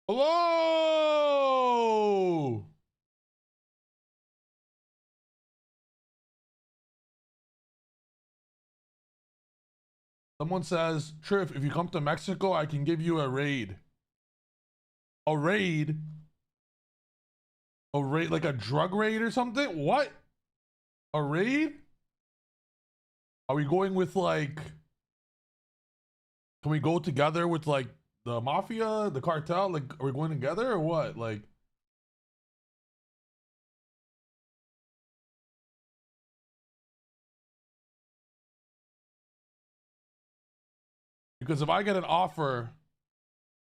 Hello. Someone says, Triff, if you come to Mexico, I can give you a raid. A raid? A raid, like a drug raid or something? What? A raid? Are we going with like, can we go together with like the mafia, the cartel? Like, are we going together or what? Like, because if I get an offer,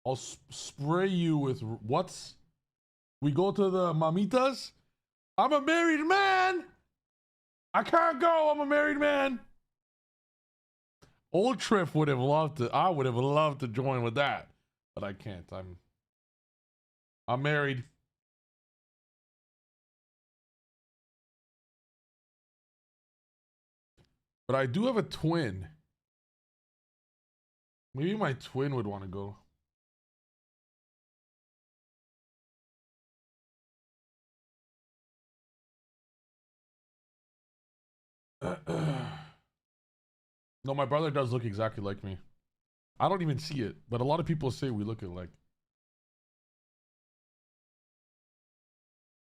I'll spray you with what's, we go to the mamitas? I'm a married man. I can't go. I'm a married man. Old Triff would have loved to. I would have loved to join with that, but I can't. I'm married. But I do have a twin. Maybe my twin would want to go. No, my brother does look exactly like me. I don't even see it, but a lot of people say we look alike.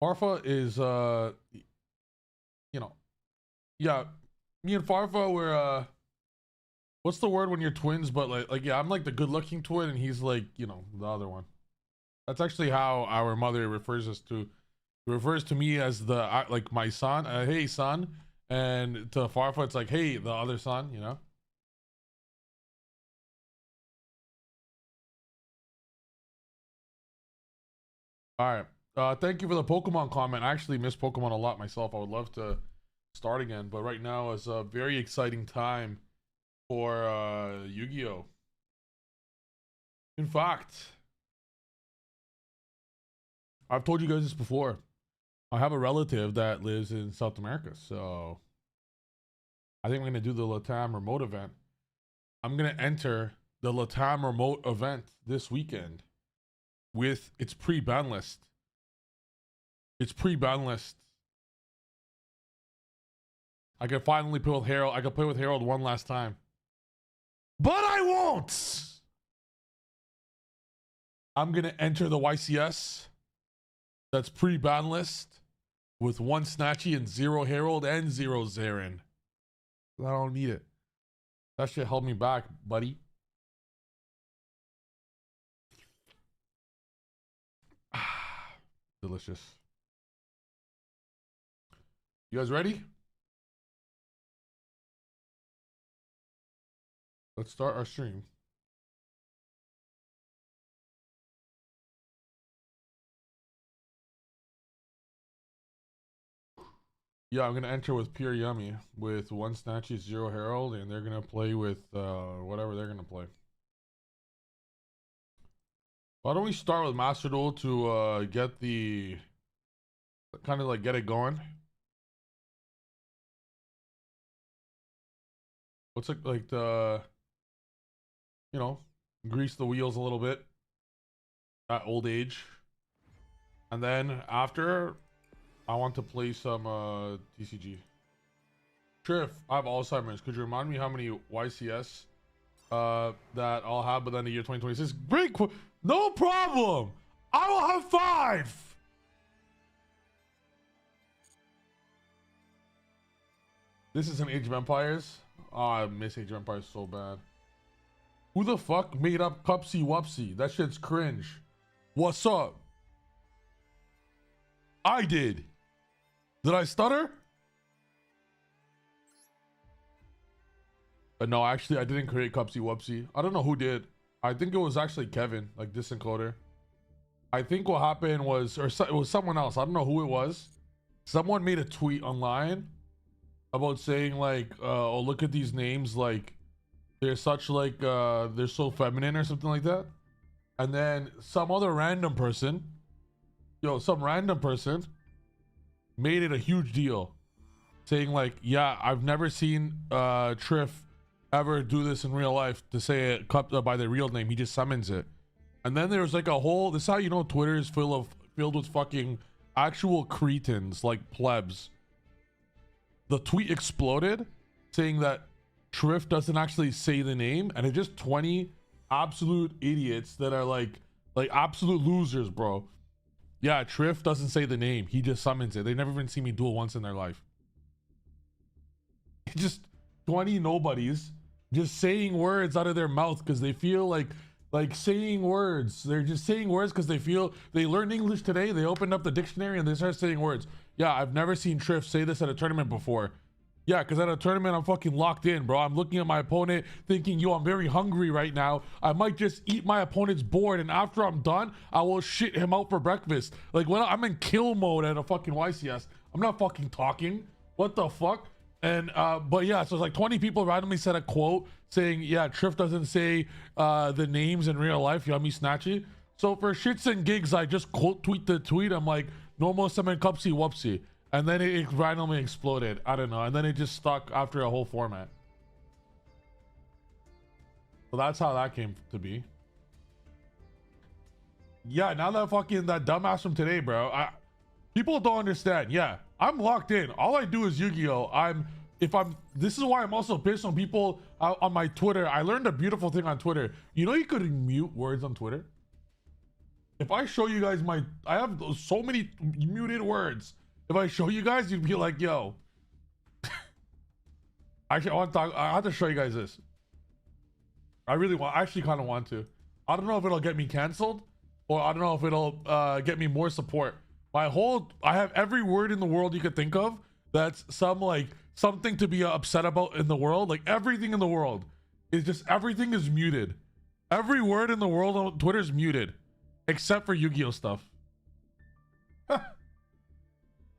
Farfa is you know, yeah, me and Farfa were what's the word when you're twins, but like yeah, I'm like the good looking twin and he's like, you know, the other one. That's actually how our mother refers us to, refers to me as the like my son, hey son, and to Farfa it's like, hey, the other son, you know. All right. Thank you for the Pokemon comment. I actually miss Pokemon a lot myself. I would love to start again, but right now is a very exciting time for Yu-Gi-Oh. In fact, I've told you guys this before. I have a relative that lives in South America, so I think I'm gonna do the Latam remote event. I'm gonna enter the Latam remote event this weekend with its pre-ban list. It's pre-ban list. I can finally play with Harold. I can play with Harold one last time. But I won't! I'm gonna enter the YCS. That's pre-ban list with 1 Snatchy and 0 Harold and 0 Zarin. I don't need it. That shit held me back, buddy. Delicious. You guys ready? Let's start our stream. Yeah, I'm gonna enter with Pure Yummy with 1 Snatchy, 0 Herald, and they're gonna play with whatever they're gonna play. Why don't we start with Master Duel to get the kind of like get it going? What's it like the, you know, grease the wheels a little bit at old age, and then after I want to play some TCG. Triff, I have Alzheimer's. Could you remind me how many YCS that I'll have by the end of year 2026? Great, no problem. I will have 5. This is an Age of Empires. Oh, I miss Age of Empires so bad. Who the fuck made up cupsy wupsy? That shit's cringe. What's up? I did. Did I stutter? No, actually, I didn't create cupsy wupsy. I don't know who did. I think it was actually Kevin, like this encoder. I think what happened was, or it was someone else. I don't know who it was. Someone made a tweet online about saying like, oh, look at these names. Like, they're such like, they're so feminine or something like that. And then some other random person, some random person made it a huge deal, saying like, yeah, I've never seen Triff ever do this in real life, to say it by the real name. He just summons it. And then there was like a whole, this is how you know Twitter is filled with fucking actual cretins, like plebs. The tweet exploded saying that Triff doesn't actually say the name, and it's just 20 absolute idiots that are like absolute losers, bro. Yeah, Triff doesn't say the name, he just summons it. They never even seen me duel once in their life. Just 20 nobodies just saying words out of their mouth because they feel like saying words. They're just saying words because they feel they learned English today. They opened up the dictionary and they start saying words. Yeah, I've never seen Triff say this at a tournament before. Yeah, because at a tournament, I'm fucking locked in, bro. I'm looking at my opponent thinking, yo, I'm very hungry right now. I might just eat my opponent's board, and after I'm done, I will shit him out for breakfast. Like, when I'm in kill mode at a fucking YCS, I'm not fucking talking. What the fuck? And, but yeah, so it's like 20 people randomly said a quote saying, yeah, Triff doesn't say the names in real life, Yummy Snatchy. So for shits and gigs, I just quote tweet the tweet. I'm like, normal summon cupsy wupsy. And then it randomly exploded. I don't know. And then it just stuck after a whole format. So that's how that came to be. Yeah, now that fucking that dumbass from today, bro. People don't understand. Yeah, I'm locked in. All I do is Yu-Gi-Oh. This is why I'm also pissed on people on my Twitter. I learned a beautiful thing on Twitter. You know, you could mute words on Twitter. If I show you guys I have so many muted words. If I show you guys, you'd be like, yo. Actually, I have to show you guys this. I actually kind of want to. I don't know if it'll get me canceled, or I don't know if it'll get me more support. I have every word in the world you could think of that's something to be upset about in the world. Like everything in the world is just, everything is muted. Every word in the world on Twitter is muted, except for Yu-Gi-Oh stuff.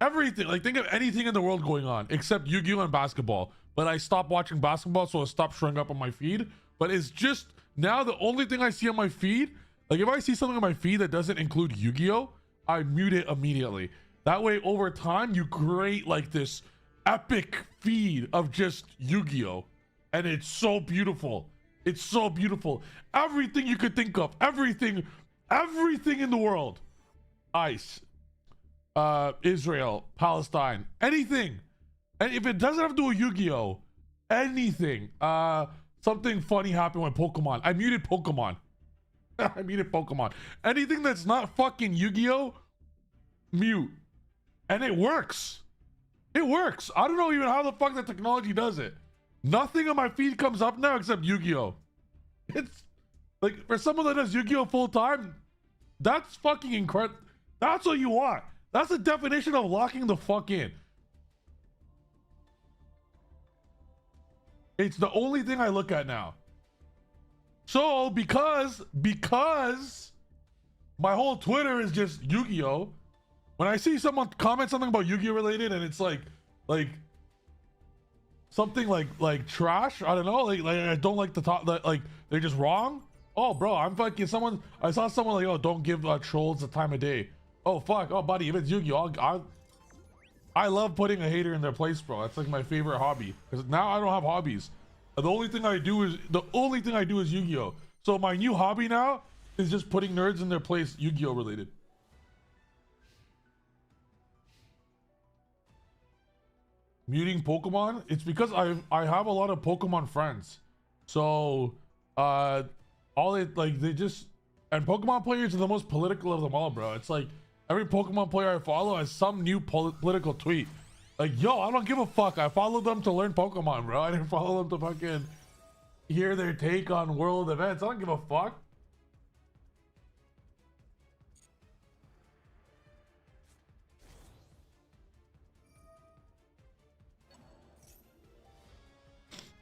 Everything, like think of anything in the world going on except Yu-Gi-Oh and basketball. But I stopped watching basketball, so it stopped showing up on my feed. But it's just now the only thing I see on my feed, like if I see something on my feed that doesn't include Yu-Gi-Oh, I mute it immediately. That way over time you create like this epic feed of just Yu-Gi-Oh, and it's so beautiful. It's so beautiful. Everything you could think of, everything in the world. Ice, Israel, Palestine, anything. And if it doesn't have to do with Yu-Gi-Oh, anything. Something funny happened with Pokemon. I muted Pokemon. I muted Pokemon. Anything that's not fucking Yu-Gi-Oh, mute. And it works. It works. I don't know even how the fuck that technology does it. Nothing on my feed comes up now except Yu-Gi-Oh. It's like, for someone that does Yu-Gi-Oh full time, that's fucking incredible. That's what you want. That's the definition of locking the fuck in. It's the only thing I look at now. So because my whole Twitter is just Yu-Gi-Oh, when I see someone comment something about Yu-Gi-Oh related and it's like something like trash, I don't know, like I don't like the talk, like they're just wrong. Oh bro, I'm fucking someone. I saw someone like, oh, don't give trolls the time of day. Oh fuck, oh buddy, if it's Yu-Gi-Oh, I love putting a hater in their place, bro. That's like my favorite hobby. Because now I don't have hobbies. The only thing I do is Yu-Gi-Oh. So my new hobby now is just putting nerds in their place, Yu-Gi-Oh related. Muting Pokemon? It's because I have a lot of Pokemon friends. So and Pokemon players are the most political of them all, bro. It's like every Pokemon player I follow has some new political tweet. Like, yo, I don't give a fuck. I followed them to learn Pokemon, bro. I didn't follow them to fucking hear their take on world events. I don't give a fuck.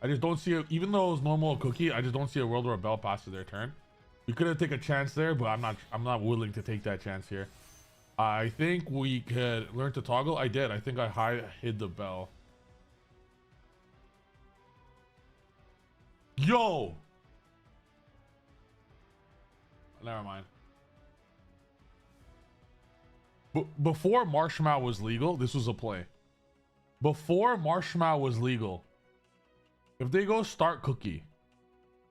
I just don't see it, even though it was normal cookie, I just don't see a World War Bell pass to their turn. We could have taken a chance there, but I'm not willing to take that chance here. I think we could learn to toggle. I did. I think I hid the bell. Yo! Never mind. Before Marshmallow was legal, this was a play. Before Marshmallow was legal, if they go start cookie,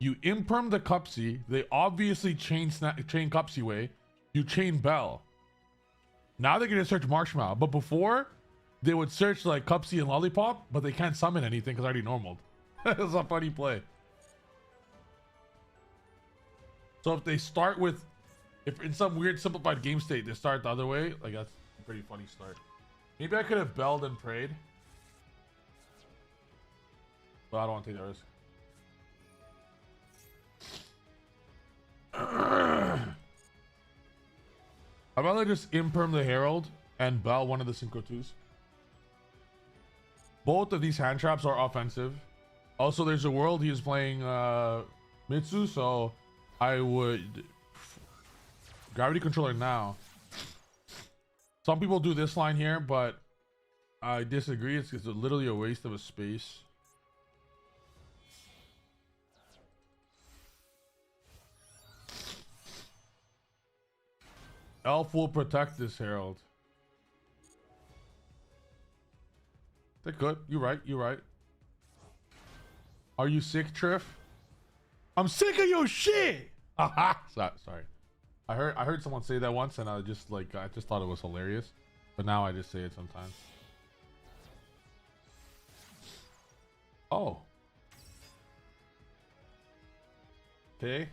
You imperm the cupsy. They obviously chain cupsy way. You chain Bell. Now they're gonna search Marshmallow. But before, they would search like cupsy and Lollipop, but they can't summon anything because already normaled. It's a funny play. So if they start with, if in some weird simplified game state they start the other way, like that's a pretty funny start. Maybe I could have belled and prayed, but I don't want to take the risk. I'd rather just imperm the Herald and bell one of the Synchro 2s. Both of these hand traps are offensive. Also, there's a world he is playing Mitsu, so I would gravity controller now. Some people do this line here, but I disagree. It's literally a waste of a space. Elf will protect this Herald. They could. You're right. You're right. Are you sick, Triff? I'm sick of your shit. Sorry. I heard someone say that once, and I just thought it was hilarious. But now I just say it sometimes. Oh. Okay.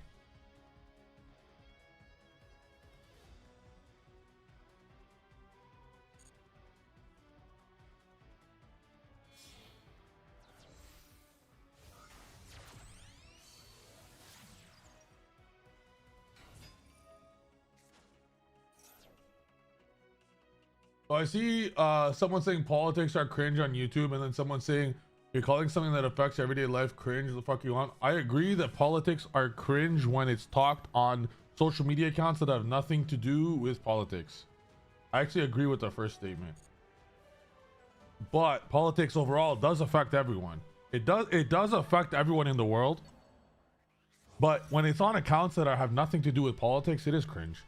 So I see someone saying politics are cringe on YouTube, and then someone saying you're calling something that affects everyday life cringe. The fuck you want? I agree that politics are cringe when it's talked on social media accounts that have nothing to do with politics. I actually agree with the first statement. But politics overall does affect everyone. It does affect everyone in the world. But when it's on accounts that have nothing to do with politics, it is cringe.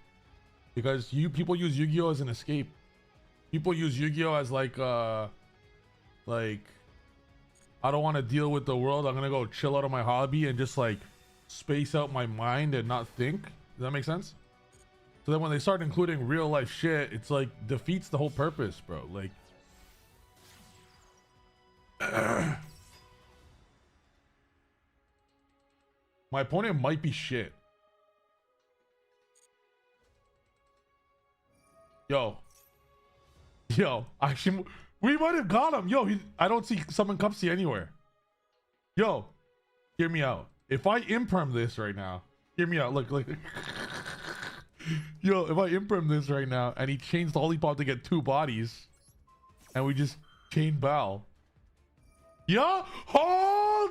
Because people use Yu-Gi-Oh as an escape. People use Yu-Gi-Oh as like I don't want to deal with the world. I'm gonna go chill out of my hobby and just like space out my mind and not think. Does that make sense? So then when they start including real life shit, it's like defeats the whole purpose, bro. Like my opponent might be shit. Yo, actually, we might have got him. Yo, I don't see summon cupsy anywhere. Yo, hear me out. If I imperm this right now, hear me out. Look. Yo, if I imperm this right now and he chains Lollipop to get 2 bodies, and we just chain Bell. Yeah, hold.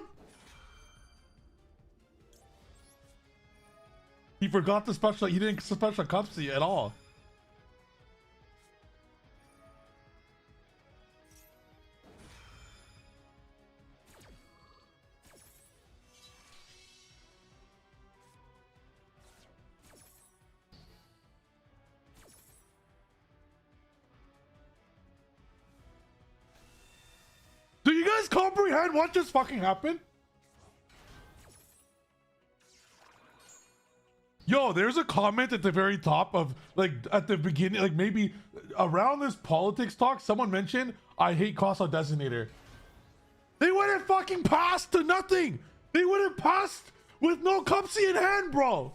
He forgot the special. He didn't special cupsy at all. Do you guys comprehend what just fucking happened? Yo, there's a comment at the very top of, like, at the beginning, like, maybe around this politics talk, someone mentioned, I hate Cross-Out Designator. They would have fucking passed to nothing. They would have passed with no cupsy in hand, bro.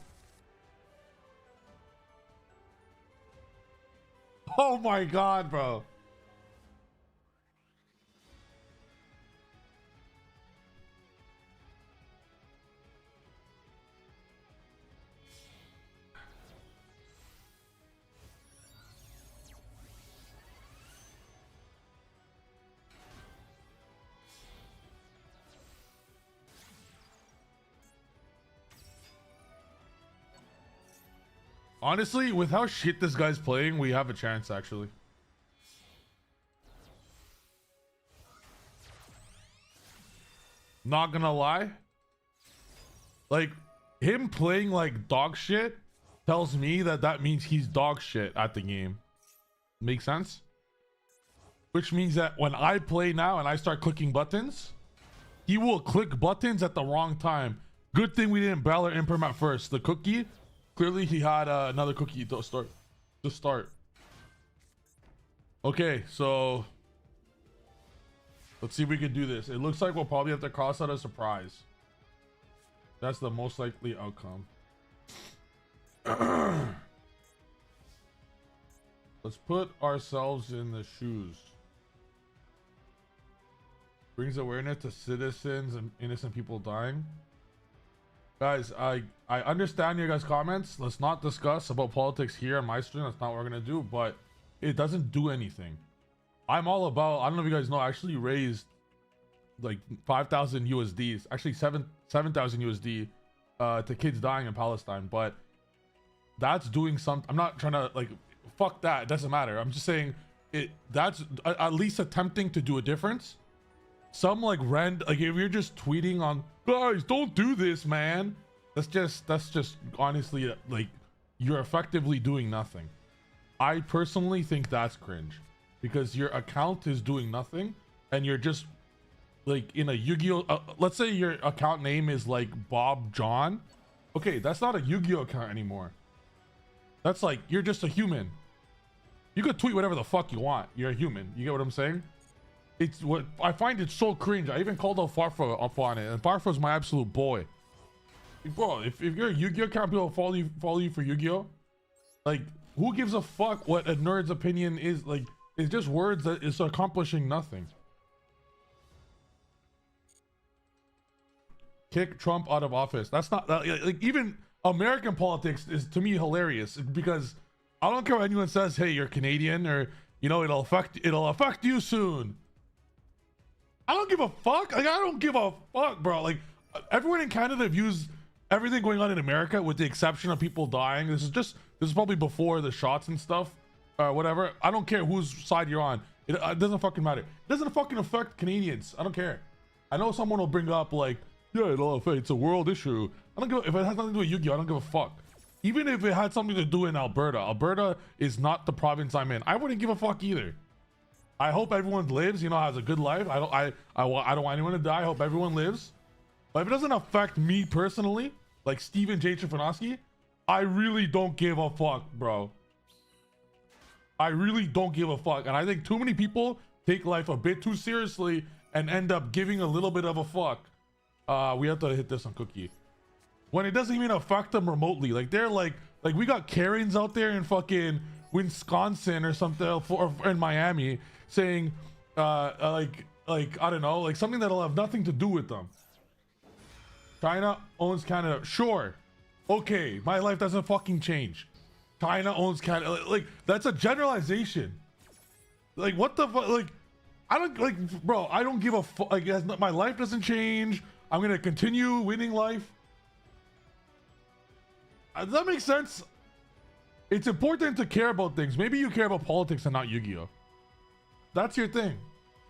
Oh my god, bro. Honestly, with how shit this guy's playing, we have a chance, actually. Not gonna lie. Like, him playing like dog shit tells me that means he's dog shit at the game. Make sense? Which means that when I play now and I start clicking buttons, he will click buttons at the wrong time. Good thing we didn't Balor imperm at first. The cookie, clearly he had another cookie to start. Okay, so let's see if we can do this. It looks like we'll probably have to cross out a surprise. That's the most likely outcome. Let's put ourselves in the shoes. Brings awareness to citizens and innocent people dying. Guys, I understand your guys' comments. Let's not discuss about politics here on my stream. That's not what we're gonna do, but it doesn't do anything. I'm all about, I don't know if you guys know, I actually raised like 5,000 USDs, actually 7,000 USD to kids dying in Palestine, but that's doing something. I'm not trying to like, fuck that, it doesn't matter. I'm just saying that's at least attempting to do a difference. Some like like if you're just tweeting on, guys, don't do this, man. That's just honestly like you're effectively doing nothing. I personally think that's cringe because your account is doing nothing and you're just like in a Yu-Gi-Oh. Let's say your account name is like Bob John. Okay, that's not a Yu-Gi-Oh account anymore. That's like you're just a human. You could tweet whatever the fuck you want. You're a human. You get what I'm saying? It's what I find it so cringe. I even called out Farfa up on it, and Farfa's my absolute boy. Bro, if you're a Yu-Gi-Oh account, people follow you for Yu-Gi-Oh. Like, who gives a fuck what a nerd's opinion is? Like, it's just words that is accomplishing nothing. Kick Trump out of office. That's not like even American politics is to me hilarious because I don't care what anyone says. Hey, you're Canadian, or you know it'll affect you soon. I don't give a fuck. Like, I don't give a fuck, bro. Like, everyone in Canada views everything going on in America, with the exception of people dying. This is probably before the shots and stuff, or whatever. I don't care whose side you're on. It doesn't fucking matter. It doesn't fucking affect Canadians. I don't care. I know someone will bring up like, yeah, it'll affect. It's a world issue. I don't give. If it has nothing to do with Yu-Gi-Oh, I don't give a fuck. Even if it had something to do in Alberta. Alberta is not the province I'm in. I wouldn't give a fuck either. I hope everyone lives, you know, has a good life. I don't want anyone to die. I hope everyone lives. But if it doesn't affect me personally, like Steven J. Trifanowski, I really don't give a fuck, bro. I really don't give a fuck. And I think too many people take life a bit too seriously and end up giving a little bit of a fuck. We have to hit this on Cookie. When it doesn't even affect them remotely. Like, they're like we got Karens out there in fucking Wisconsin or something, or in Miami, saying like I don't know, like something that'll have nothing to do with them. China owns Canada. Sure, okay, my life doesn't fucking change. China owns Canada. Like, that's a generalization. Like, what the fuck? Like, I don't, like, bro, I don't give a fuck. Like, my life doesn't change. I'm gonna continue winning life. Does that make sense? It's important to care about things. Maybe you care about politics and not Yu-Gi-Oh. That's your thing.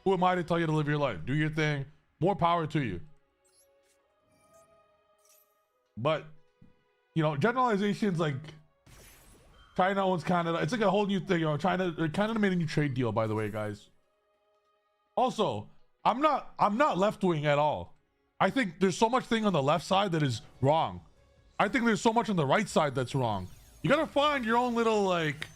Who am I to tell you to live your life? Do your thing. More power to you. But, you know, generalizations like China owns Canada. It's like a whole new thing. You know, Canada made a new trade deal, by the way, guys. Also, I'm not left-wing at all. I think there's so much thing on the left side that is wrong. I think there's so much on the right side that's wrong. You gotta find your own little like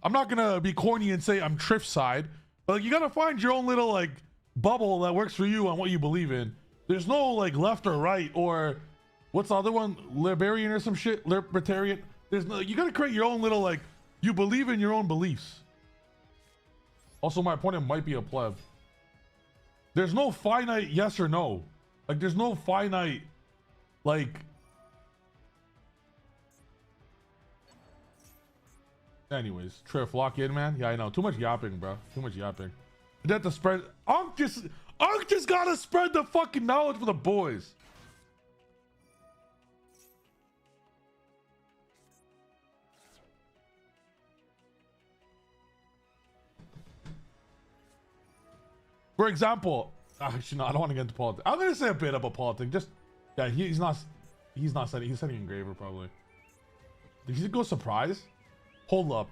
I'm not gonna be corny and say I'm Triff side, but like, you gotta find your own little like bubble that works for you on what you believe in. There's no like left or right, or what's the other one, libertarian or some shit, libertarian. There's no, you gotta create your own little like, you believe in your own beliefs. Also, my opponent might be a pleb. There's no finite yes or no. Like, there's no finite like. Anyways, Triff, lock in, man. Yeah, I know. Too much yapping, bro. Too much yapping. You have to spread. Unk just gotta spread the fucking knowledge for the boys. For example, actually, no, I don't want to get into politics. I'm gonna say a bit about politics. Just, yeah, he's not setting. He's setting engraver probably. Did he go surprise? Hold up.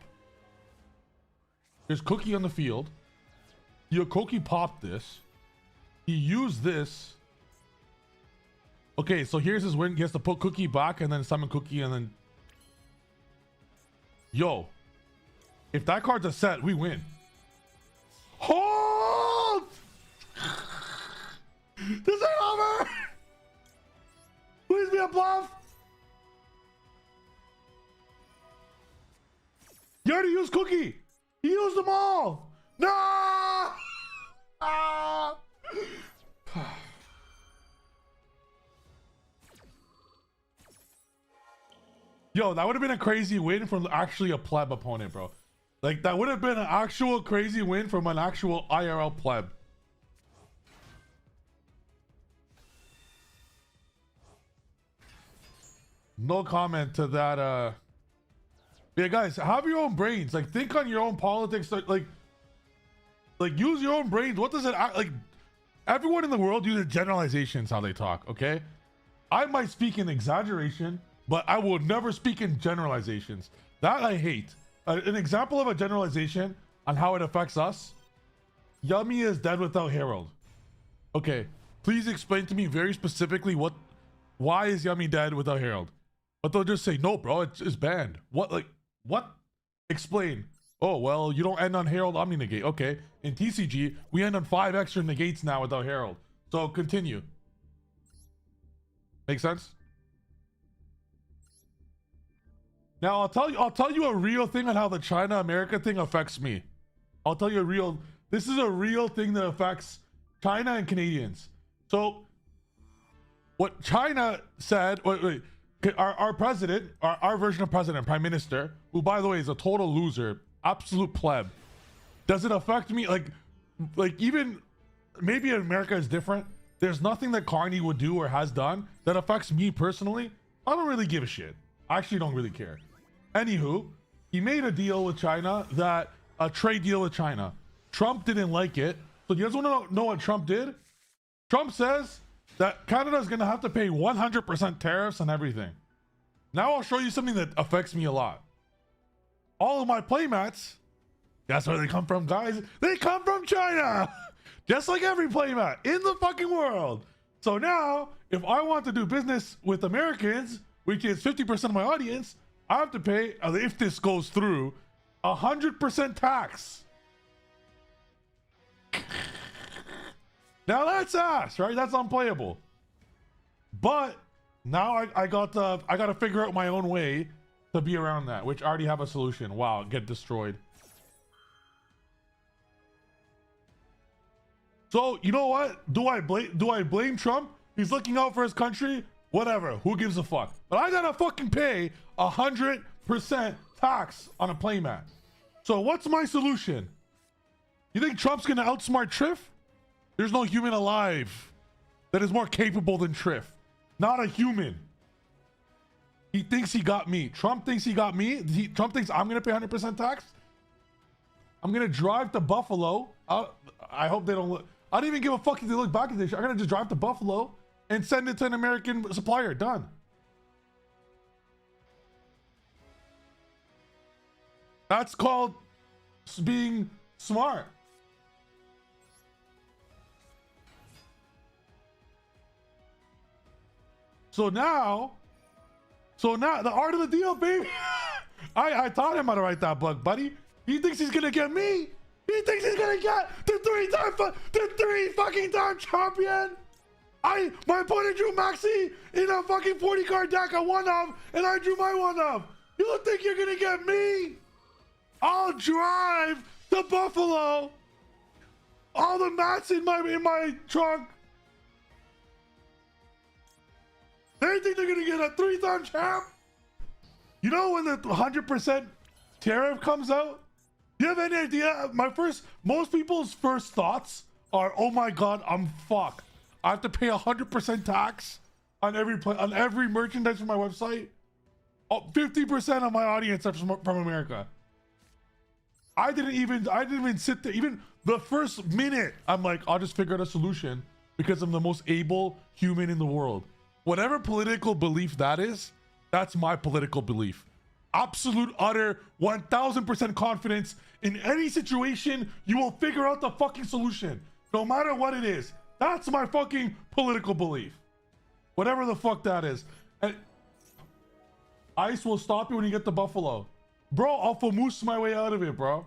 There's Cookie on the field. Cookie popped this. He used this. Okay, so here's his win. He has to put Cookie back and then summon Cookie and then... Yo. If that card's a set, we win. Hold! This ain't over! Please be a bluff! You already used Cookie! He used them all! No! Ah! Yo, that would have been a crazy win from actually a pleb opponent, bro. Like, that would have been an actual crazy win from an actual IRL pleb. No comment to that. Yeah, guys, have your own brains. Like, think on your own politics. Like use your own brains. What does it like? Everyone in the world uses generalizations how they talk. Okay, I might speak in exaggeration, but I will never speak in generalizations. That I hate. An example of a generalization on how it affects us. Yummy is dead without Herald. Okay, please explain to me very specifically why is Yummy dead without Herald? But they'll just say, no, bro, it's banned. What, like, what? Explain. Oh, well, you don't end on Herald Omni Negate. Okay, in TCG, we end on 5 extra negates now without Herald. So continue. Make sense? Now, I'll tell you a real thing on how the China-America thing affects me. I'll tell you this is a real thing that affects China and Canadians. So, what China said, wait, our president, our version of president, prime minister, who by the way is a total loser, absolute pleb. Does it affect me? Like even maybe America is different. There's nothing that Carney would do or has done that affects me personally. I don't really give a shit. I actually don't really care. Anywho, he made a deal with China, a trade deal with China. Trump didn't like it. So you guys want to know what Trump did? Trump says that Canada is going to have to pay 100% tariffs on everything. Now I'll show you something that affects me a lot. All of my playmats, that's where they come from, guys. They come from China. Just like every playmat in the fucking world. So now, if I want to do business with Americans, which is 50% of my audience, I have to pay, if this goes through, 100% tax. Now that's ass, right? That's unplayable. But now I got to figure out my own way to be around that, which I already have a solution. Wow, get destroyed. So you know what? Do I blame Trump? He's looking out for his country. Whatever. Who gives a fuck? But I gotta fucking pay 100% tax on a playmat. So what's my solution? You think Trump's gonna outsmart Triff? There's no human alive that is more capable than Triff. Not a human. He thinks he got me. Trump thinks he got me. Trump thinks I'm gonna pay 100% tax. I'm gonna drive to Buffalo. I hope they don't look. I don't even give a fuck if they look back at this shit. I'm gonna just drive to Buffalo and send it to an American supplier. Done. That's called being smart. So now the art of the deal, baby. I taught him how to write that book, buddy. He thinks he's gonna get me. He thinks he's gonna get the three fucking time champion. My opponent drew Maxi in a fucking 40 card deck I won of, and I drew my one of. You don't think you're gonna get me? I'll drive to Buffalo. All the mats in my trunk. They think they're gonna get a 3-time champ? You know when the 100% tariff comes out? Do you have any idea? Most people's first thoughts are, oh my god, I'm fucked. I have to pay 100% tax on every merchandise from my website. 50% of my audience are from America. I didn't even sit there. Even the first minute, I'm like, I'll just figure out a solution because I'm the most able human in the world. Whatever political belief that is, that's my political belief. Absolute, utter, 1000% confidence in any situation, you will figure out the fucking solution, no matter what it is. That's my fucking political belief. Whatever the fuck that is. And ice will stop you when you get the buffalo. Bro, I'll famoose my way out of it, bro.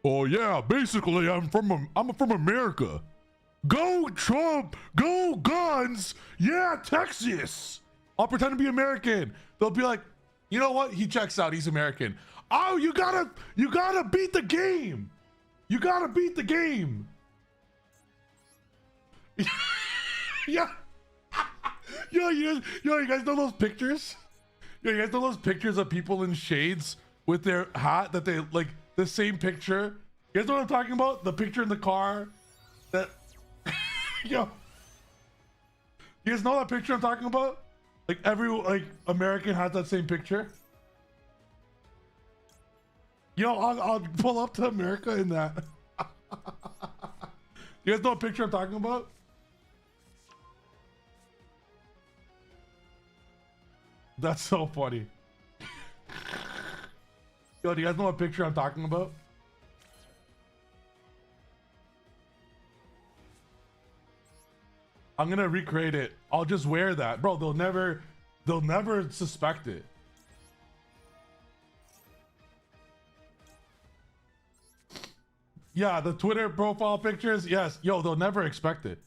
Oh yeah, basically I'm from America. Go Trump, go guns. Yeah, Texas. I'll pretend to be American. They'll be like, you know what? He checks out. He's American. Oh, you gotta beat the game. You gotta beat the game. Yeah. You guys know those pictures? Yo, you guys know those pictures of people in shades with their hat that they like the same picture? You guys know what I'm talking about? The picture in the car that yo. You guys know that picture I'm talking about? Like every American has that same picture. Yo, I'll pull up to America in that. You guys know what picture I'm talking about? That's so funny. Yo, do you guys know what picture I'm talking about? I'm gonna recreate it. I'll just wear that. Bro, they'll never suspect it. Yeah, the Twitter profile pictures, yes. Yo, they'll never expect it.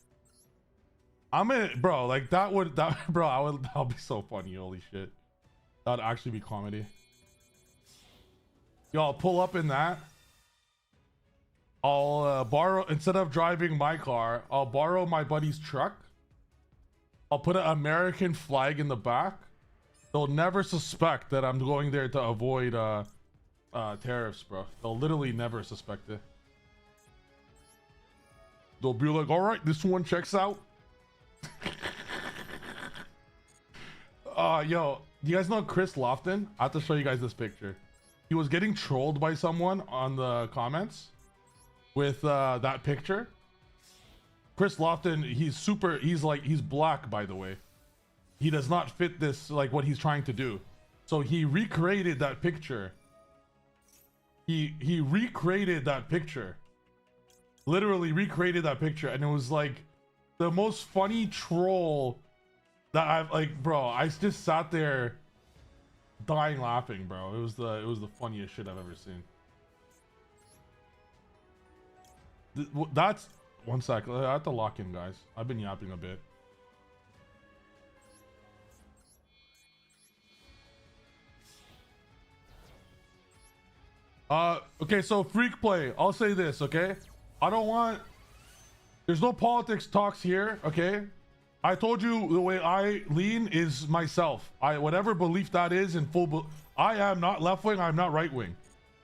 I'm in, bro, like that would be so funny. Holy shit. That'd actually be comedy. Yo, I'll pull up in that. I'll borrow, instead of driving my car, I'll borrow my buddy's truck. I'll put an American flag in the back. They'll never suspect that I'm going there to avoid tariffs, bro. They'll literally never suspect it. They'll be like, all right, this one checks out. Yo, do you guys know Chris Lofton? I have to show you guys this picture. He was getting trolled by someone on the comments with that picture. Chris Lofton, he's black, by the way. He does not fit this, like what he's trying to do. So he recreated that picture. He recreated that picture. Literally recreated that picture, and it was like the most funny troll that I've bro, I just sat there dying laughing, bro. It was the funniest shit I've ever seen. That's one sec. I have to lock in, guys. I've been yapping a bit. Okay, so freak play. I'll say this, okay? There's no politics talks here, okay? I told you the way I lean is myself. Whatever belief that is in I am not left wing, I'm not right wing.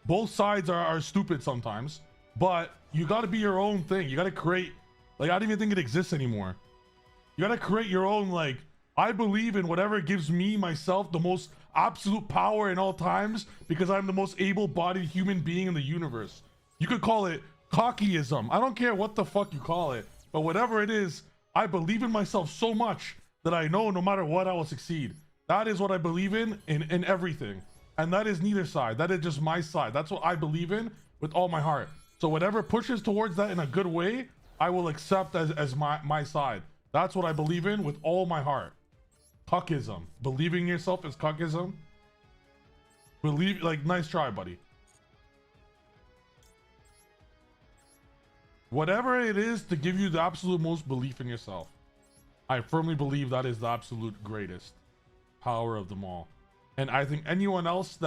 Both sides are stupid sometimes, but you gotta be your own thing. You gotta create, I don't even think it exists anymore. You gotta create your own, I believe in whatever gives me, myself, the most absolute power in all times because I'm the most able-bodied human being in the universe. You could call it cockyism. I don't care what the fuck you call it, but whatever it is, I believe in myself so much that I know no matter what I will succeed. That is what I believe in everything. And that is neither side. That is just my side. That's what I believe in with all my heart. So whatever pushes towards that in a good way, I will accept as my side. That's what I believe in with all my heart. Cuckism. Believing in yourself is cuckism. Nice try, buddy. Whatever it is to give you the absolute most belief in yourself. I firmly believe that is the absolute greatest power of them all. And I think anyone else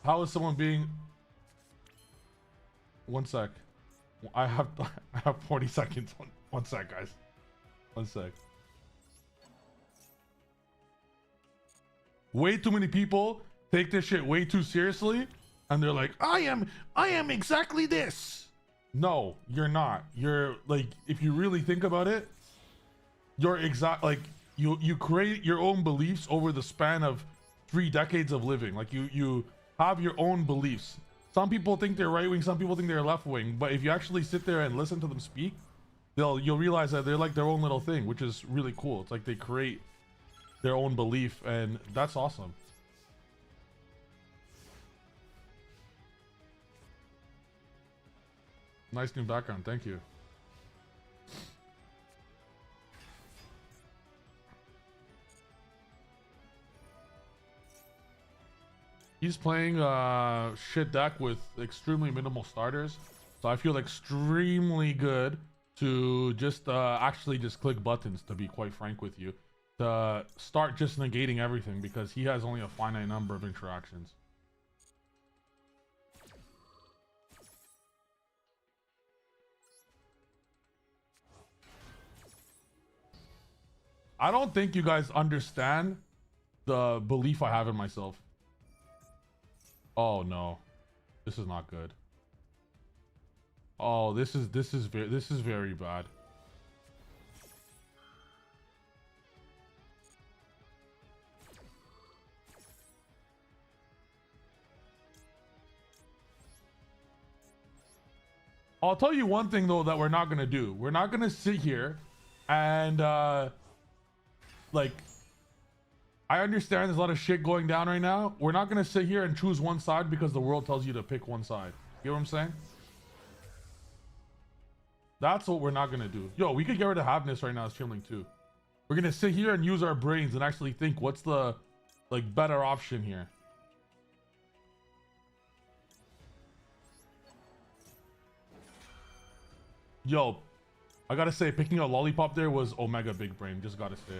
how is someone being... One sec. I have 40 seconds. One sec, guys. One sec. Way too many people take this shit way too seriously, and they're like, I am exactly this. No, you're not. You're if you really think about it, you're you create your own beliefs over the span of 3 decades of living. You have your own beliefs. Some people think they're right wing, some people think they're left wing, but if you actually sit there and listen to them speak, you'll realize that they're their own little thing, which is really cool. It's like they create their own belief, and that's awesome. Nice new background, thank you. He's playing shit deck with extremely minimal starters, so I feel extremely good to just actually just click buttons, to be quite frank with you, to start just negating everything, because he has only a finite number of interactions. I don't think you guys understand the belief I have in myself. Oh no, this is not good. Oh, this is very bad. I'll tell you one thing though that we're not gonna do. We're not gonna sit here and like, I understand there's a lot of shit going down right now. We're not gonna sit here and choose one side because the world tells you to pick one side. You know what I'm saying? That's what we're not gonna do. Yo, we could get rid of Havness right now as chilling too. We're gonna sit here and use our brains and actually think what's the like better option here. Yo, I gotta say, picking a lollipop there was Omega big brain. Just gotta say.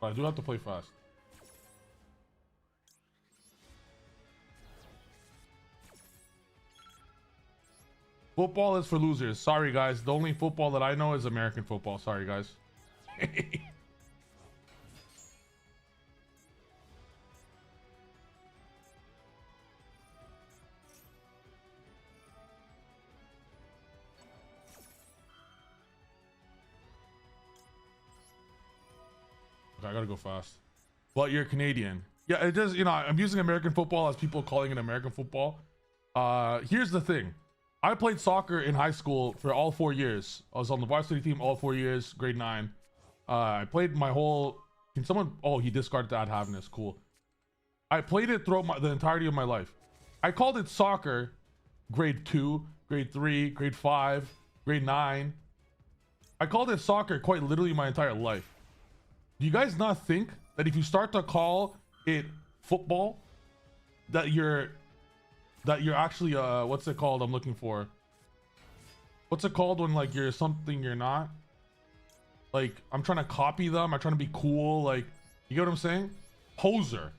But I do have to play fast. Football is for losers. Sorry, guys. The only football that I know is American football. Sorry, guys. Okay, I gotta go fast. But you're Canadian. Yeah, it does. You know, I'm using American football as people calling it American football. Here's the thing. I played soccer in high school for all 4 years. I was on the varsity team all 4 years, grade 9. I played my whole... Can someone... Oh, he discarded to add Havness. Cool. I played it throughout the entirety of my life. I called it soccer grade 2, grade 3, grade 5, grade 9. I called it soccer quite literally my entire life. Do you guys not think that if you start to call it football, that you're actually what's it called? I'm looking for. What's it called when like you're something you're not? Like, I'm trying to copy them. I'm trying to be cool. Like, you get what I'm saying? Poser.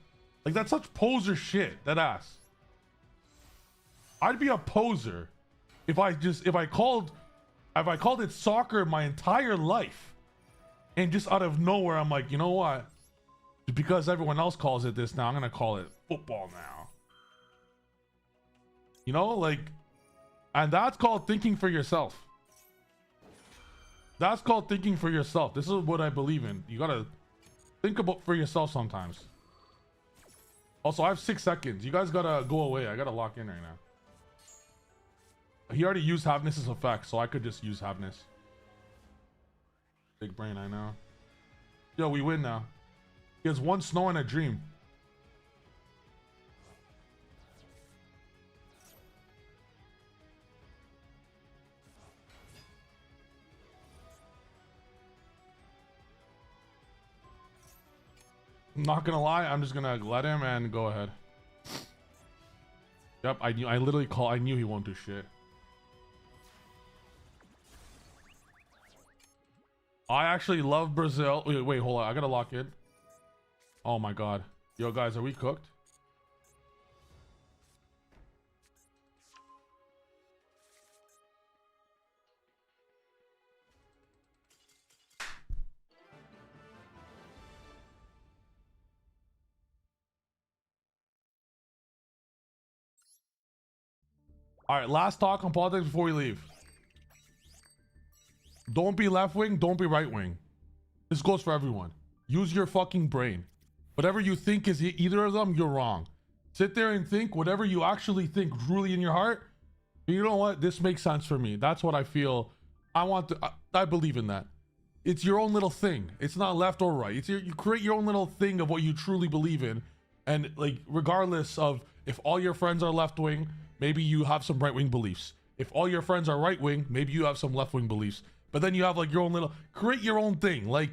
Like, that's such poser shit. That ass. I'd be a poser if I called it soccer my entire life. And just out of nowhere, I'm like, you know what? Because everyone else calls it this now, I'm gonna call it football now. You know, like, and that's called thinking for yourself. That's called thinking for yourself. This is what I believe in. You gotta think about for yourself sometimes. Also, I have 6 seconds. You guys gotta go away. I gotta lock in right now. He already used Havness's effect, so I could just use Havness. Big brain, I know. Yo, we win now. He has 1 snow and a dream. I'm not gonna lie, I'm just gonna let him and go ahead. Yep, I knew he won't do shit. I actually love Brazil. Wait, hold on. I gotta lock in. Oh my god. Yo, guys, are we cooked? All right, last talk on politics before we leave. Don't be left wing, don't be right wing. This goes for everyone. Use your fucking brain. Whatever you think is either of them, you're wrong. Sit there and think whatever you actually think truly in your heart. You know what? This makes sense for me. That's what I feel. I believe in that. It's your own little thing. It's not left or right. It's you create your own little thing of what you truly believe in. And like, regardless of if all your friends are left wing, maybe you have some right wing beliefs. If all your friends are right wing, maybe you have some left wing beliefs. But then you have like your own little, create your own thing. Like,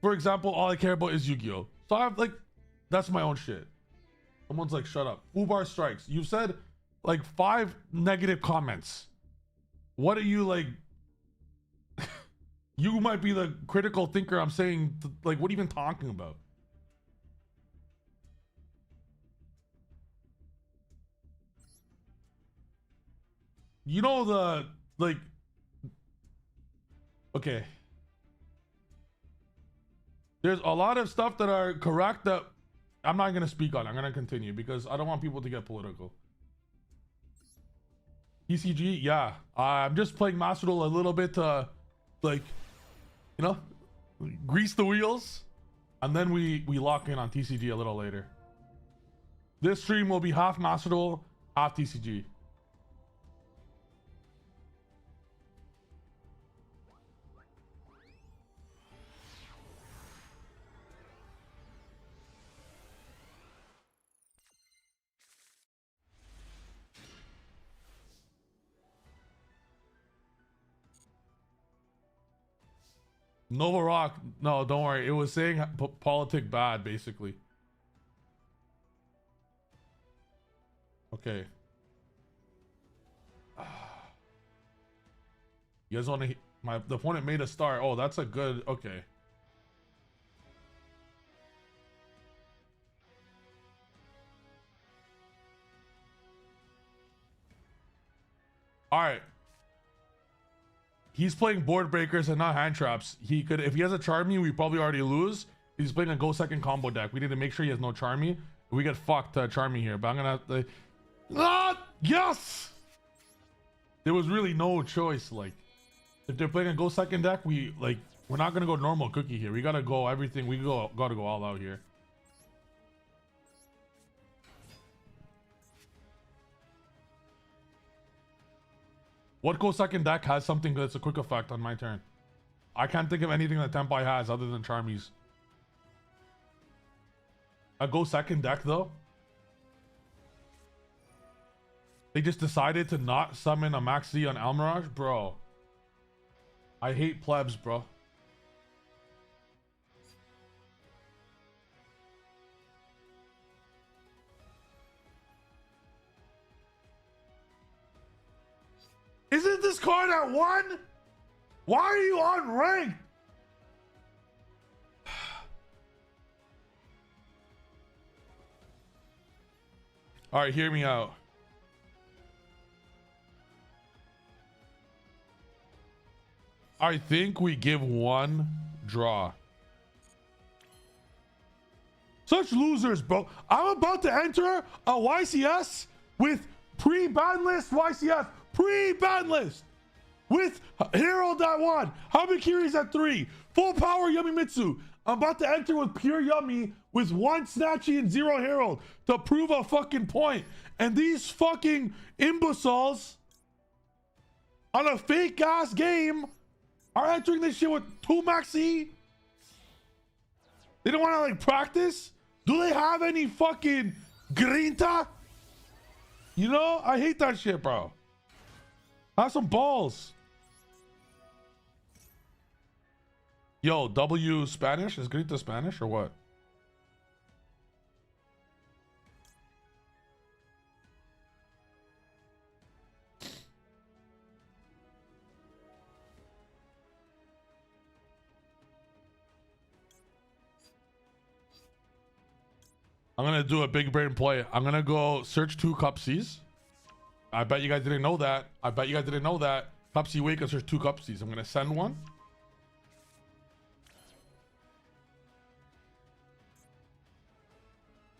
for example, all I care about is Yu-Gi-Oh! So I have like, That's my own shit. Someone's like, shut up. Ubar strikes. You've said like 5 negative comments. What are you like? You might be the critical thinker. I'm saying, like, what are you even talking about? You know the, like, okay. There's a lot of stuff that are correct that I'm not going to speak on. I'm going to continue because I don't want people to get political. TCG, yeah. I'm just playing Master Duel a little bit to, like, you know, grease the wheels. And then we lock in on TCG a little later. This stream will be half Master Duel, half TCG. Nova Rock, no, don't worry. It was saying politic bad, basically. Okay. You guys want to? The opponent made a star. Oh, that's a good. Okay. All right. He's playing board breakers and not hand traps. He could, if he has a Charmy, we probably already lose. He's playing a go second combo deck. We need to make sure he has no Charmy. We get fucked Charmy here, but I'm gonna have to. Ah, yes. There was really no choice. Like, if they're playing a go second deck, we're not gonna go normal cookie here. We gotta go everything. Gotta go all out here. What go second deck has something that's a quick effect on my turn? I can't think of anything that Tempai has other than Charmies. A go second deck though? They just decided to not summon a Maxi on Almirage? Bro. I hate plebs, bro. Isn't this card at 1? Why are you on rank? All right, hear me out. I think we give 1 draw. Such losers, bro. I'm about to enter a YCS with pre-ban list YCS. Pre-ban list with Herald at 1, Habakiri's at 3, full power Yamimitsu. I'm about to enter with pure Yummy with 1 Snatchy and 0 Herald to prove a fucking point. And these fucking imbeciles on a fake ass game are entering this shit with 2 Maxi. They don't want to like practice. Do they have any fucking grinta? You know, I hate that shit, bro. Have some balls. Yo, W Spanish? Is Grita Spanish or what? I'm gonna do a big brain play. I'm gonna go search 2 cupsies. I bet you guys didn't know that. Cupsy wake us, there's 2 cupsies. I'm gonna send 1.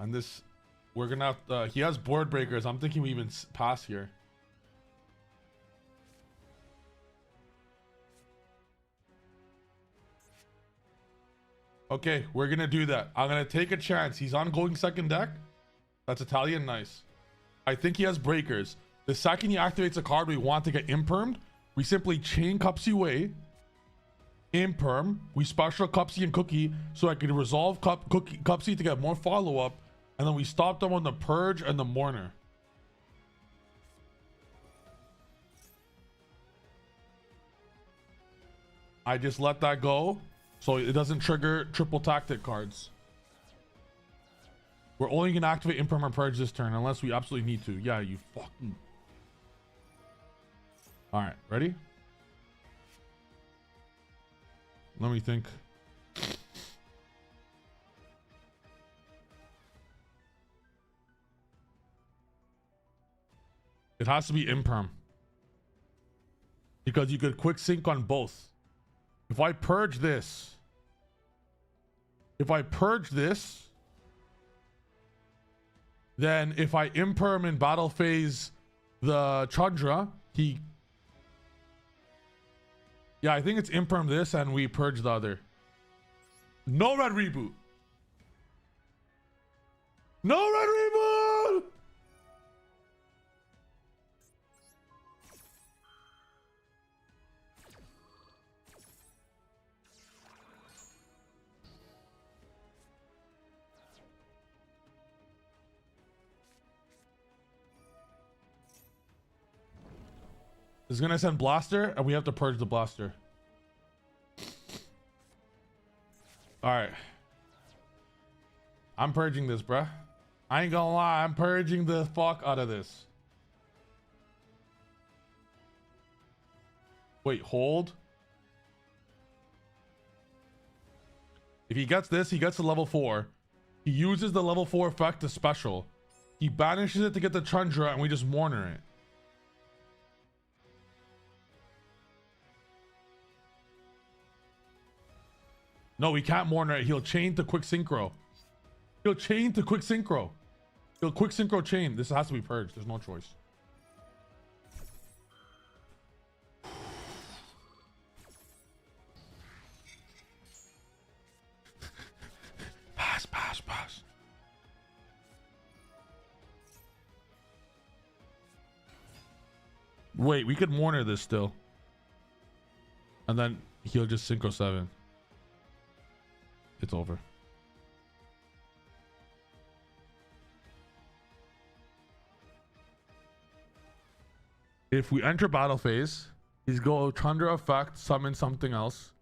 And this, we're gonna have, he has board breakers. I'm thinking we even pass here. Okay, we're gonna do that. I'm gonna take a chance. He's on going second deck. That's Italian, nice. I think he has breakers. The second he activates a card we want to get impermed, we simply chain Cupsy away, imperm, we special Cupsy and Cookie so I can resolve Cupsy to get more follow-up, and then we stop them on the Purge and the Mourner. I just let that go so it doesn't trigger triple tactic cards. We're only gonna activate Impermanent Purge this turn unless we absolutely need to. Yeah, you fucking. All right, ready? Let me think. It has to be Imperm. Because you could quick sync on both. If I purge this, then if I Imperm in battle phase the Chandra, he... Yeah, I think it's Imperm this and we purge the other. No red reboot. No red reboot! It's gonna send Blaster and we have to purge the Blaster. Alright. I'm purging this, bruh. I ain't gonna lie, I'm purging the fuck out of this. Wait, hold. If he gets this, he gets to level 4. He uses the level 4 effect to special. He banishes it to get the Chandra and we just mourner it. No, we can't mourner it. He'll chain to quick synchro. He'll chain to quick synchro. He'll quick synchro chain. This has to be purged. There's no choice. Pass. Wait, we could mourner this still. And then he'll just synchro 7. It's over. If we enter battle phase, he's go Chandra effect, summon something else.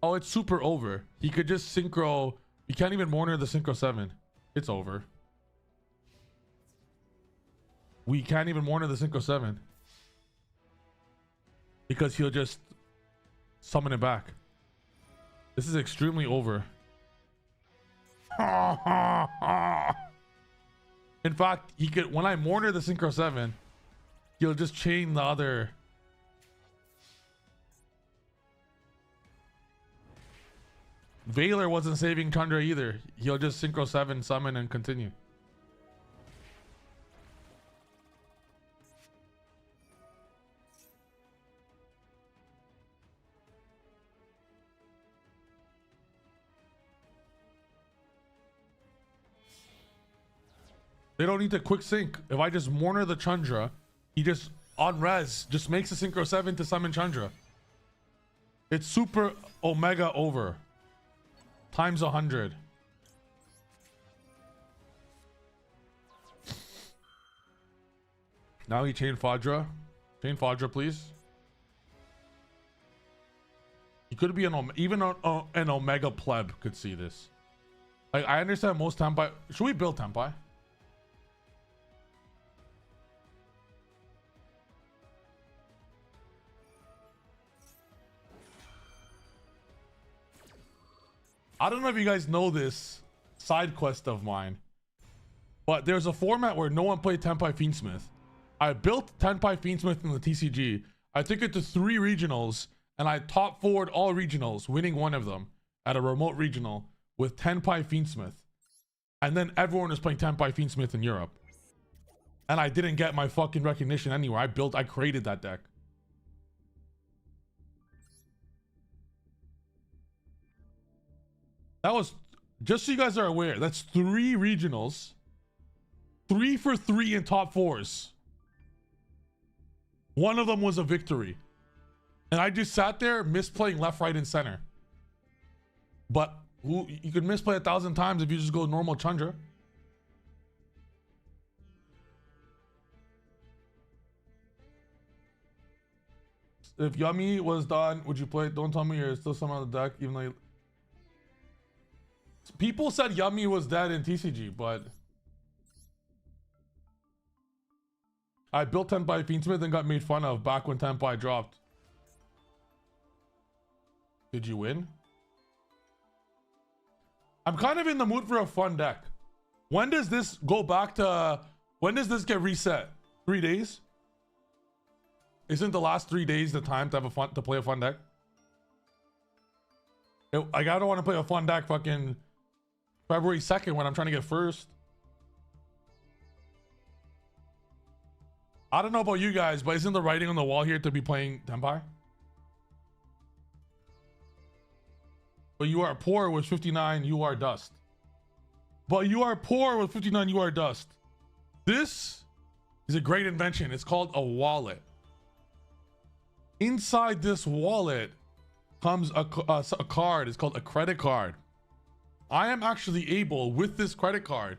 Oh, it's super over. He could just synchro. You can't even mourner the synchro 7. It's over. We can't even mourner the synchro 7. Because he'll just summon it back. This is extremely over. In fact, he could, when I mourner the synchro 7, he'll just chain the other. Valor wasn't saving Chandra either. He'll just synchro 7, summon, and continue. They don't need to quick sync. If I just mourner the Chandra, he just on res just makes a synchro 7 to summon Chandra. It's super omega over. Times 100. Now he chain Fadra. Chain Fadra, please. He could be even an omega pleb could see this. Like, I understand most Tempai. Should we build Tempai? I don't know if you guys know this side quest of mine, but there's a format where no one played Tenpai Fiendsmith. I built Tenpai Fiendsmith in the TCG. I took it to 3 regionals and I top 4'd all regionals, winning one of them at a remote regional with Tenpai Fiendsmith. And then everyone was playing Tenpai Fiendsmith in Europe. And I didn't get my fucking recognition anywhere. I created that deck. That was, just so you guys are aware, that's 3 regionals. 3 for 3 in top 4s. One of them was a victory. And I just sat there misplaying left, right, and center. But you could misplay 1,000 times if you just go normal Chandra. If Yummy was done, would you play it? Don't tell me you're still some on the deck, even though you... People said Yummy was dead in TCG, but I built Tenpai Fiendsmith and got made fun of back when Tenpai dropped. Did you win? I'm kind of in the mood for a fun deck. When does this go back to... When does this get reset? 3 days? Isn't the last 3 days the time to have to play a fun deck? I don't want to play a fun deck fucking February 2nd when I'm trying to get first. I don't know about you guys, but isn't the writing on the wall here to be playing Tenpai? But you are poor with 59, you are dust. But you are poor with 59, you are dust. This is a great invention. It's called a wallet. Inside this wallet comes a card. It's called a credit card. I am actually able, with this credit card,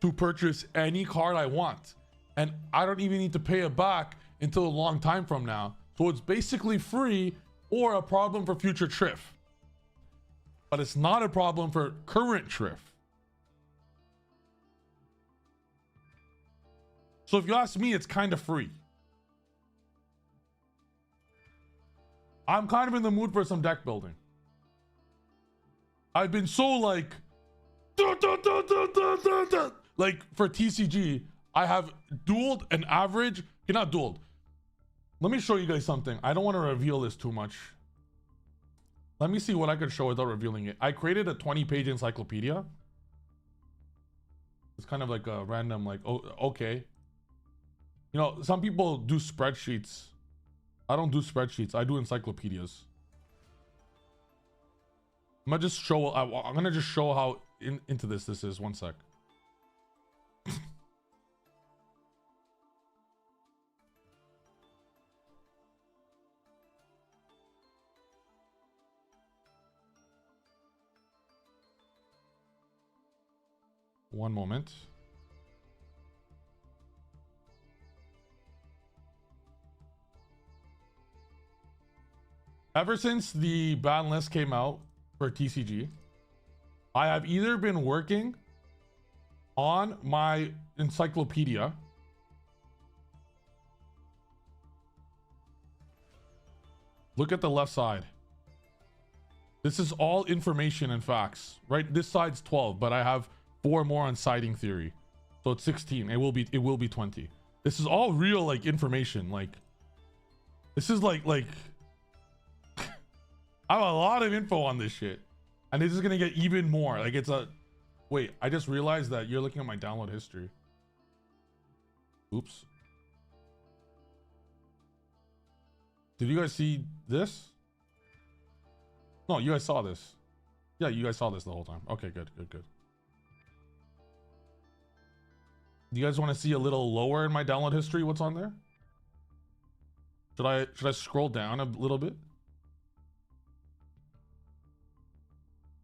to purchase any card I want. And I don't even need to pay it back until a long time from now. So it's basically free or a problem for future Triff. But it's not a problem for current Triff. So if you ask me, it's kind of free. I'm kind of in the mood for some deck building. I've been so like for TCG, I have dueled an average, not dueled. Let me show you guys something. I don't want to reveal this too much. Let me see what I could show without revealing it. I created a 20-page encyclopedia. It's kind of like a random, like, oh, okay. You know, some people do spreadsheets. I don't do spreadsheets. I do encyclopedias. I'm gonna just show how into this is. One sec. One moment. Ever since the ban list came out for TCG, I have either been working on my encyclopedia. Look at the left side. This is all information and facts, right? This side's 12, but I have 4 more on siding theory. So it's 16. It will be 20. This is all real like information. Like this is like I have a lot of info on this shit. And this is gonna get even more. Like it's a wait, I just realized that you're looking at my download history. Oops. Did you guys see this? No, you guys saw this. Yeah, you guys saw this the whole time. Okay, good. Do you guys want to see a little lower in my download history? What's on there? Should I scroll down a little bit?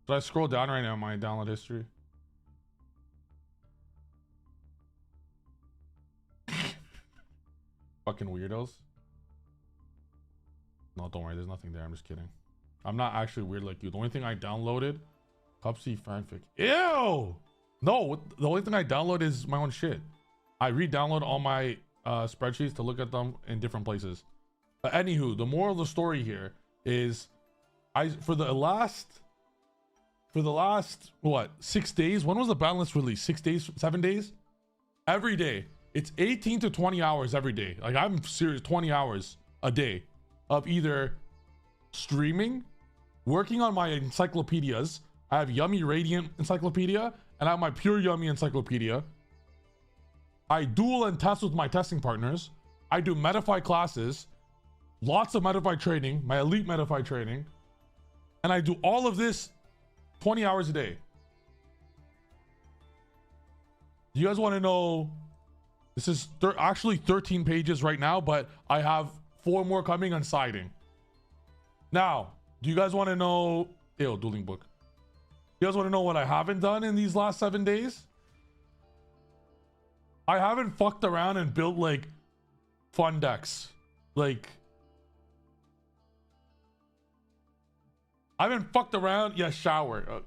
Should I scroll down right now in my download history? Fucking weirdos. No, don't worry. There's nothing there. I'm just kidding. I'm not actually weird like you. The only thing I downloaded, cupsy fanfic. Ew! No, the only thing I download is my own shit. I re-download all my spreadsheets to look at them in different places. But anywho, the moral of the story here is, for the last what 6 days? When was the ban list released? 6 days, 7 days? Every day, it's 18 to 20 hours every day. Like I'm serious, 20 hours a day of either streaming, working on my encyclopedias. I have Yummy Radiant Encyclopedia and I have my Pure Yummy Encyclopedia. I duel and test with my testing partners. I do Metafy classes, lots of Metafy training, my elite Metafy training, and I do all of this 20 hours a day. You guys want to know? This is actually 13 pages right now, but I have 4 more coming on siding. Now, do you guys want to know? Ew, dueling book. You guys want to know what I haven't done in these last 7 days? I haven't fucked around and built like fun decks. Like I haven't fucked around. Yeah, shower.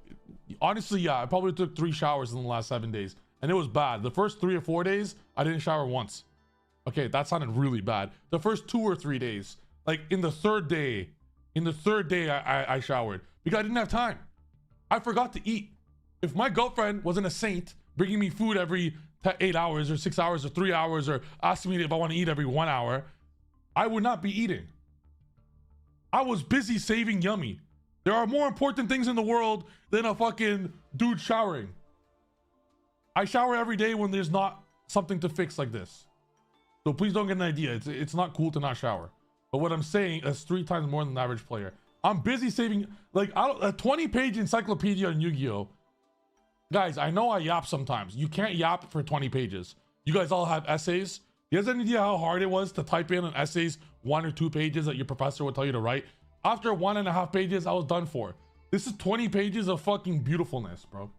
Honestly, yeah, I probably took 3 showers in the last 7 days, and it was bad. The first 3 or 4 days, I didn't shower once. Okay, that sounded really bad. The first 2 or 3 days, like in the third day, I showered because I didn't have time. I forgot to eat. If my girlfriend wasn't a saint, bringing me food every 8 hours or 6 hours or 3 hours, or asking me if I want to eat every 1 hour, I would not be eating. I was busy saving Yummy. There are more important things in the world than a fucking dude showering. I shower every day when there's not something to fix like this. So please don't get an idea. It's not cool to not shower. But what I'm saying is 3 times more than the average player. I'm busy saving, like, a 20-page encyclopedia on Yu-Gi-Oh! Guys, I know I yap sometimes. You can't yap for 20 pages. You guys all have essays. You guys have any idea how hard it was to type in an essays 1 or 2 pages that your professor would tell you to write? After 1.5 pages, I was done for. This is 20 pages of fucking beautifulness, bro.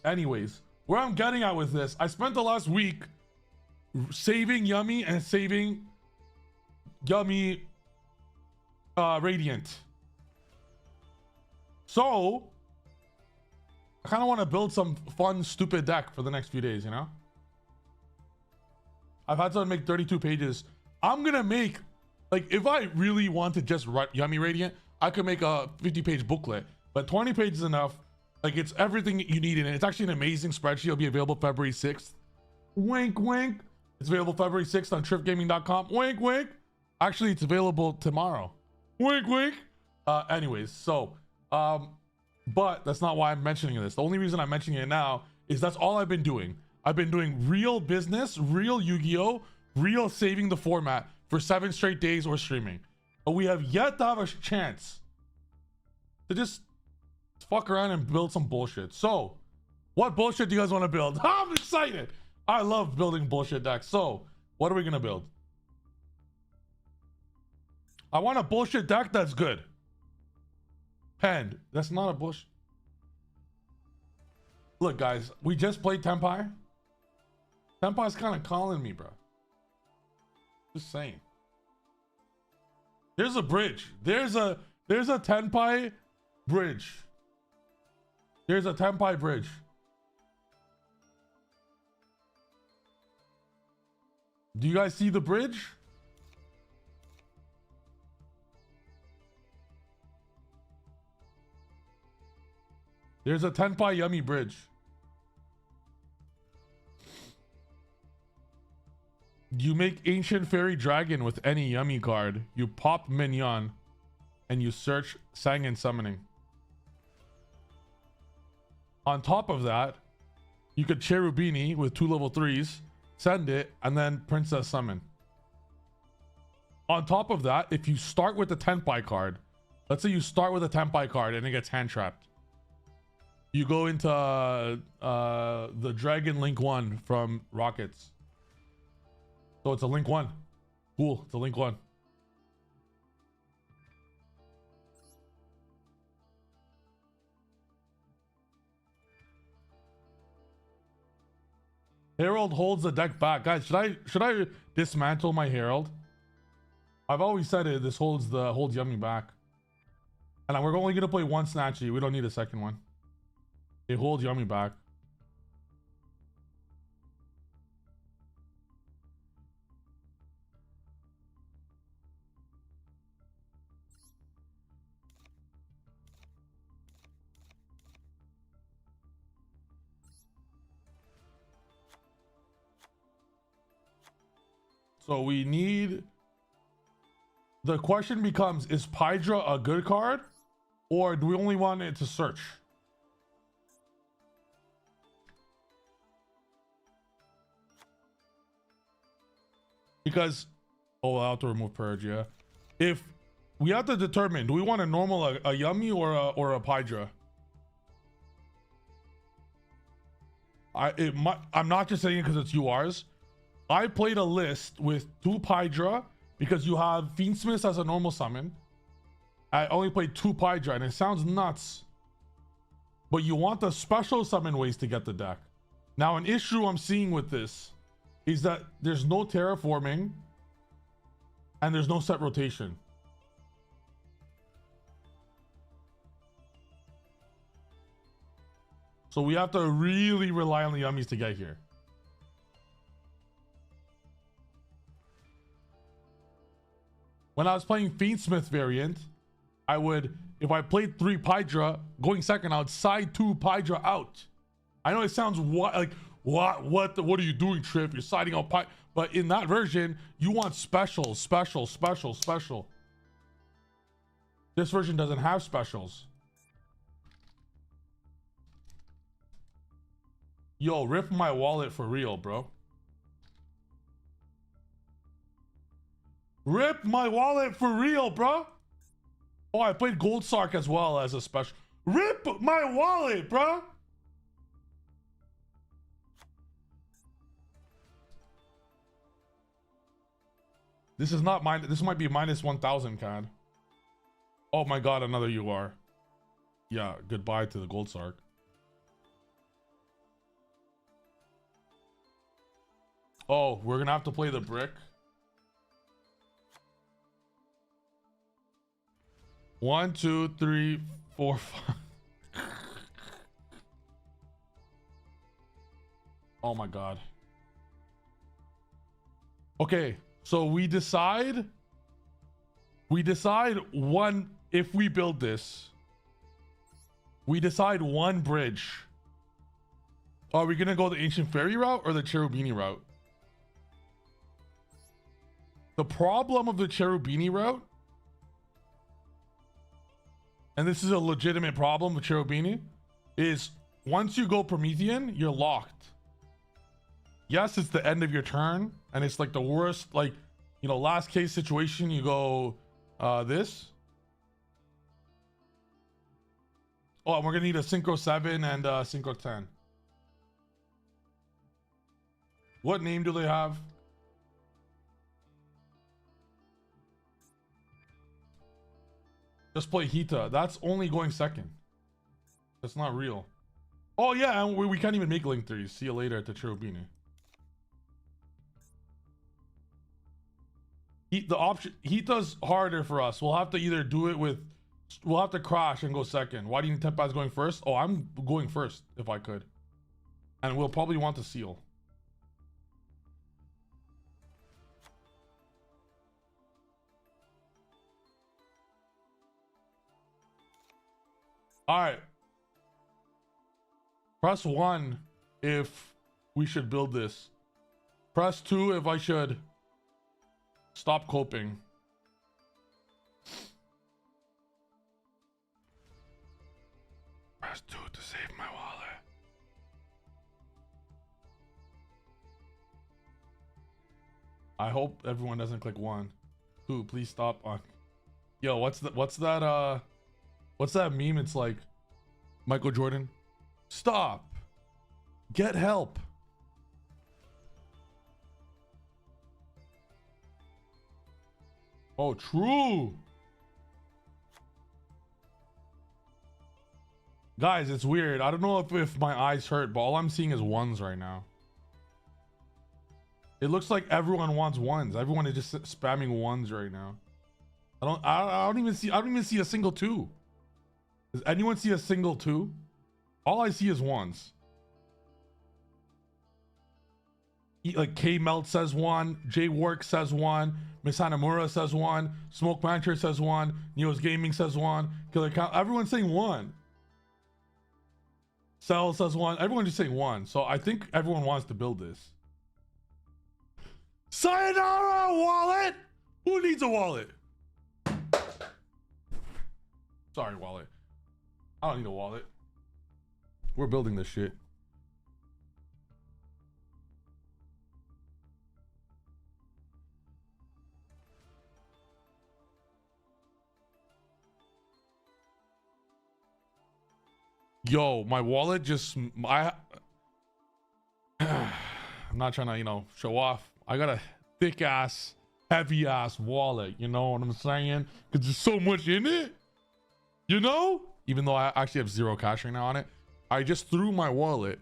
Anyways, where I'm getting at with this, I spent the last week saving Yummy and saving Yummy Radiant. So I kind of want to build some fun, stupid deck for the next few days, you know? I've had to make 32 pages. I'm gonna make, like, if I really want to just write Yummy Radiant, I could make a 50-page booklet, but 20 pages is enough. Like, it's everything you need in it. It's actually an amazing spreadsheet. It'll be available February 6th. Wink, wink. It's available February 6th on tripgaming.com. Wink, wink. Actually, it's available tomorrow. Wink, wink. Anyways, so, but that's not why I'm mentioning this. The only reason I'm mentioning it now is that's all I've been doing. I've been doing real business, real Yu-Gi-Oh!, real saving the format for 7 straight days or streaming. But we have yet to have a chance to just fuck around and build some bullshit. So, what bullshit do you guys want to build? I'm excited. I love building bullshit decks. So, what are we going to build? I want a bullshit deck that's good. Pen. That's not a bullshit. Look, guys, we just played Tenpai. Tenpai's kind of calling me, bro. Just saying. There's a bridge. There's a Tenpai bridge. There's a Tenpai bridge. Do you guys see the bridge? There's a Tenpai Yummy bridge. You make Ancient Fairy Dragon with any Yummy card. You pop Mignon and you search Sangan Summoning. On top of that, you could Cherubini with 2 level 3s, send it, and then Princess Summon. On top of that, if you start with the Tenpai card, let's say you start with a Tenpai card and it gets hand trapped. You go into the Dragon Link 1 from Rockets. So it's a Link 1. Cool, it's a Link 1. Herald holds the deck back. Guys, should I dismantle my Herald? I've always said it, this holds Yummy back. And we're only gonna play 1 Snatchy. We don't need a second one. It holds Yummy back. So we need, the question becomes, is Pydra a good card, or do we only want it to search? Because, oh, I'll have to remove Purge, yeah. If we have to determine, do we want a normal, a Yummy or a Pydra? I'm not just saying it because it's URs. I played a list with 2 Pydra because you have Fiendsmith as a normal summon. I only played 2 Pydra and it sounds nuts, but you want the special summon ways to get the deck. Now, an issue I'm seeing with this is that there's no terraforming and there's no set rotation. So we have to really rely on the yummies to get here. When I was playing Fiendsmith variant, I would, if I played 3 Pydra, going second, I would side 2 Pydra out. I know it sounds what are you doing, Trip? You're siding out Pydra. But in that version, you want special. This version doesn't have specials. Yo, rip my wallet for real, bro. Rip my wallet for real, bro. Oh, I played Gold Sark as well as a special. Rip my wallet, bro. This is not mine. This might be minus 1,000, Cad. Oh my god, another UR. Yeah, goodbye to the Gold Sark. Oh, we're gonna have to play the brick. 1, 2, 3, 4, 5. Oh my god. Okay, so we decide one, if we build this, we decide one bridge. Are we gonna go the Ancient Fairy route or the Cherubini route? The problem of the Cherubini route, and this is a legitimate problem with Cherubini, is once you go Promethean, you're locked. Yes, it's the end of your turn, and it's like the worst, like, you know, last case situation, you go this. Oh, and we're gonna need a Synchro 7 and a Synchro 10. What name do they have? Just play Hita. That's only going second. That's not real. Oh yeah, and we can't even make Link 3. See you later at the Cherubini. The option Hita's harder for us. We'll have to either do it with, we'll have to crash and go second. Why do you think Tepai's going first? Oh, I'm going first if I could. And we'll probably want to seal. All right. Press 1 if we should build this. Press 2 if I should stop coping. Press 2 to save my wallet. I hope everyone doesn't click 1. 2, please stop on. Yo, what's that meme? It's like Michael Jordan. Stop. Get help. Oh, true. Guys, it's weird. I don't know if my eyes hurt, but all I'm seeing is 1s right now. It looks like everyone wants 1s. Everyone is just spamming 1s right now. I don't even see a single 2. Does anyone see a single 2? All I see is 1s. Like K Melt says 1, J Work says 1, Miss Hanamura says 1, Smoke Mancher says 1, Neo's Gaming says 1, Killer Count. Everyone's saying 1. Cell says 1. Everyone's just saying 1. So I think everyone wants to build this. Sayonara wallet. Who needs a wallet? Sorry, wallet. I don't need a wallet. We're building this shit. Yo, my wallet just, I'm not trying to, you know, show off. I got a thick ass, heavy ass wallet. You know what I'm saying? Because there's so much in it. You know? Even though I actually have 0 cash right now on it. I just threw my wallet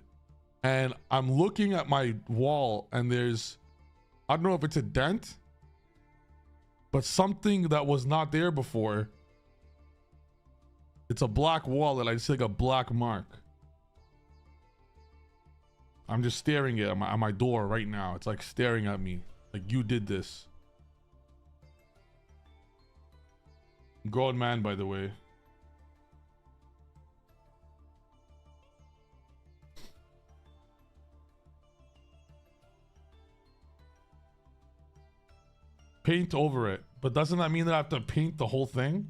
and I'm looking at my wall and there's, I don't know if it's a dent, but something that was not there before. It's a black wallet. I see like a black mark. I'm just staring at my door right now. It's like staring at me. Like you did this. Grown man, by the way. Paint over it. But doesn't that mean that I have to paint the whole thing?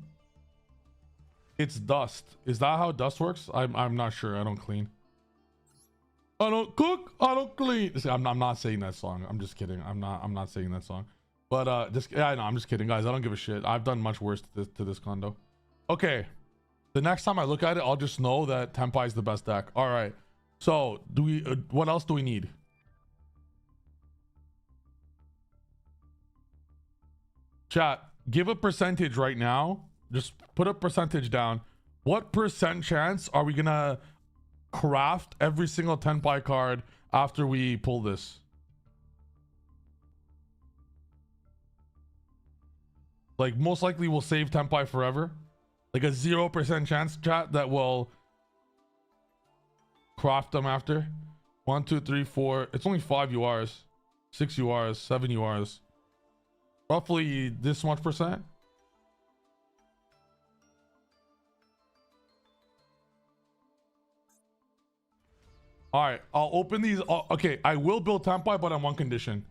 It's dust. Is that how dust works? I'm not sure. I don't clean. I don't cook. I don't clean. See, I'm not saying that song. I'm just kidding. I'm not saying that song. But just yeah, no, I'm just kidding, guys. I don't give a shit. I've done much worse to this condo. Okay. The next time I look at it, I'll just know that Tenpai is the best deck. All right. So do we? What else do we need? Chat. Give a percentage right now. Just put a percentage down. What percent chance are we gonna craft every single Tenpai card after we pull this? Like, most likely we'll save Tenpai forever. Like a 0% chance, chat, that we'll craft them after. 1, 2, 3, 4. It's only 5 URs, 6 URs, 7 URs. Roughly this much percent. All right, I'll open these. Okay, I will build Tenpai, but on one condition.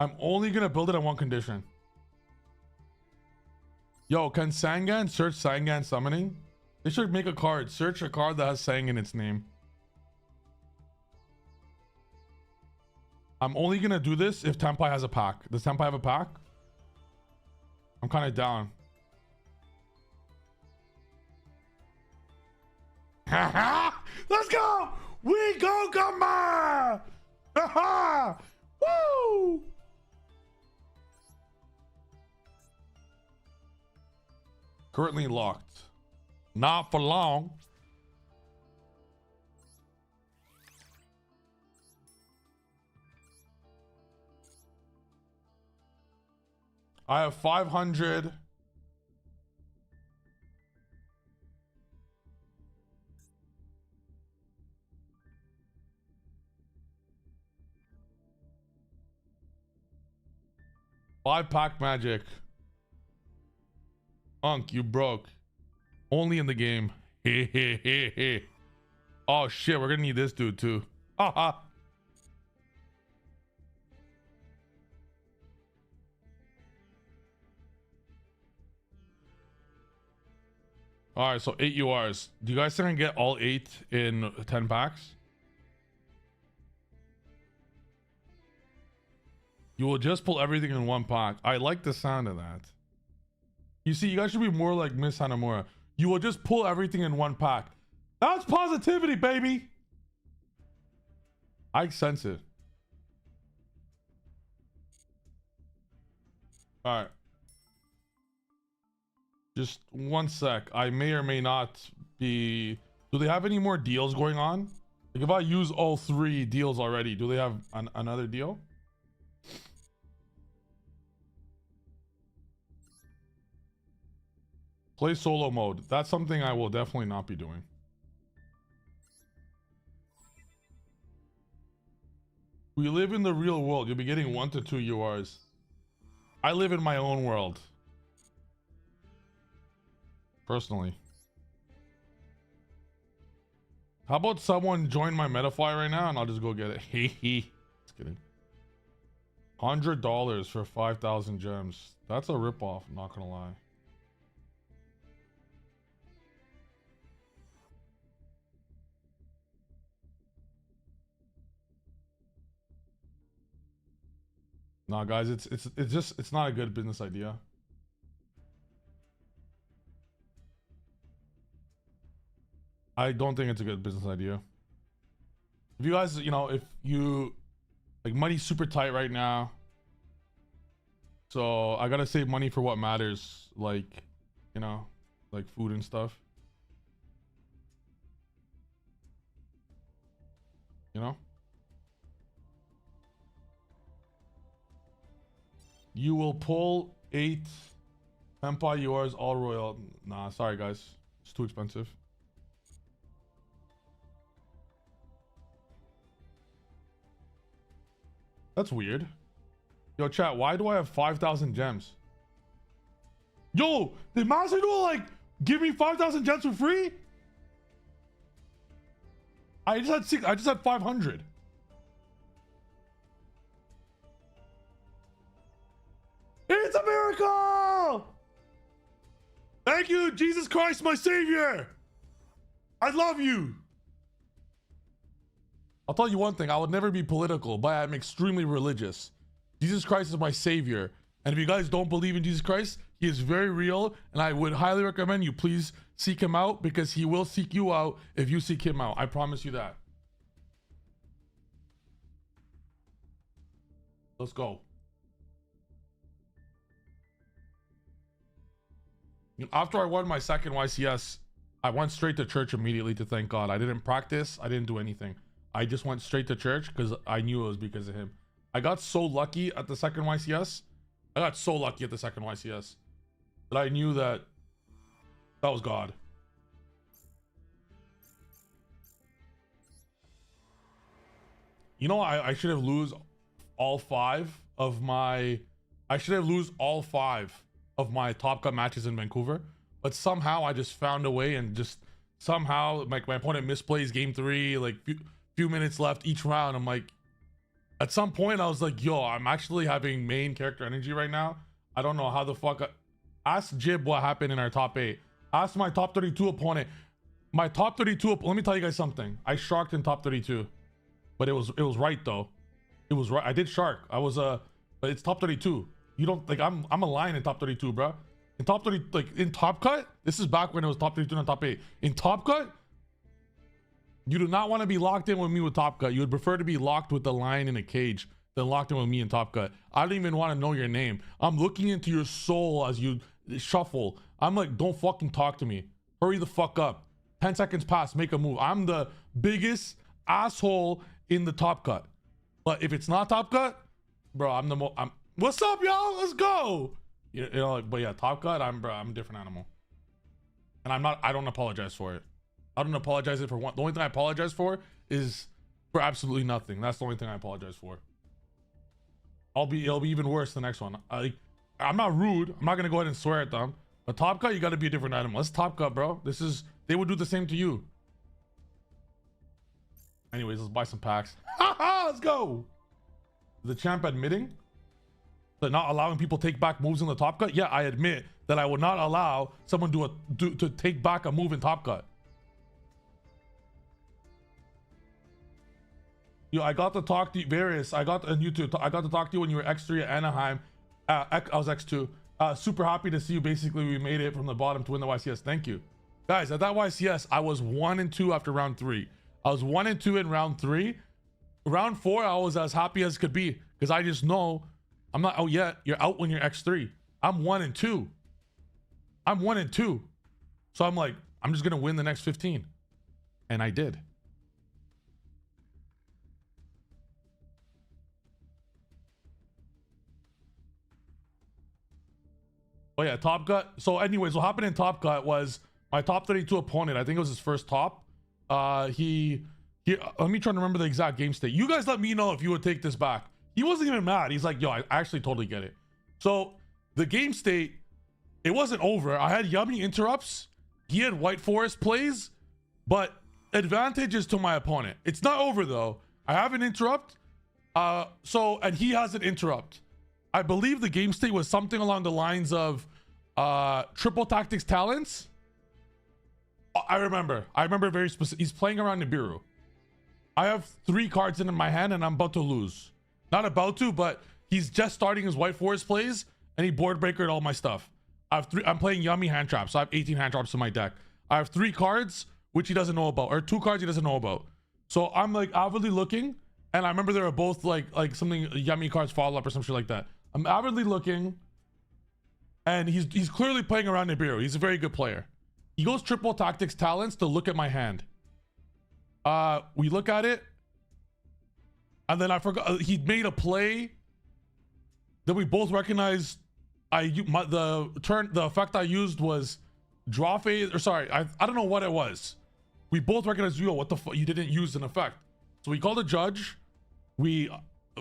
I'm only gonna build it on one condition. Yo, can Sangan search Sangan summoning? They should make a card. Search a card that has Sang in its name. I'm only gonna do this if Tenpai has a pack. Does Tenpai have a pack? I'm kind of down. Let's go! We go, Gamma! Aha! Woo! Currently locked. Not for long. I have 500. Five pack magic. Unk, you broke. Only in the game. Oh shit, we're gonna need this dude too. Haha. All right, so 8 URs. Do you guys think I can get all 8 in 10 packs? You will just pull everything in one pack. I like the sound of that. You see, you guys should be more like Miss Hanamura. You will just pull everything in one pack. That's positivity, baby. I sense it. All right. Just one sec. I may or may not be... Do they have any more deals going on? Like if I use all 3 deals already, do they have another deal? Play solo mode. That's something I will definitely not be doing. We live in the real world. You'll be getting 1 to 2 URs. I live in my own world. Personally. How about someone join my Metafly right now and I'll just go get it. Hehe. Just kidding. $100 for 5,000 gems. That's a ripoff, not gonna lie. Nah, guys, it's not a good business idea. I don't think it's a good business idea. If you guys, you know, if you like, money's super tight right now, so I gotta save money for what matters, like, you know, like food and stuff. You know? You will pull 8 Empire yours all royal. Nah, sorry guys. It's too expensive. That's weird. Yo, chat, why do I have 5,000 gems? Yo, did Master Duel like give me 5,000 gems for free? I just had 500. It's a miracle! Thank you, Jesus Christ, my savior. I love you. I'll tell you one thing, I would never be political, but I'm extremely religious. Jesus Christ is my savior. And if you guys don't believe in Jesus Christ, he is very real. And I would highly recommend you please seek him out, because he will seek you out if you seek him out. I promise you that. Let's go. After I won my second YCS, I went straight to church immediately to thank God. I didn't practice. I didn't do anything. I just went straight to church because I knew it was because of him. I got so lucky at the second YCS. That I knew that was God. You know, I should have lose all five of my Top Cut matches in Vancouver, but somehow I just found a way, and just somehow like my opponent misplays game 3, like few minutes left each round. I'm like, at some point I was like, yo, I'm actually having main character energy right now. I don't know how the fuck. Ask Jib what happened in our top 8. Ask my top 32 opponent. My top 32, let me tell you guys something. I sharked in top 32, but it was right though. It was right. I did shark. But it's top 32. You don't like I'm a lion in top 32, bro. In top 30, like in Top Cut, this is back when it was top 32 and top 8. In Top Cut, you do not want to be locked in with me with Top Cut. You would prefer to be locked with the lion in a cage than locked in with me in Top Cut. I don't even want to know your name. I'm looking into your soul as you shuffle. I'm like, don't fucking talk to me. Hurry the fuck up. 10 seconds pass, make a move. I'm the biggest asshole in the Top Cut. But if it's not Top Cut, bro, I'm what's up, y'all? Let's go. You know, like, but yeah, Top Cut, I'm a different animal. And I don't apologize for it. I don't apologize for one. The only thing I apologize for is for absolutely nothing. That's the only thing I apologize for. It'll be even worse the next one. I'm not rude. I'm not gonna go ahead and swear at them. But Top Cut, you gotta be a different animal. Let's Top Cut, bro. They would do the same to you. Anyways, let's buy some packs. Let's go. The champ admitting that not allowing people take back moves in the Top Cut. Yeah, I admit that I would not allow someone to take back a move in Top Cut. Yo, I got to talk to you, Various. I got on YouTube. I got to talk to you when you were X3 at Anaheim. I was X2. Super happy to see you. Basically, we made it from the bottom to win the YCS. Thank you, guys. At that YCS, I was 1-2 after round 3. I was 1-2 in round 3. Round 4, I was as happy as could be because I just know I'm not out yet. You're out when you're X3. I'm 1-2. I'm 1-2. So I'm like, I'm just gonna win the next 15, and I did. Oh yeah, Top Cut. So anyways, what happened in Top Cut was my top 32 opponent, I think it was his first top. Let me try to remember the exact game state. You guys let me know if you would take this back. He wasn't even mad. He's like, yo, I actually totally get it. So the game state, it wasn't over. I had yummy interrupts. He had White Forest plays, but advantages to my opponent. It's not over though. I have an interrupt. And he has an interrupt. I believe the game state was something along the lines of triple tactics talents. I remember very specific. He's playing around Nibiru. I have 3 cards in my hand and I'm about to lose. Not about to, but he's just starting his White Forest plays and he board breakered all my stuff. I'm playing yummy hand traps. So I have 18 hand traps in my deck. I have 3 cards which he doesn't know about, or 2 cards he doesn't know about. So I'm like avidly looking, and I remember they were both like something yummy cards follow up or some shit like that. I'm avidly looking, and he's clearly playing around Nibiru. He's a very good player. He goes triple tactics talents to look at my hand. We look at it, and then I forgot he made a play that we both recognized. The effect I used was draw phase, or sorry, I don't know what it was. We both recognized, yo, what the fuck, you didn't use an effect. So we called a judge. We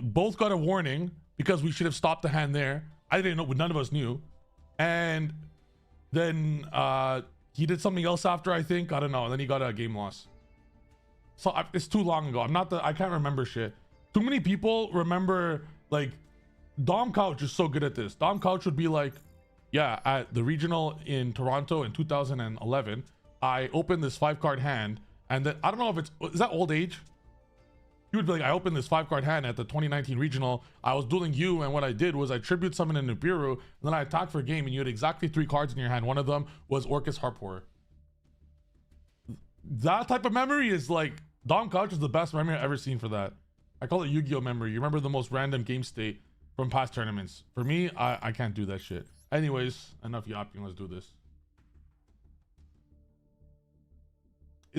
both got a warning because we should have stopped the hand there. I didn't know, none of us knew. And then he did something else after, I think. I don't know. And then he got a game loss. So it's too long ago. I can't remember shit. Too many people remember, like, Dom Couch is so good at this. Dom Couch would be like, yeah, at the regional in Toronto in 2011, I opened this 5-card hand, and then I don't know if is that old age? He would be like, I opened this 5-card hand at the 2019 regional. I was dueling you, and what I did was I tribute summoned a Nibiru, and then I attacked for a game, and you had exactly 3 cards in your hand. One of them was Orcus Harpor. That type of memory is like, Dom Couch is the best memory I've ever seen for that. I call it Yu-Gi-Oh memory. You remember the most random game state from past tournaments. For me, I can't do that shit. Anyways, enough yapping. Let's do this.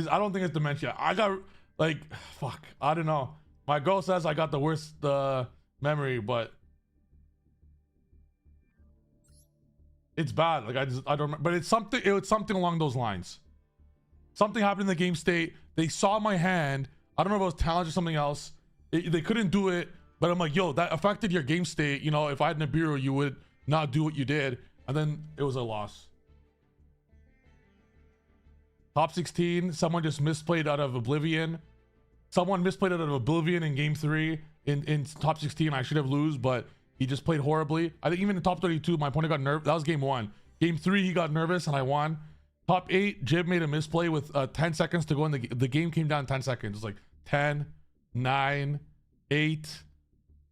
I don't think it's dementia. I got, like, fuck. I don't know. My girl says I got the worst memory, but it's bad. Like, I don't. But it's something. It was something along those lines. Something happened in the game state. They saw my hand. I don't know if it was talent or something else. They couldn't do it. But I'm like, yo, that affected your game state. You know, if I had Nibiru, you would not do what you did. And then it was a loss. Top 16, someone just misplayed out of Oblivion. Someone misplayed out of Oblivion in game 3. In top 16, I should have lose, but he just played horribly. I think even in top 32, my opponent got nervous. That was game 1. Game 3, he got nervous and I won. Top 8, Jib made a misplay with 10 seconds to go in the game came down 10 seconds. It was like 10, 9, 8.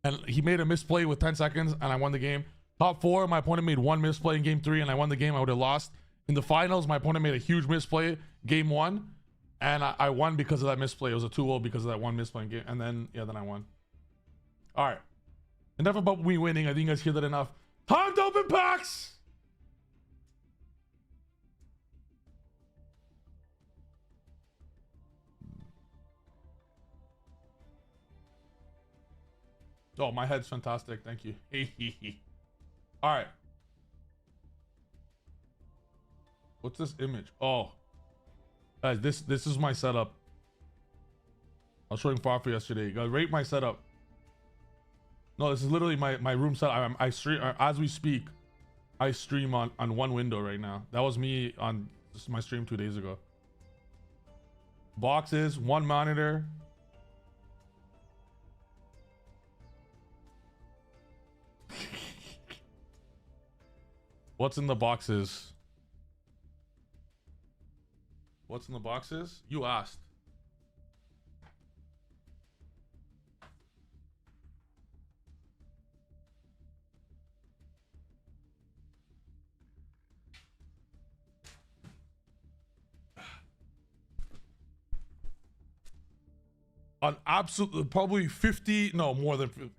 And he made a misplay with 10 seconds and I won the game. Top 4, my opponent made 1 misplay in game 3 and I won the game. I would have lost. In the finals, my opponent made a huge misplay game 1 and I won because of that misplay. It was a 2-0 because of that 1 misplay in game. And then, yeah, then I won. All right. Enough about me winning. I think you guys hear that enough. Time to open packs! Oh, my head's fantastic. Thank you. All right. What's this image? Oh, guys, this is my setup. I was showing Farfa yesterday. Guys, rate my setup. No, this is literally my room setup. I stream as we speak. I stream on one window right now. That was me on my stream 2 days ago. Boxes, 1 monitor. What's in the boxes? What's in the boxes? You asked. On absolute, probably 50, no, more than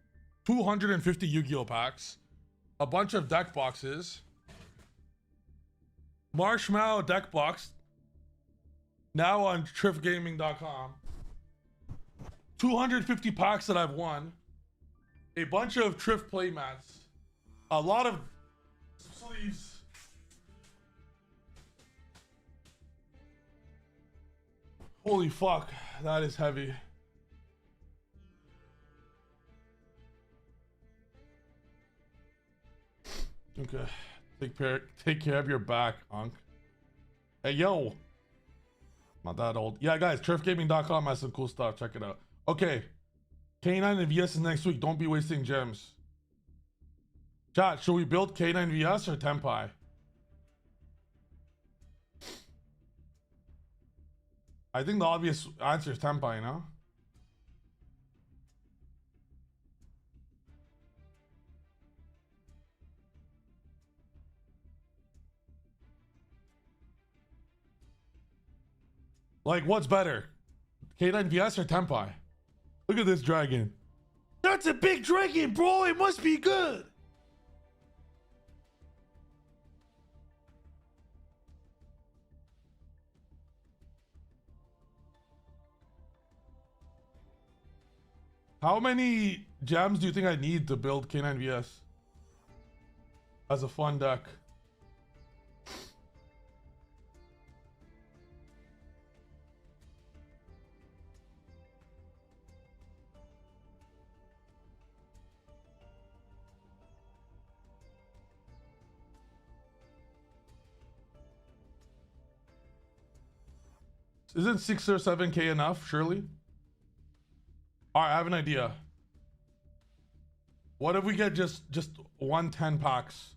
250 Yu-Gi-Oh packs, a bunch of deck boxes, Marshmallow deck box, now on triffgaming.com, 250 packs that I've won, a bunch of Triff playmats, a lot of sleeves, holy fuck, that is heavy. Okay, take care of your back, Unc. Hey, yo. Not that old. Yeah, guys, triffgaming.com has some cool stuff. Check it out. Okay. K9 and VS is next week. Don't be wasting gems. Chat, should we build K9 VS or Tempai? I think the obvious answer is Tempai, you know? Like, what's better? K9 VS or Tempai? Look at this dragon. That's a big dragon, bro. It must be good. How many gems do you think I need to build K9 VS as a fun deck? isn't 6 or 7K enough? Surely. All right, I have an idea. What if we get just 10 packs?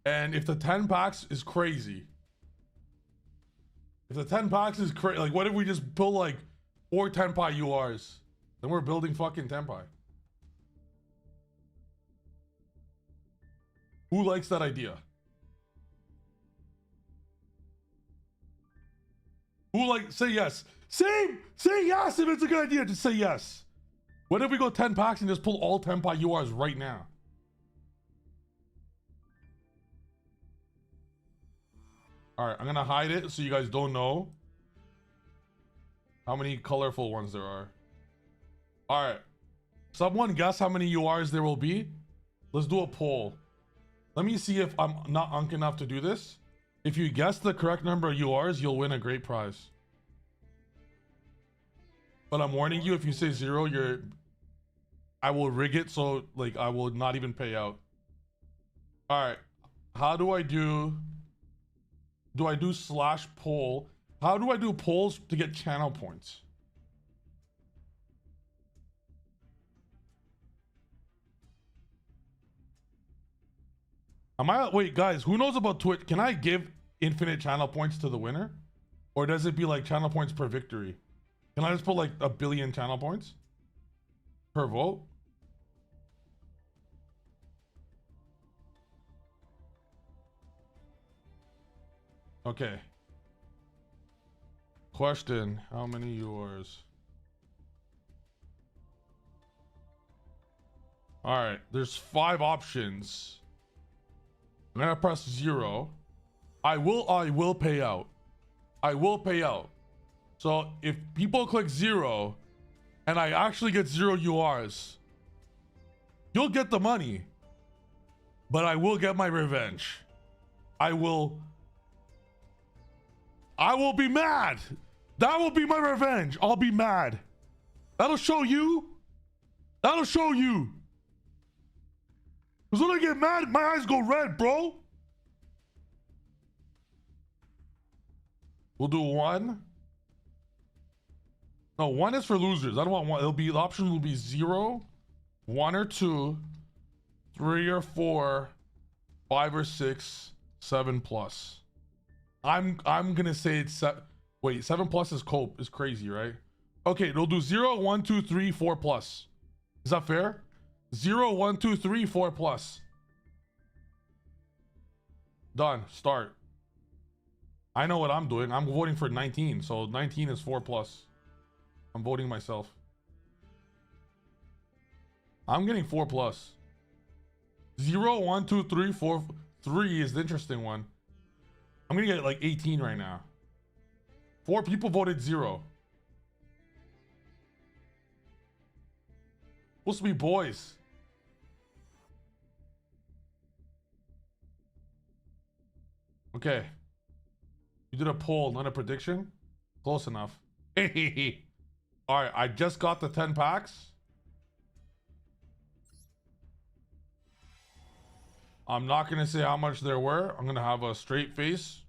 And if the 10 packs is crazy, if the 10 packs is crazy, like what if we just pull like 4 Tenpai URs? Then we're building fucking Tenpai. Who likes that idea? Who like, say yes. Say yes if it's a good idea. Just say yes. What if we go 10 packs and just pull all Tenpai URs right now? All right, I'm gonna hide it so you guys don't know how many colorful ones there are. All right, someone guess how many URs there will be. Let's do a poll. Let me see if I'm not unk enough to do this. If you guess the correct number of URs, you'll win a great prize. But I'm warning you, if you say 0, I will rig it so like I will not even pay out. All right, how do I do? Do I do / poll? How do I do polls to get channel points? Wait, guys, who knows about Twitch? Can I give infinite channel points to the winner? Or does it be like channel points per victory? Can I just put like 1 billion channel points per vote? Okay. Question, how many yours? All right, there's 5 options. I'm gonna press 0. I will pay out. I will pay out. So if people click 0 and I actually get 0 URs, you'll get the money, but I will get my revenge. I will be mad. That will be my revenge. I'll be mad. That'll show you. That'll show you. Because when I get mad, my eyes go red, bro. We'll do 1. No, 1 is for losers. I don't want 1. It'll be, the option will be 0, 1 or 2, 3 or 4, 5 or 6, 7 plus. I'm gonna say it's wait, 7 plus is cope is crazy, right? Okay, they'll do 0, 1, 2, 3, 4 plus. Is that fair? 0, 1, 2, 3, 4 plus. Done. Start. I know what I'm doing. I'm voting for 19, so 19 is 4 plus. I'm voting myself. I'm getting 4 plus. 0, 1, 2, 3, 4. 3 is the interesting one. I'm gonna get like 18 right now. 4 people voted 0. Supposed to be boys. Okay. You did a poll, not a prediction? Close enough. Alright, I just got the 10 packs. I'm not gonna say how much there were. I'm gonna have a straight face.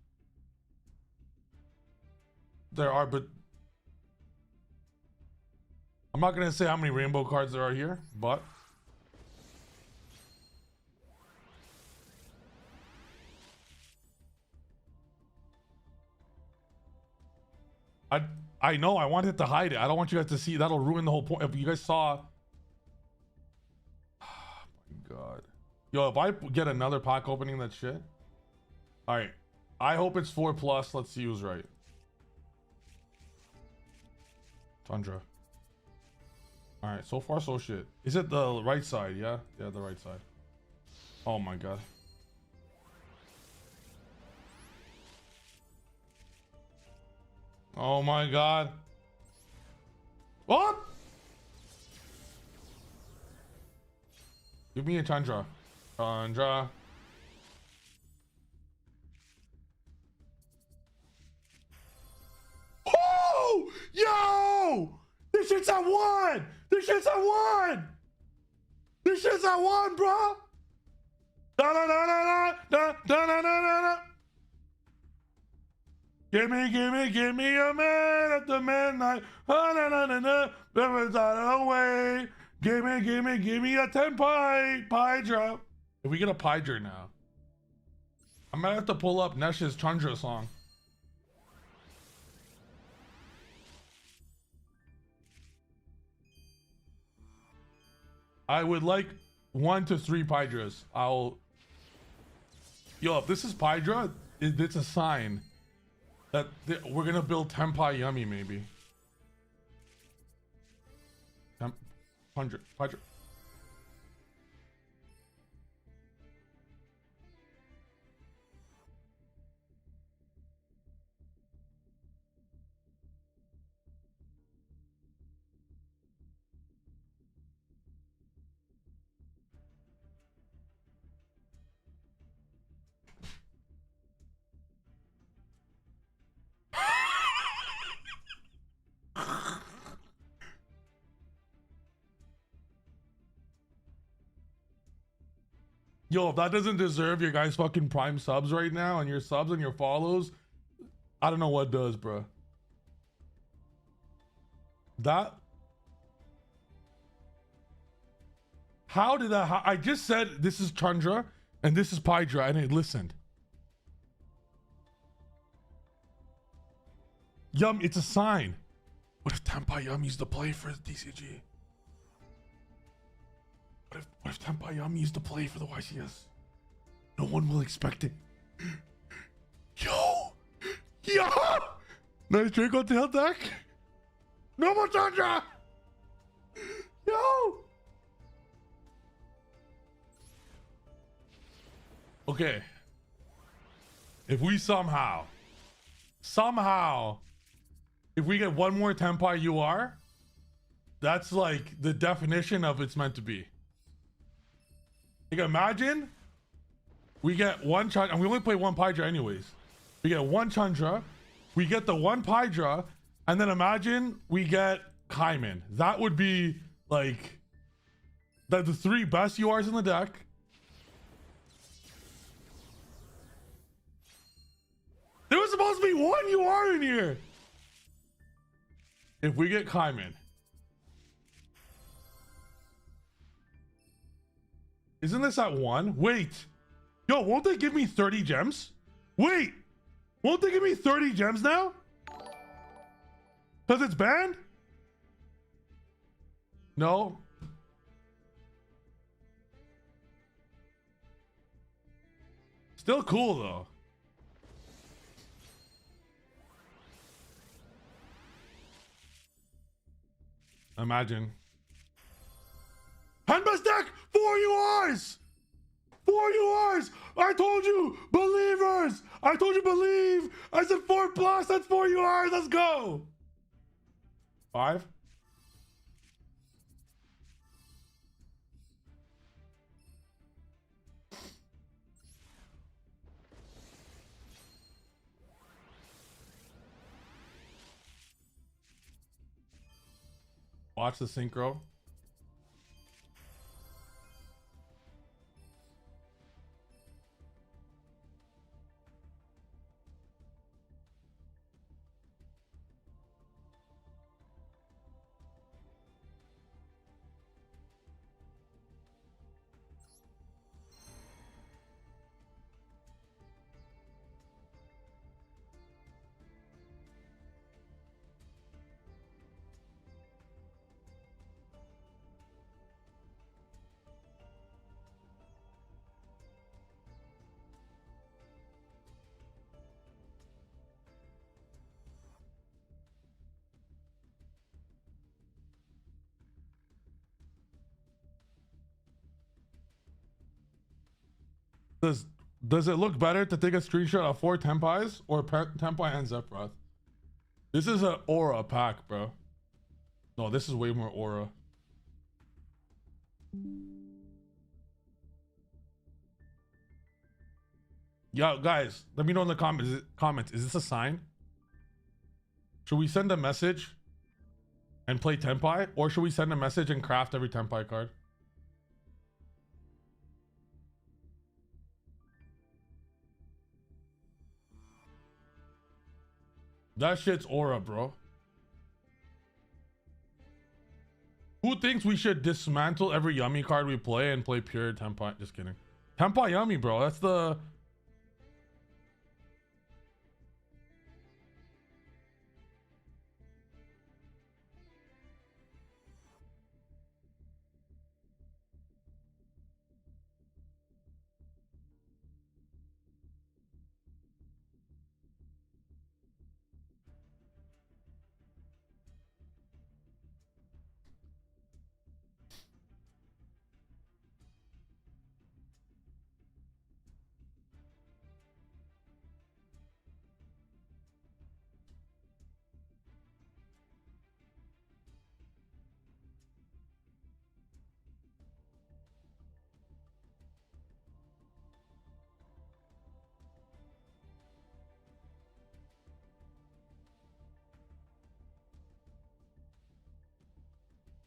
There are, but I'm not gonna say how many rainbow cards there are here, but I know I wanted to hide it. I don't want you guys to see. That'll ruin the whole point. If you guys saw, oh my god, yo, if I get another pack opening that shit. All right, I hope it's 4 plus. Let's see who's right. Tundra. All right, so far so shit. Is it the right side? Yeah, the right side. Oh my god. Oh my god. What? Give me a Tundra. Tundra. Oh! Yo! This shit's at 1! This shit's at 1! This shit's at 1, bro! Da da da da da da da da da da. Give me a man at the midnight. Oh, na, na, na, na. Never out away. Give me a 10 pie drop. If we get a pie drop now, I might have to pull up Nesh's Chandra song. I would like 1 to 3 Pydras. Yo, if this is Pydra, it's a sign that we're gonna build Tempai Yummy, maybe. 100 Pydra. Yo, if that doesn't deserve your guys' fucking prime subs right now, and your subs and your follows, I don't know what does, bro. That. How did that? I just said this is Chandra and this is Pydra, and it listened. Yum, it's a sign. What if Tempai Yum used to play for DCG? What if Tempai Yum used to play for the YCS? No one will expect it. Yo! Nice Draco tail deck. No more Chandra! Yo! Okay. If we somehow, if we get one more Tempai UR, that's like the definition of it's meant to be. Like, imagine we get one Chandra, and we only play one Pydra anyways. We get one Chandra, we get the one Pydra, and then imagine we get Kaiman. That would be like the 3 best URs in the deck. There was supposed to be 1 UR in here. If we get Kaiman. Isn't this at 1? Wait. Yo, won't they give me 30 gems? Wait. Won't they give me 30 gems now? Because it's banned? No. Still cool though. Imagine. Handbest deck! 4 URs! 4 URs! I told you! Believers! I told you believe! I said 4 plus, that's 4 URs, let's go! 5? Watch the synchro. Does it look better to take a screenshot of 4 Tempais or Tempai and Zephyroth? This is an aura pack, bro. No, this is way more aura. Yeah, guys, let me know in the comments. Is this a sign? Should we send a message and play Tempai, or should we send a message and craft every Tempai card? That shit's aura, bro. Who thinks we should dismantle every yummy card we play and play pure Tempai? Just kidding. Tempai yummy, bro. That's the...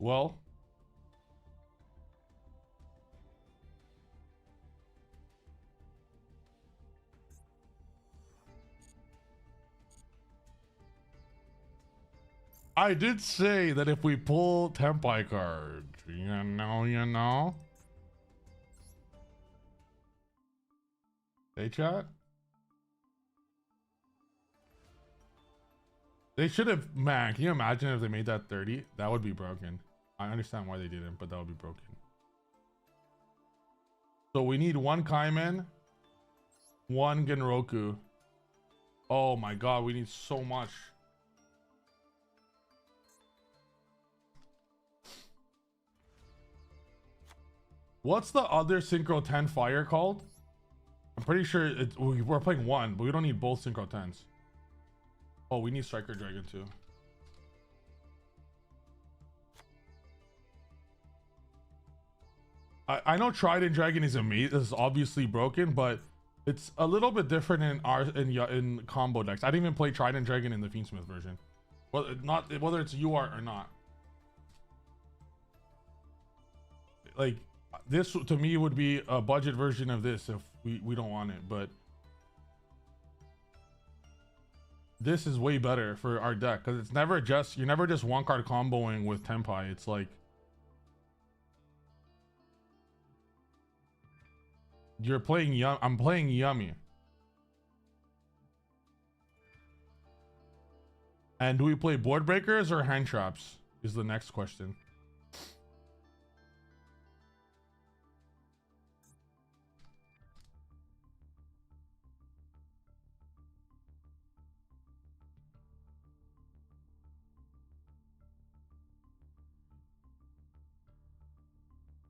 Well... I did say that if we pull Tempai card, you know. Hey, chat. They should have, man, can you imagine if they made that 30? That would be broken. I understand why they didn't, but that would be broken. So we need one Kaiman, one Genroku. Oh my god, we need so much. What's the other Synchro 10 fire called? I'm pretty sure we're playing one, but we don't need both Synchro 10s. Oh, we need Striker Dragon too. I know Trident Dragon is amazing. Is obviously broken, but it's a little bit different in combo decks. I didn't even play Trident Dragon in the Fiendsmith version. Well, whether it's UR or not. Like this to me would be a budget version of this if we don't want it, but this is way better for our deck because it's never just you're never just one card comboing with Tempai. It's like you're playing I'm playing Yummy. And do we play board breakers or hand traps is the next question.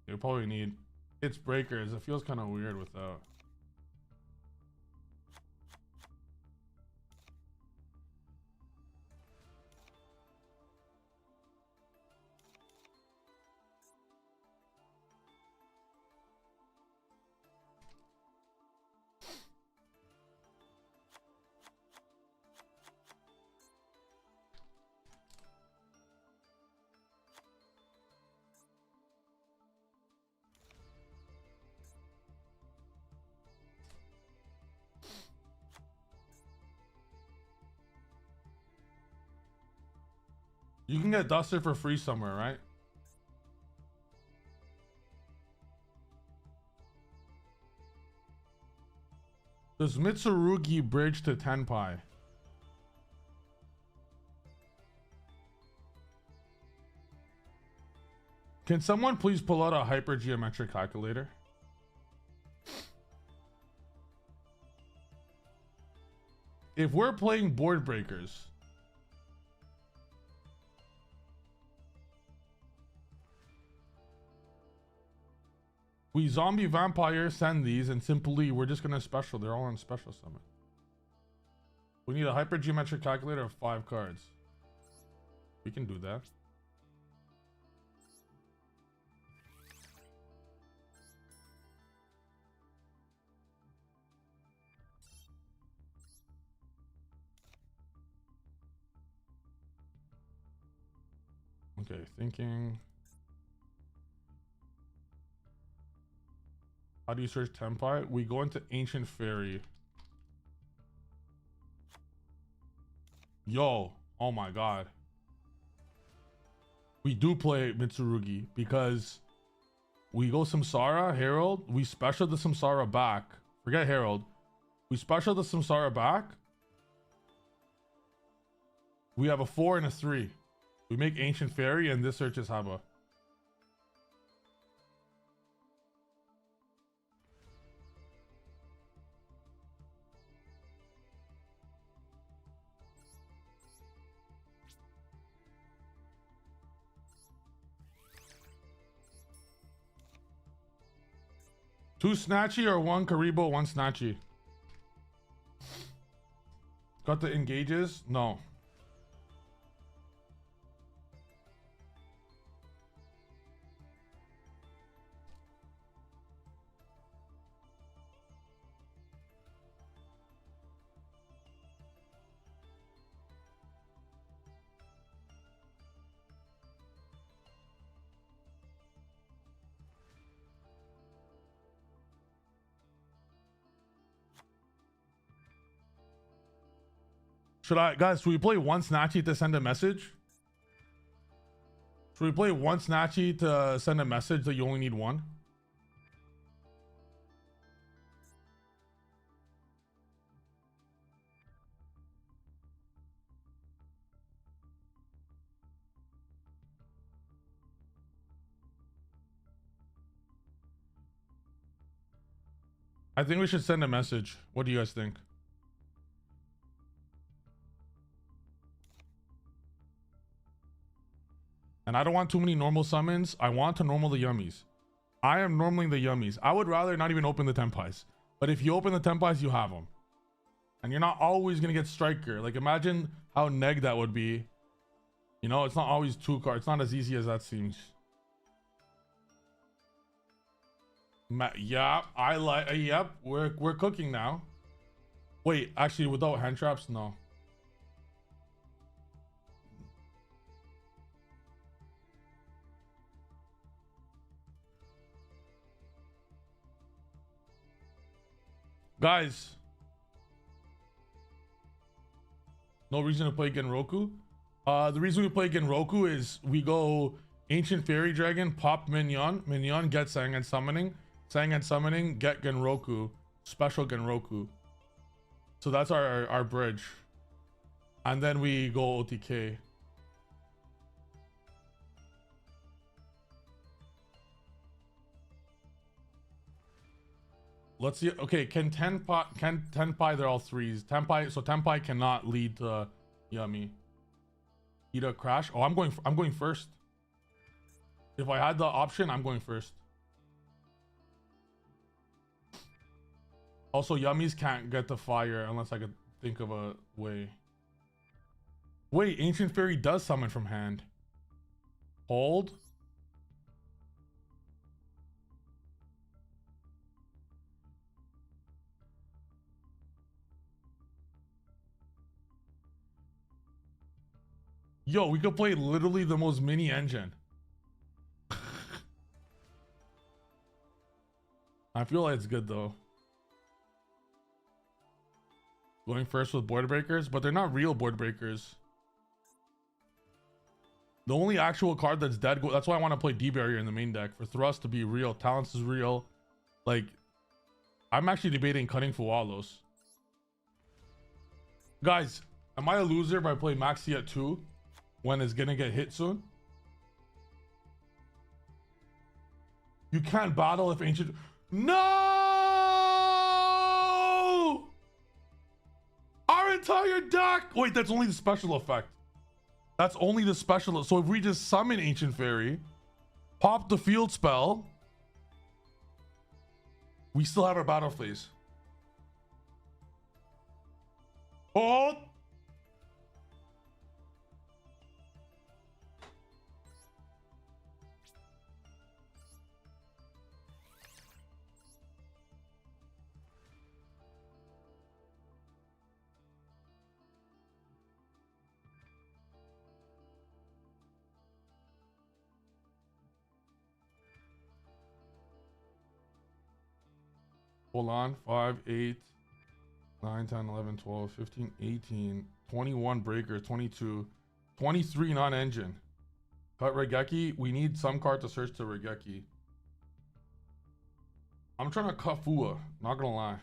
You probably need it's breakers. It feels kind of weird without. You can get Duster for free somewhere, right? Does Mitsurugi bridge to Tenpai? Can someone please pull out a hypergeometric calculator? If we're playing board breakers, we zombie vampire send these and simply we're just gonna special. They're all on special summon. We need a hypergeometric calculator of 5 cards. We can do that. Okay, thinking. How do you search Tempai? We go into Ancient Fairy. Yo, oh my god. We do play Mitsurugi because we go Samsara, Herald, we special the Samsara back. Forget Herald. We special the Samsara back. We have a 4 and a 3. We make Ancient Fairy and this searches Haba. Two Snatchy or one Karibo, one Snatchy? Got the engages? No. Guys, should we play one Snatchy to send a message? Should we play one Snatchy to send a message that you only need one? I think we should send a message. What do you guys think? And I don't want too many normal summons. I want to normal the yummies. I am normaling the yummies. I would rather not even open the Tempais. But if you open the Tempais, you have them. And you're not always going to get Striker. Like, imagine how neg that would be. You know, it's not always 2 cards. It's not as easy as that seems. Yeah, I like. Yep, we're cooking now. Wait, actually, without hand traps, no. Guys, no reason to play Genroku. The reason we play Genroku is we go Ancient Fairy Dragon, pop Minion, get Sangan Summoning, get Genroku, special Genroku. So that's our bridge. And then we go OTK. Let's see. Okay, can Tenpai, they're all 3s. Tenpai cannot lead to Yummy. Ida crash. Oh, I'm going first. If I had the option, I'm going first. Also, Yummies can't get the fire unless I could think of a way. Wait, Ancient Fairy does summon from hand. Hold. Yo, we could play literally the most mini engine. I feel like it's good though. Going first with board breakers, but they're not real board breakers. The only actual card that's dead, that's why I want to play D-Barrier in the main deck. For Thrust to be real, Talents is real. Like, I'm actually debating cutting Fualos. Guys, am I a loser if I play Maxi at 2? When it's gonna get hit soon? You can't battle if Ancient... No! Our entire deck! Wait, that's only the special effect. That's only the special. So if we just summon Ancient Fairy, pop the field spell, we still have our battle phase. Oh! Hold on, 5, 8. 9, 10, 11, 12, 15, 18, 21 breaker, 22, 23 non-engine. Cut Regeki. We need some card to search to Regeki. I'm trying to cut Fua, not gonna lie.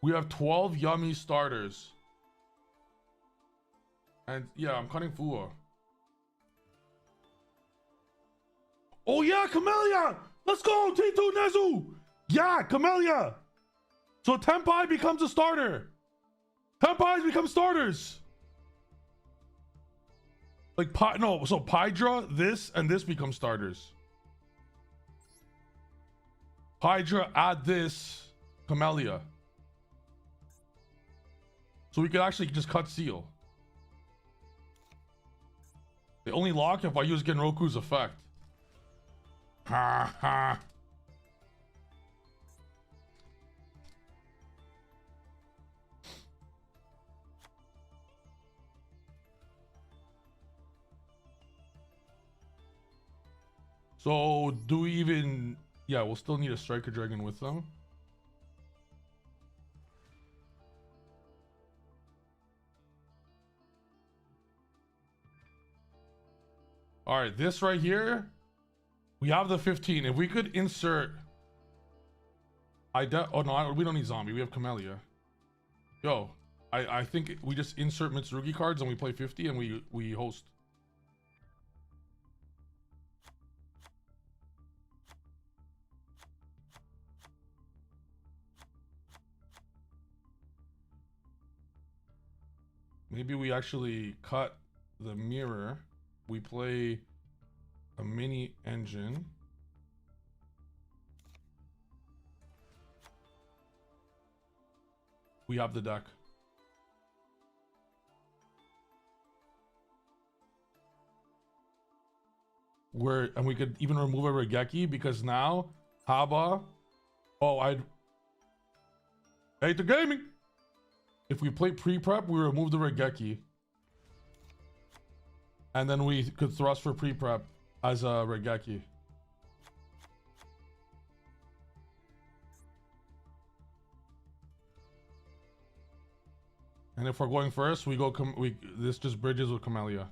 We have 12 yummy starters. And yeah, I'm cutting Fua. Oh yeah, Camellia! Let's go, T2 Nezu! Yeah, Camellia! So Tenpai becomes a starter. Tenpais become starters. Like, no, so Pydra, this, and this become starters. Pydra, add this, Camellia. So we could actually just cut Seal. They only lock if I use Genroku's effect. Ha ha. So do we even... Yeah, we'll still need a Striker Dragon with them. All right, this right here, we have the 15. If we could insert... oh no, we don't need Zombie. We have Camellia. Yo, I think we just insert Mitsurugi cards and we play 50 and we host. Maybe we actually cut the mirror. We play a mini engine. We have the deck. And we could even remove a Regeki because now Haba. Oh, I'd hate the gaming. If we play pre-prep, we remove the Regeki. And then we could thrust for pre-prep as a Regeki. And if we're going first, we go. This just bridges with Camellia.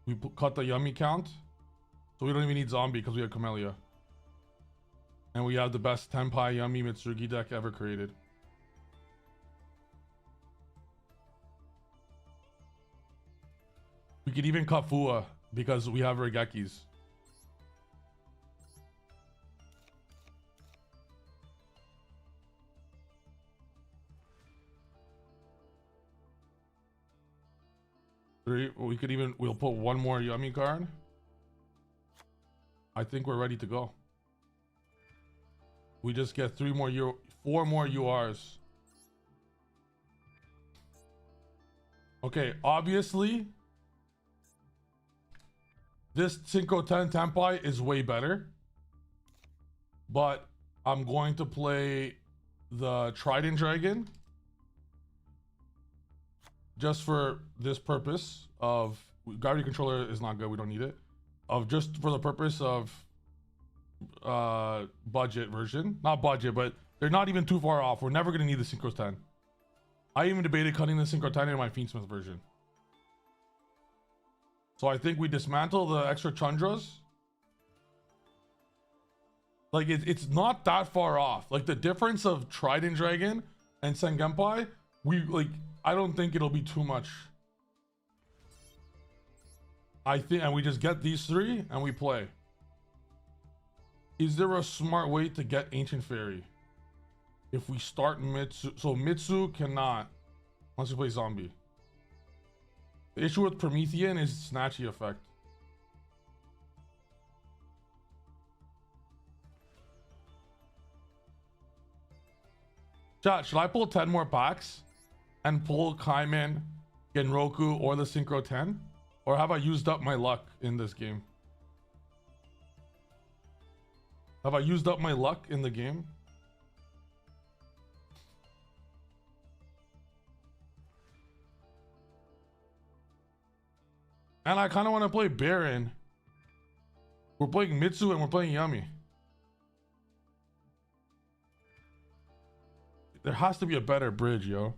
We cut the yummy count, so we don't even need zombie because we have Camellia. And we have the best Tenpai Yummy Mitsurugi deck ever created. We could even cut Fua because we have Regekis. We'll put one more yummy card. I think we're ready to go. We just get 4 more URs. Okay, obviously this Cinco 10 Tenpai is way better, but I'm going to play the Trident Dragon just for this purpose of gravity controller is not good, we don't need it, of just for the purpose of budget version, not budget, but they're not even too far off. We're never going to need the Synchro 10. I even debated cutting the Synchro 10 in my Fiendsmith version. So I think we dismantle the extra Chundras. Like it's not that far off. Like the difference of Trident Dragon and Sengenpai, I don't think it'll be too much. I think, and we just get these 3 and we play. Is there a smart way to get Ancient Fairy? If we start Mitsu, so Mitsu cannot, unless we play Zombie. The issue with Promethean is Snatchy effect. Chat, should I pull 10 more packs and pull Kaiman, Genroku, or the Synchro 10? Or have I used up my luck in this game? Have I used up my luck in the game? And I kind of want to play Baron. We're playing Mitsu and we're playing Yami. There has to be a better bridge, yo.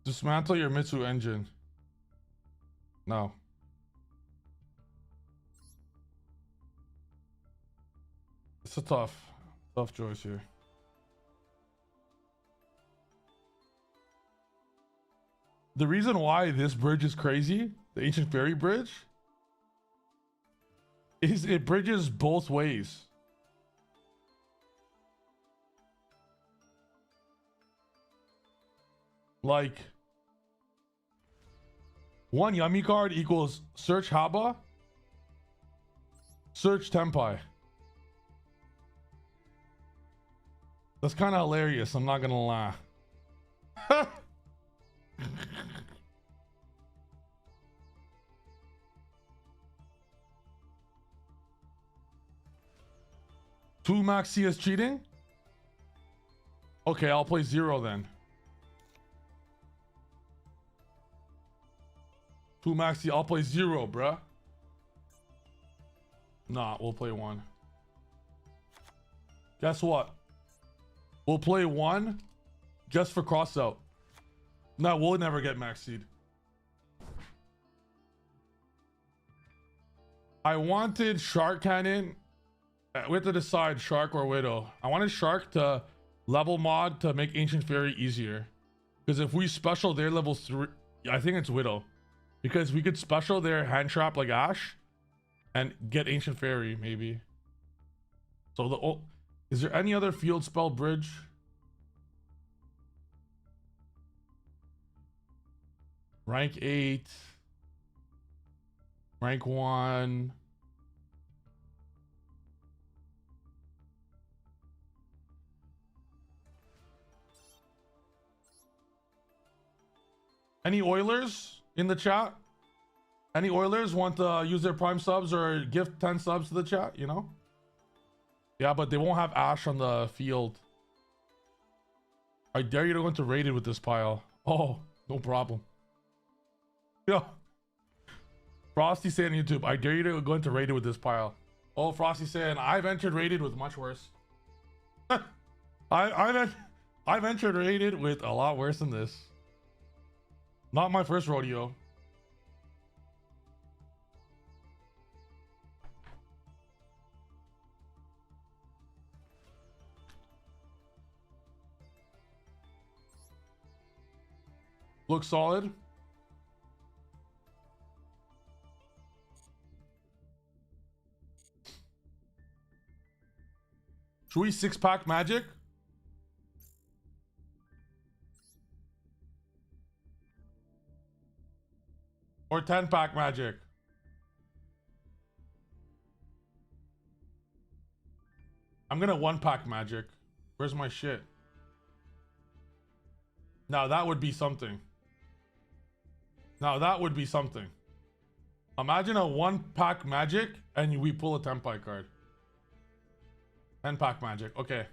Dismantle your Mitsu engine. No. It's a tough choice here. The reason why this bridge is crazy, the Ancient Fairy Bridge, is it bridges both ways. Like, one Yami card equals search Haba, search Tenpai. That's kind of hilarious, I'm not gonna lie. Two max CS cheating? Okay, I'll play 0 then. Two maxi, I'll play 0, bruh. Nah, we'll play 1. Guess what? We'll play 1 just for cross out. No, we'll never get max seed. I wanted Shark Cannon. We have to decide Shark or Widow. I wanted Shark to level mod to make Ancient Fairy easier. Because if we special their level 3, I think it's Widow. Because we could special their hand trap like Ash and get Ancient Fairy maybe. So the is there any other field spell bridge? Rank 8. Rank 1. Any Oilers in the chat? Any Oilers want to use their Prime subs or gift 10 subs to the chat, you know? Yeah, but they won't have Ash on the field. I dare you to go into rated with this pile. Oh, no problem. Yo. Frosty saying on YouTube, I dare you to go into rated with this pile. Oh, Frosty saying, I've entered rated with much worse. I've entered rated with a lot worse than this. Not my first rodeo. Looks solid. Should we 6-pack Magic? Or 10-pack Magic? I'm gonna 1-pack Magic. Where's my shit? Now that would be something. Now that would be something. Imagine a 1-pack Magic and we pull a Tenpai card. 10-pack Magic. Okay.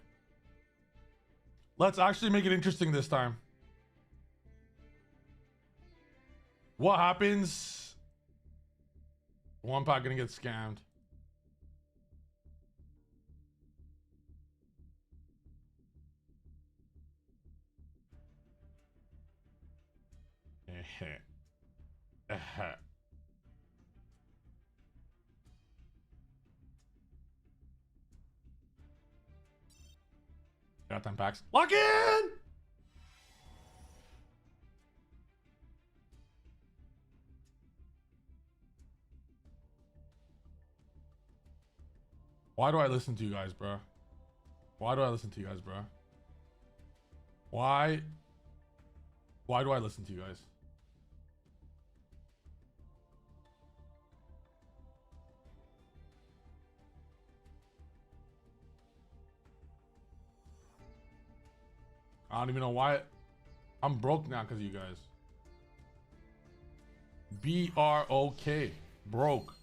Let's actually make it interesting this time. What happens? 1-pack gonna get scammed. Got 10 packs. Lock in! Why do I listen to you guys, bro? Why do I listen to you guys, bro? Why do I listen to you guys? I don't even know why. I'm broke now because of you guys. B-R-O-K. Broke.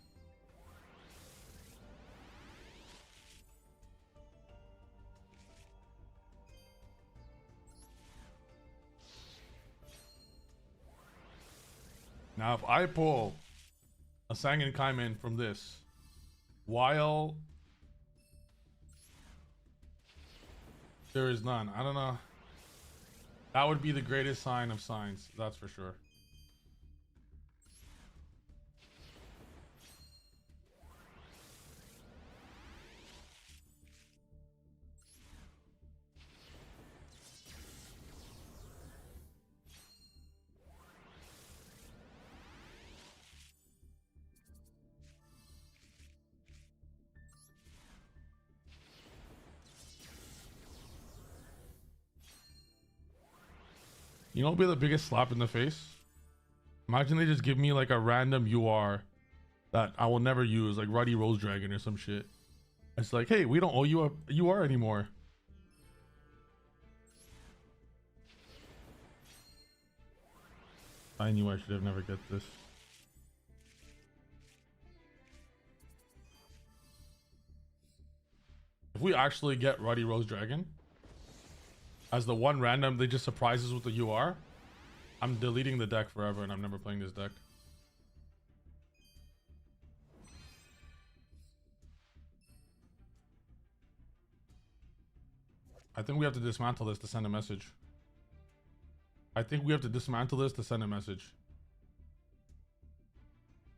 Now, if I pull a Sangan Kaiman from this, while there is none, I don't know. That would be the greatest sign of signs, that's for sure. You know what would be the biggest slap in the face? Imagine they just give me like a random UR that I will never use, like Ruddy Rose Dragon or some shit. It's like, hey, we don't owe you a UR anymore. I knew I should have never get this. If we actually get Ruddy Rose Dragon as the one random they just surprises with the UR, I'm deleting the deck forever and I'm never playing this deck. I think we have to dismantle this to send a message. I think we have to dismantle this to send a message.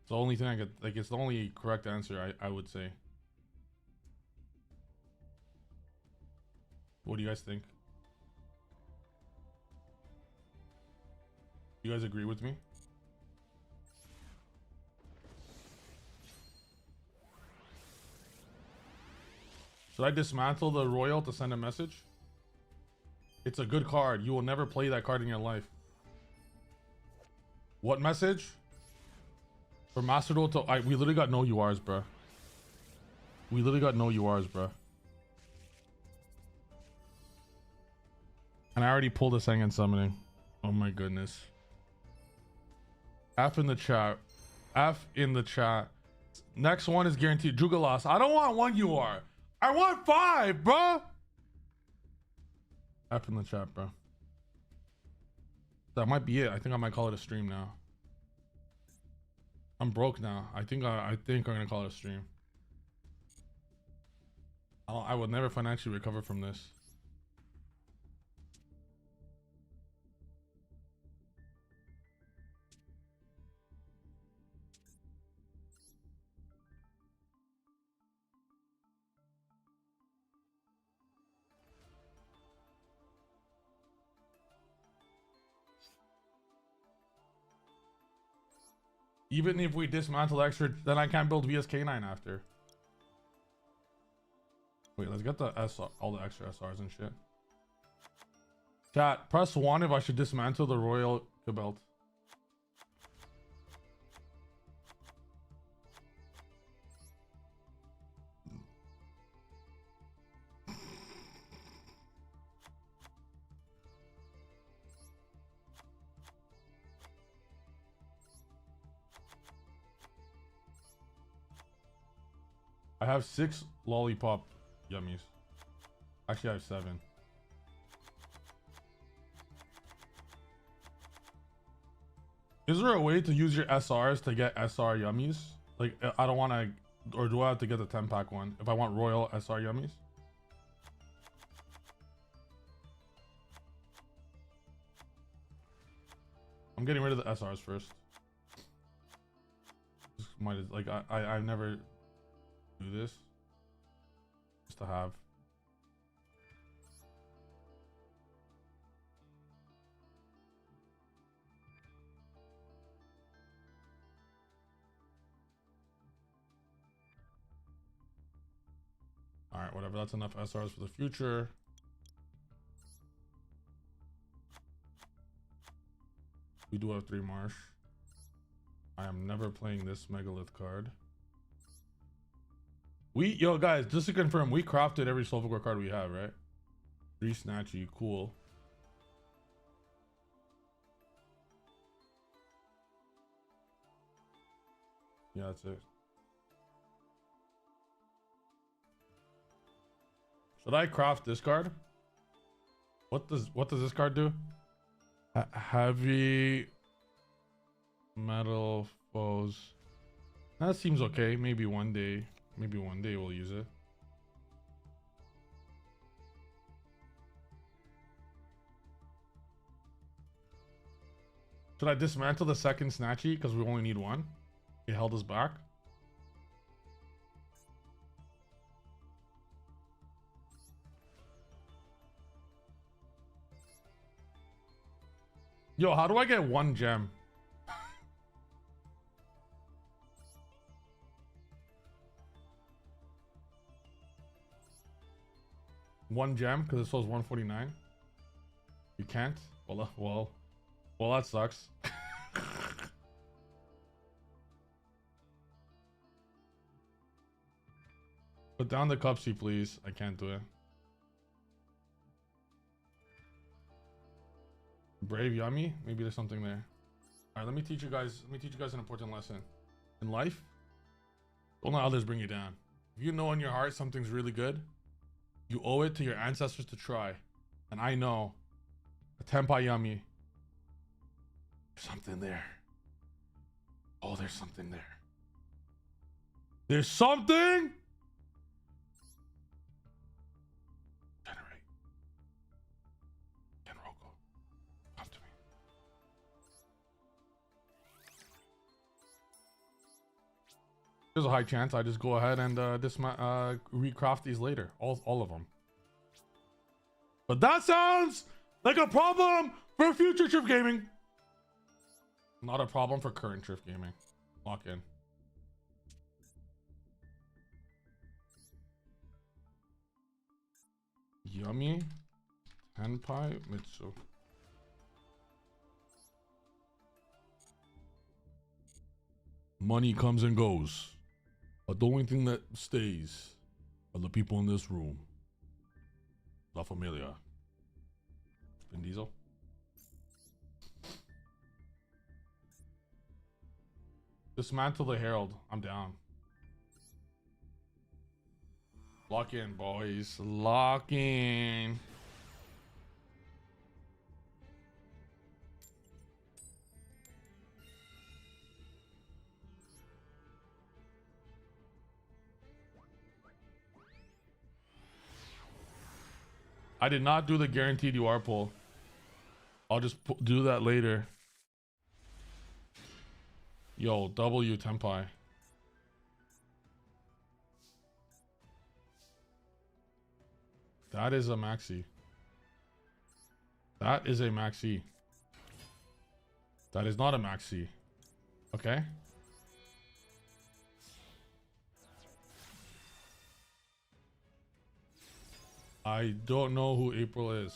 It's the only thing I could, like, it's the only correct answer I would say. What do you guys think? You guys agree with me? Should I dismantle the Royal to send a message? It's a good card. You will never play that card in your life. What message? For Master Duel to... we literally got no URs, bro. We literally got no URs, bro. And I already pulled a Sangan Summoning. Oh my goodness. F in the chat. F in the chat. Next one is guaranteed. Jugalas. I don't want 1 UR. I want 5, bro. F in the chat, bro. That might be it. I think I might call it a stream now. I'm broke now. I think I'm gonna call it a stream. I will never financially recover from this. Even if we dismantle extra, then I can't build VSK9 after. Wait, let's get the SR, all the extra SRs and shit. Chat, press 1 if I should dismantle the Royal Cabelt. I have 6 lollipop yummies. Actually, I have 7. Is there a way to use your SRs to get SR yummies? Like, I don't want to, or do I have to get the 10-pack one if I want Royal SR yummies? I'm getting rid of the SRs first. Just might, like, I've never do this just to have. All right, whatever, that's enough SRs for the future. We do have 3 Marsh. I am never playing this Megalith card. Yo guys, just to confirm, we crafted every Soulful card we have, right? 3 Snatchy, cool. Yeah, that's it. Should I craft this card? What does this card do? Heavy metal foes. That seems okay. Maybe one day we'll use it. Should I dismantle the second Snatchy because we only need one? It held us back. Yo, how do I get one gem? One gem because it shows 149. You can't? Well, that sucks. Put down the cupsy, please. I can't do it. Brave yummy. Maybe there's something there. All right, let me teach you guys an important lesson. In life, don't let others bring you down. If you know in your heart something's really good, you owe it to your ancestors to try. And I know a tempai yummy. There's something there. Oh, there's something there. There's something. Generate. Genroko. Come to me. There's a high chance I just go ahead and recraft these later. All of them. But that sounds like a problem for future Triff Gaming. Not a problem for current Triff Gaming. Lock in. Yummy. Tenpai Mitsu. Money comes and goes. But the only thing that stays are the people in this room. La Familia. Vin Diesel. Dismantle the Herald. I'm down. Lock in, boys. Lock in. I did not do the guaranteed UR pull. I'll just do that later. Yo, W Tenpai. That is a maxi. That is a maxi. That is not a maxi. Okay. I don't know who April is.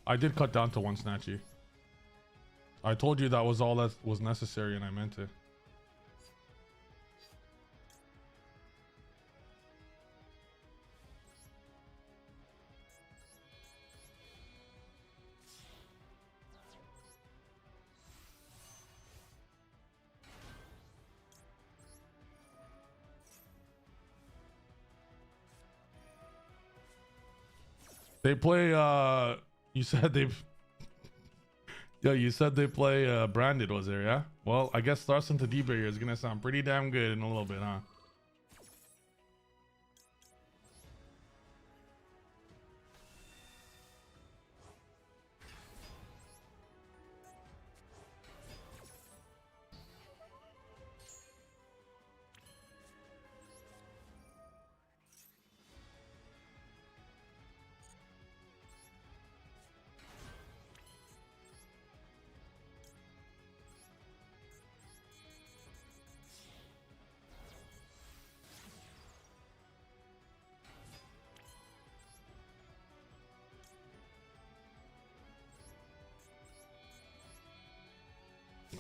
I did cut down to one Snatchy. I told you that was all that was necessary and I meant it. They play you said they've Yo, you said they play Branded, was there, yeah? Well, I guess thrust into D-barrier is gonna sound pretty damn good in a little bit, huh?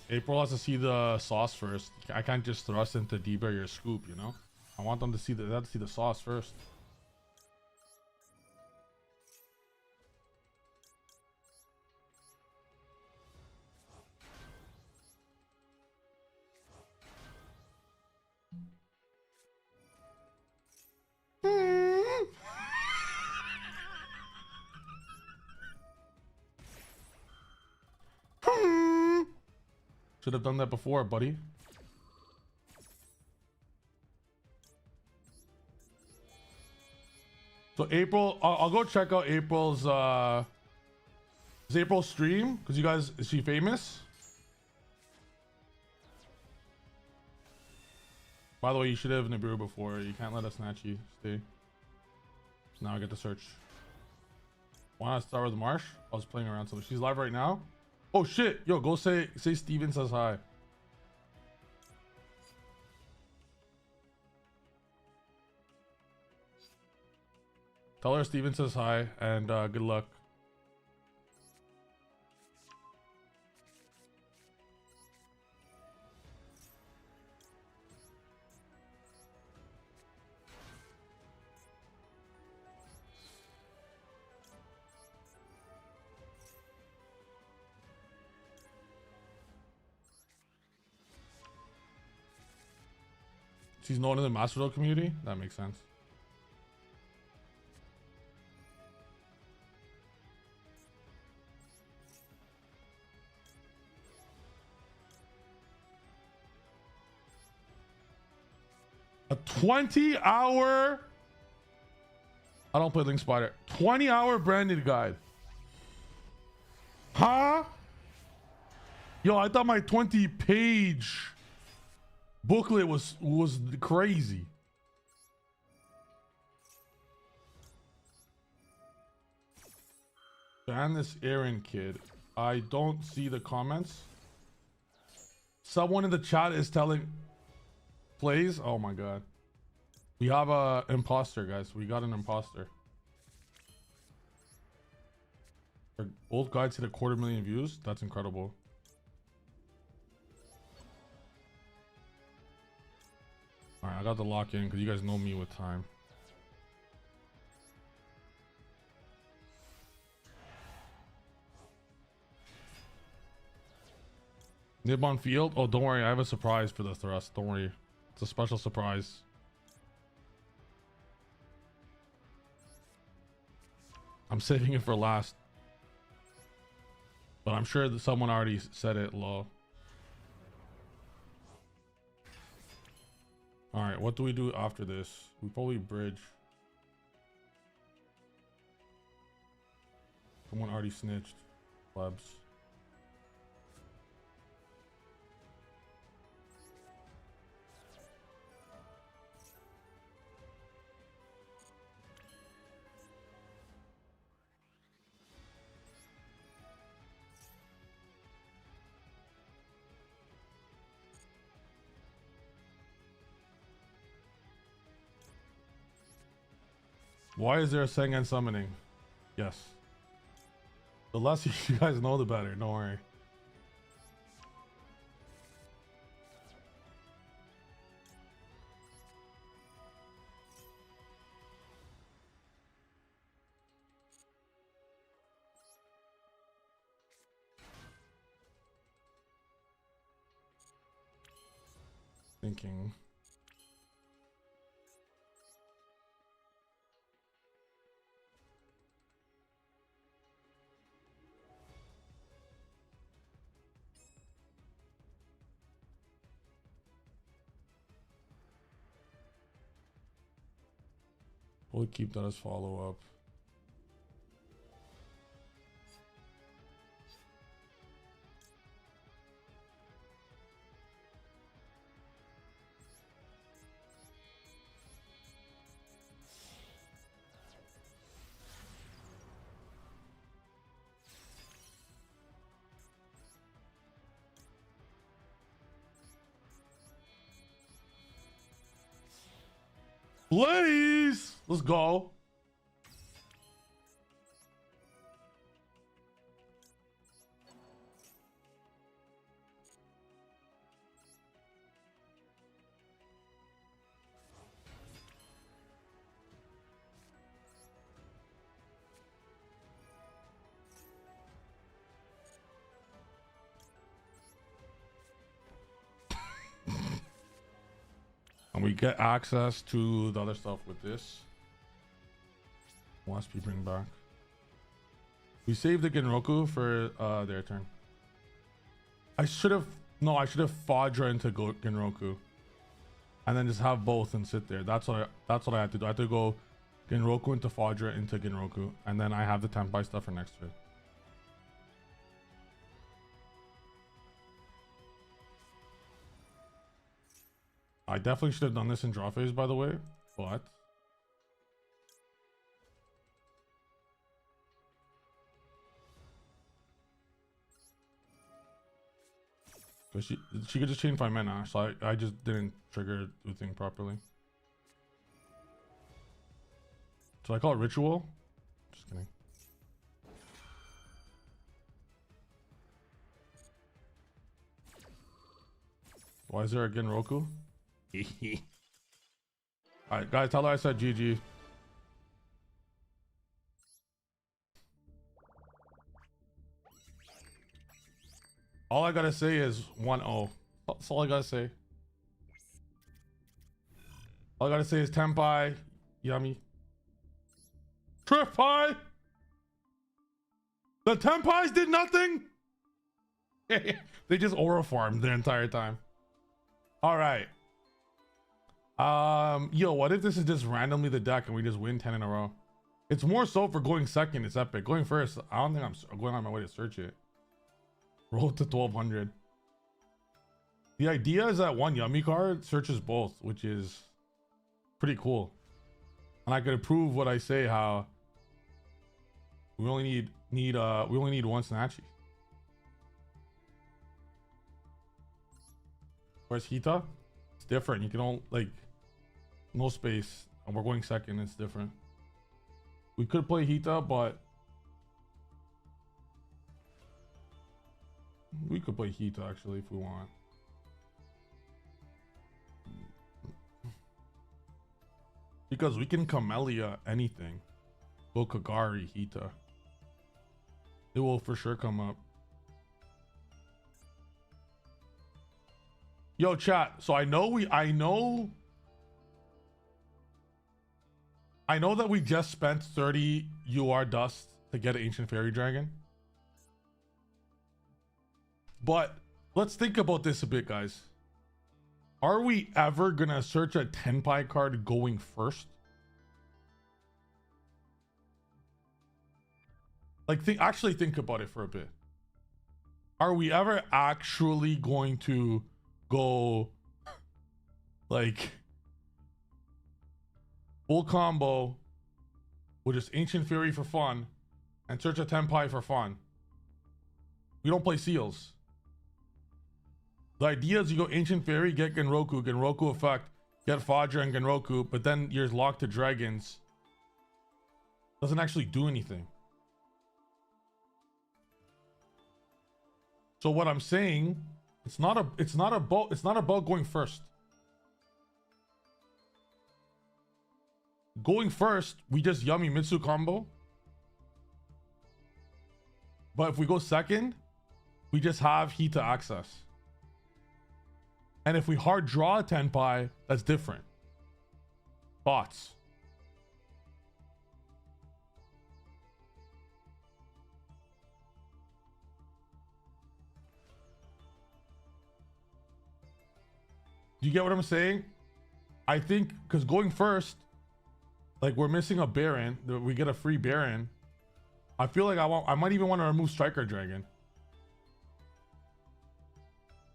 April has to see the sauce first. I can't just thrust into D-barrier scoop, you know? I want them to see the sauce first. Should have done that before, buddy. So April, I'll go check out April's is April stream? Because you guys, is she famous? By the way, you should have Nibiru before. You can't let us snatch you. Stay. So now I get to search. Why not start with Marsh? I was playing around, so she's live right now. Oh shit! Yo, go say Steven says hi. Tell her Steven says hi and good luck. She's known in the Master Duel community? That makes sense. A 20-hour... I don't play Link Spider. 20-hour branded guide. Huh? Yo, I thought my 20-page... booklet was crazy. Ban this Aaron kid. I don't see the comments. Someone in the chat is telling plays. Oh my god. We have a imposter, guys. We got an imposter. Our old guides hit 250,000 views. That's incredible. Alright, I got the lock in because you guys know me with time. Nib on field? Oh, don't worry. I have a surprise for the thrust. Don't worry. It's a special surprise. I'm saving it for last. But I'm sure that someone already said it low. Alright, what do we do after this? We probably bridge. Someone already snitched. Plebs. Why is there a Sengen summoning? Yes. The less you guys know, the better. Don't worry. Thinking. We'll keep that as follow-up. Please, let's go. And we get access to the other stuff with this. Waspy bring back. We saved the Genroku for their turn. I should have No, I should have Fadra into Genroku. And then just have both and sit there. That's what I had to do. I had to go Genroku into Fadra into Genroku. And then I have the Tenpai stuff for next turn. I definitely should have done this in draw phase, by the way. But she could just chain 5 mana, so I just didn't trigger the thing properly. So I call it ritual. Just kidding. Why is there a Genroku? Alright, guys, tell her I said GG. All I gotta say is 1-0. That's all I gotta say. All I gotta say is Tenpai. Yummy. Trifai! The Tenpais did nothing! They just aura farmed the entire time. Alright. Yo, what if this is just randomly the deck and we just win 10 in a row? It's more so for going second, it's epic. Going first, I don't think I'm going on my way to search it. Roll to 1200. The idea is that one Yummy card searches both, which is pretty cool. And I could prove what I say, how we only need one Snatchy. Where's Hita? It's different. You can all like no space. And we're going second, it's different. We could play Hita, but we could play Hita actually if we want. Because we can Camellia anything. Go Kagari, Hita. It will for sure come up. Yo, chat. So I know that we just spent 30 UR dust to get an Ancient Fairy Dragon. But let's think about this a bit, guys. Are we ever gonna search a Tenpai card going first? Like, actually think about it for a bit. Are we ever actually going to go like full combo with just Ancient Fury for fun and search a Tenpai for fun? We don't play seals. The idea is you go Ancient Fairy, get Genroku, Genroku effect, get Fadra and Genroku, but then you're locked to dragons. Doesn't actually do anything. So what I'm saying, it's not about going first. Going first, we just Yummy Mitsu combo. But if we go second, we just have Hita access. And if we hard draw a Tenpai, that's different. Thoughts? Do you get what I'm saying? I think because going first, like we're missing a Baron, we get a free Baron. I feel like I might even want to remove Striker Dragon.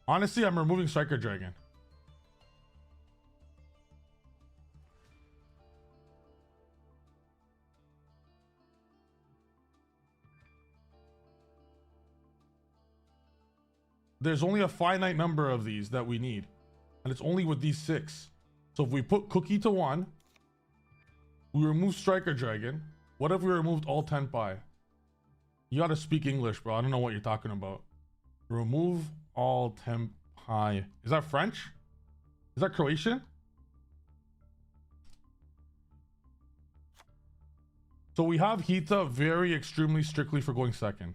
Honestly, I'm removing Striker Dragon. There's only a finite number of these that we need. And it's only with these 6. So if we put Cookie to 1, we remove Striker Dragon. What if we removed all Tenpai? You gotta speak English, bro. I don't know what you're talking about. Remove all Tenpai. Is that French? Is that Croatian? So we have Hita very extremely strictly for going second.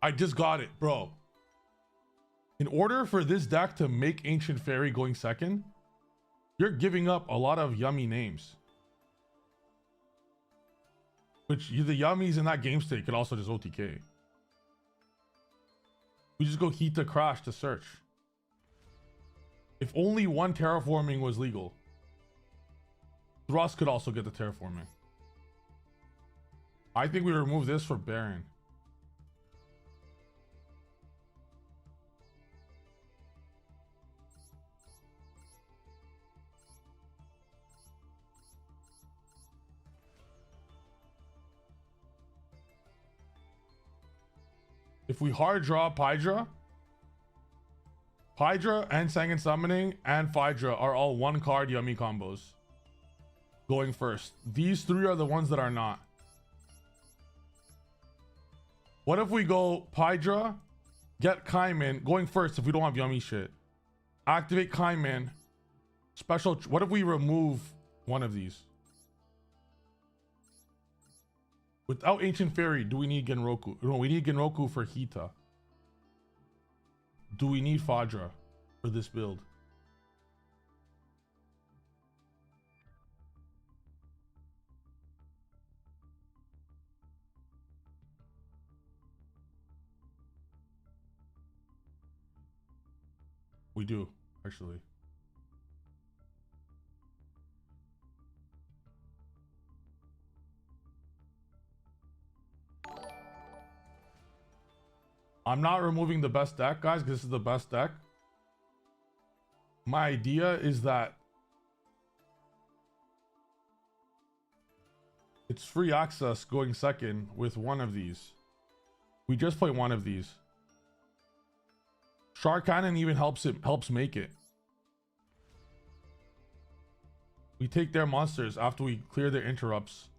I just got it, bro. In order for this deck to make Ancient Fairy going second, you're giving up a lot of yummy names. Which the yummies in that game state could also just OTK. We just go heat to crash to search. If only one terraforming was legal. Thrust could also get the terraforming. I think we remove this for Baron. If we hard draw Pydra and Sangan Summoning and Pydra are all one card yummy combos. Going first. These three are the ones that are not. What if we go Pydra, get Kaiman, going first if we don't have yummy shit. Activate Kaiman, special. What if we remove one of these? Without Ancient Fairy, do we need Genroku? No, we need Genroku for Hita. Do we need Fadra for this build? We do, actually. I'm not removing the best deck, guys, because this is the best deck. My idea is that it's free access going second with one of these. We just play one of these. Shark Cannon even helps make it. We take their monsters after we clear their interrupts.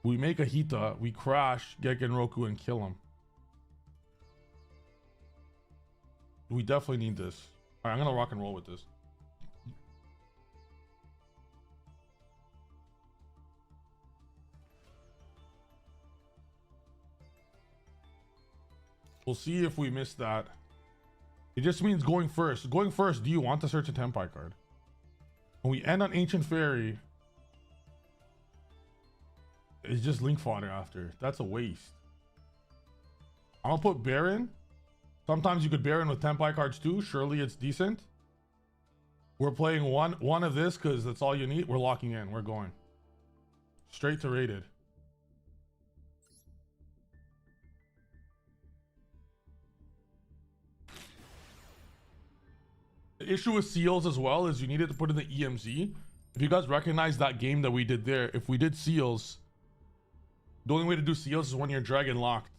We make a Hita, we crash, get Genroku, and kill him. We definitely need this. All right, I'm gonna rock and roll with this. We'll see if we miss that. It just means going first. Going first, do you want to search a Tenpai card? When we end on Ancient Fairy, it's just Link fodder after. That's a waste. I'm gonna put Baron. Sometimes you could Baron with Tenpai cards too. Surely it's decent. We're playing one of this because that's all you need. We're locking in. We're going straight to rated. The issue with seals as well is you needed to put in the EMZ. If you guys recognize that game that we did there, if we did seals, the only way to do seals is when you're dragon locked.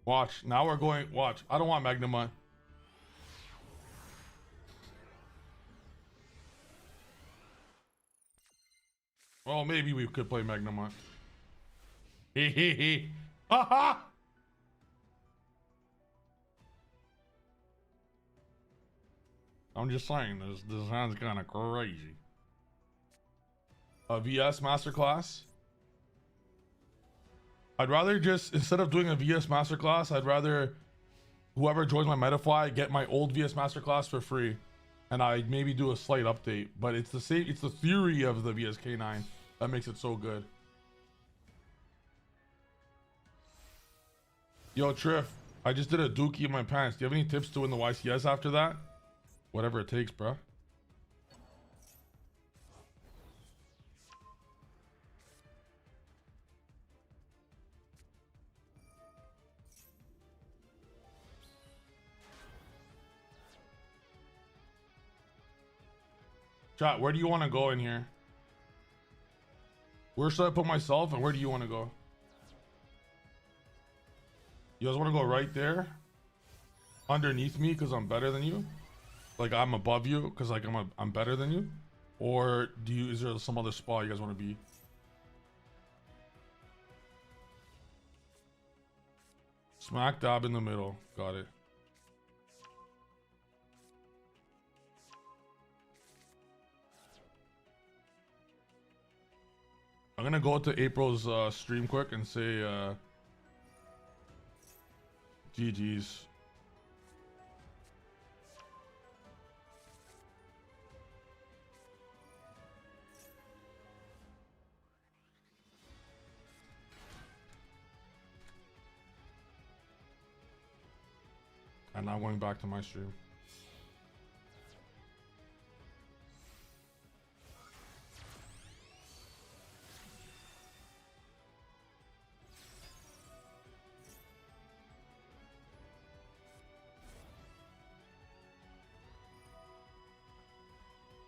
Watch, now we're going, watch. I don't want Magnamut. Well, maybe we could play Magnamut. Hehehe. Haha! I'm just saying, this sounds kind of crazy. A VS Masterclass. I'd rather just, instead of doing a VS Masterclass, I'd rather whoever joins my Metafly get my old VS Masterclass for free. And I'd maybe do a slight update. But it's the same, it's the theory of the VS K9 that makes it so good. Yo, Triff, I just did a dookie in my pants. Do you have any tips to win the YCS after that? Whatever it takes, bro. Chat, where do you want to go in here? Where should I put myself and where do you want to go? You guys want to go right there? Underneath me because I'm better than you? Like I'm above you because like I'm better than you? Or is there some other spot you guys want to be? Smack dab in the middle. Got it. I'm gonna go to April's stream quick and say GG's. And now going back to my stream.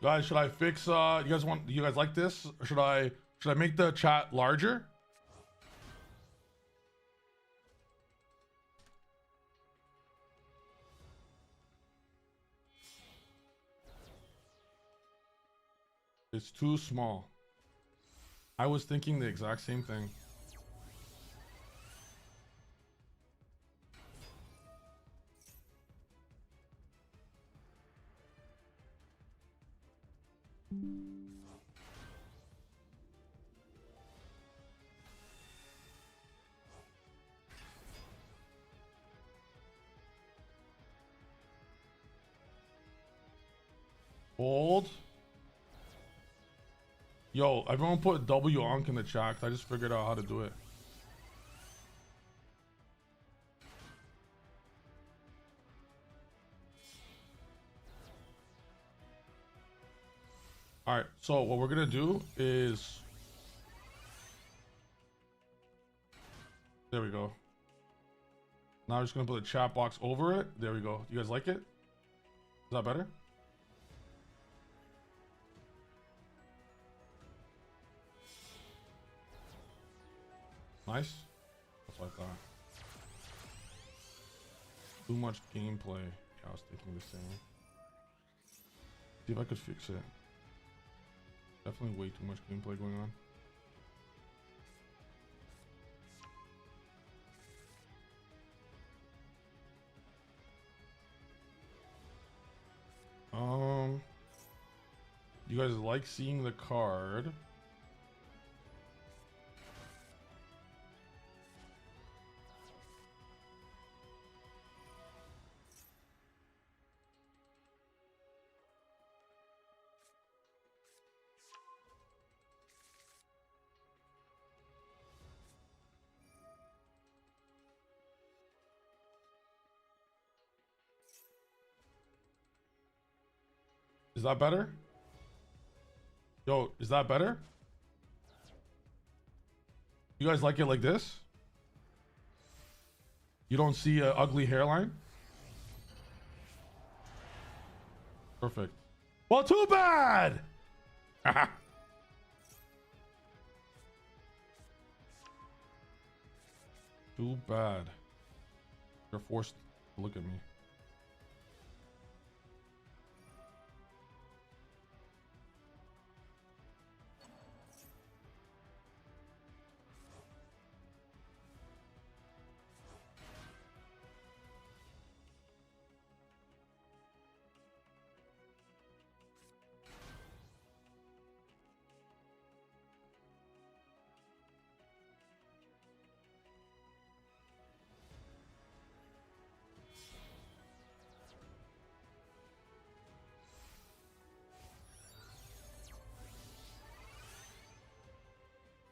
Guys, should I fix you guys like this? Or should I make the chat larger? It's too small. I was thinking the exact same thing. Hold. Yo, everyone put W Onk in the chat. I just figured out how to do it. All right, so what we're gonna do is, there we go. Now I'm just gonna put the chat box over it. There we go. You guys like it? Is that better? Nice. That's what I thought. Too much gameplay. Yeah, I was thinking the same. See if I could fix it. Definitely way too much gameplay going on. You guys like seeing the card? Is that better? Yo, is that better? You guys like it like this? You don't see an ugly hairline? Perfect. Well, too bad! Too bad. You're forced to look at me.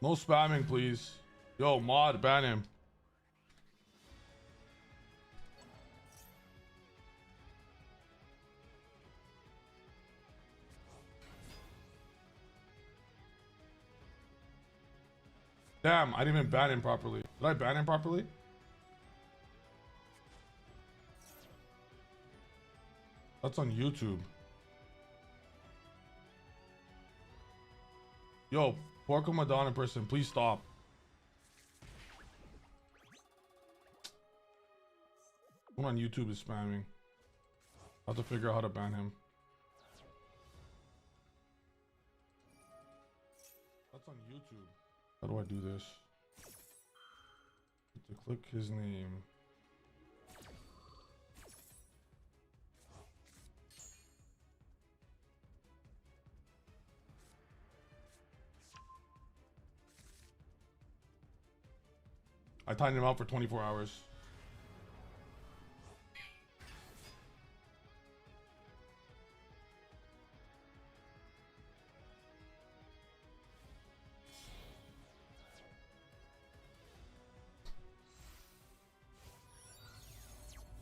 No spamming, please. Yo, mod, ban him. Damn, I didn't even ban him properly. Did I ban him properly? That's on YouTube. Yo, Porco Madonna person, please stop. Someone on YouTube is spamming. I have to figure out how to ban him. That's on YouTube. How do I do this? To click his name. I timed him out for 24 hours.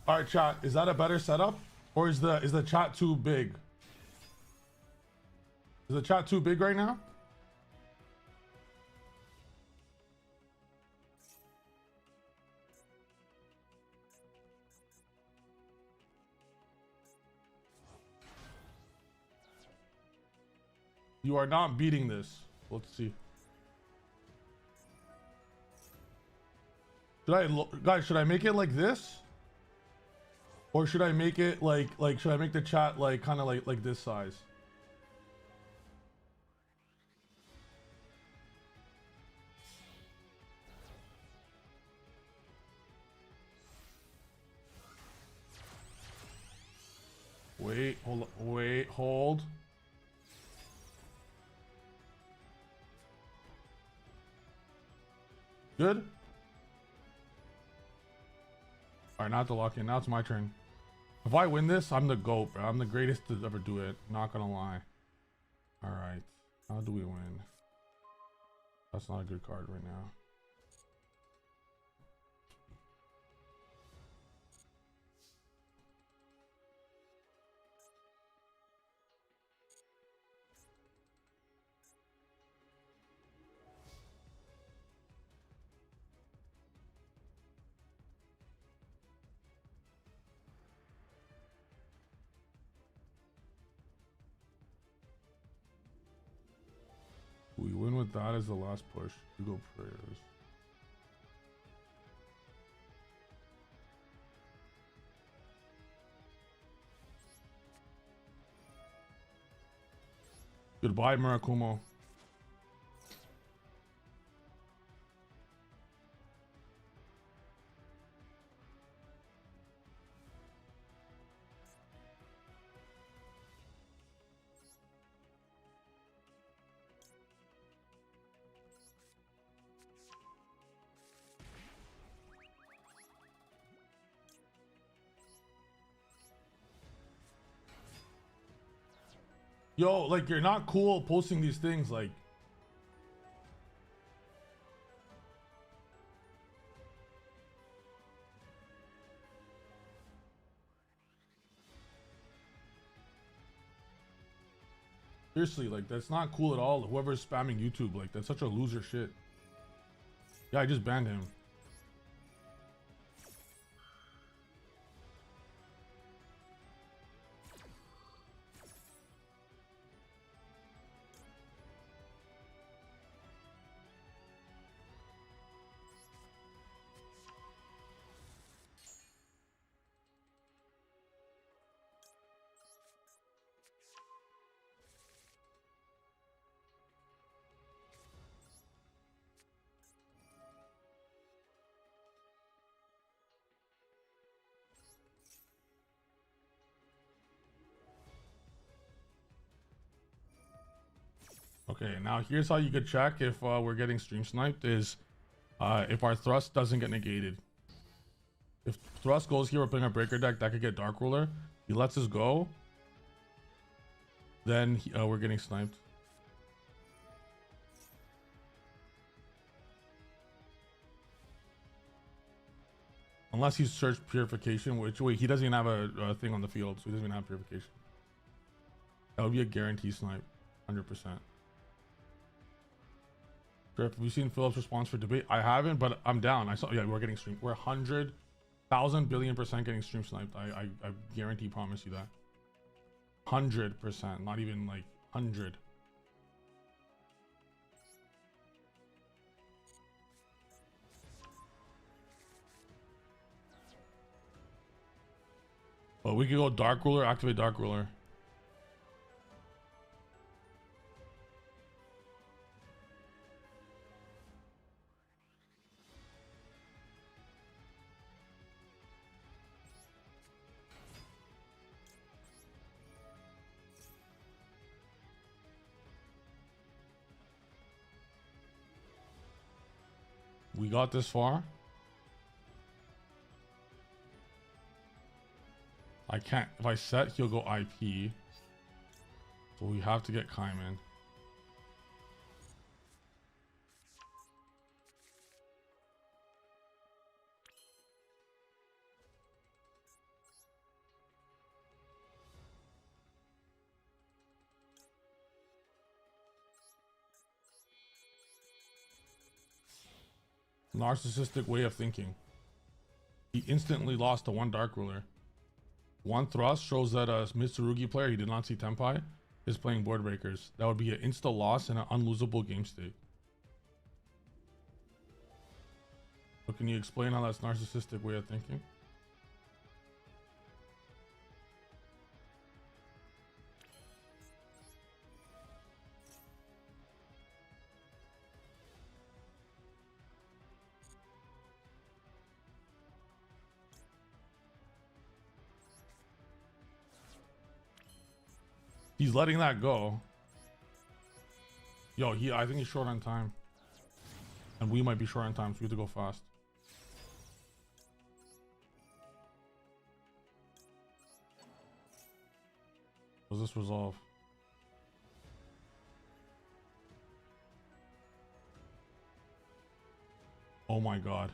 All right, chat. Is that a better setup, or is the chat too big? Is the chat too big right now? You are not beating this. Let's see. Guys, should I make it like this? Or should I make it like should I make the chat like kind of like this size? Wait, hold. Good. All right, now to lock in. Now it's my turn. If I win this, I'm the GOAT, bro. I'm the greatest to ever do it. Not gonna lie. All right. How do we win? That's not a good card right now. We win with that as the last push. We go prayers. Goodbye, Murakumo. Yo, like, you're not cool posting these things, like. Seriously, like, that's not cool at all. Whoever's spamming YouTube, like, that's such a loser shit. Yeah, I just banned him. Okay, now here's how you could check if we're getting stream sniped is if our thrust doesn't get negated. If thrust goes here, we're playing a breaker deck that could get Dark Ruler. He lets us go, then we're getting sniped. Unless he's searched purification, which wait, he doesn't even have a thing on the field, so he doesn't even have purification. That would be a guarantee snipe, 100%. Have you seen Philip's response for debate? I haven't, but I'm down. I saw. Yeah, we're getting stream. We're 100,000 billion% getting stream sniped. I guarantee, promise you that. 100%, not even like 100. But we could go Dark Ruler, activate Dark Ruler. We got this far. I can't. If I set, he'll go IP. So we have to get Kaiman. Narcissistic way of thinking. He instantly lost to one Dark Ruler. One thrust shows that a Mitsurugi player, he did not see Tenpai, is playing board breakers. That would be an insta loss and an unlosable game state. So can you explain how that's narcissistic way of thinking? He's letting that go. Yo, I think he's short on time. And we might be short on time, so we have to go fast. Does this resolve? Oh my god.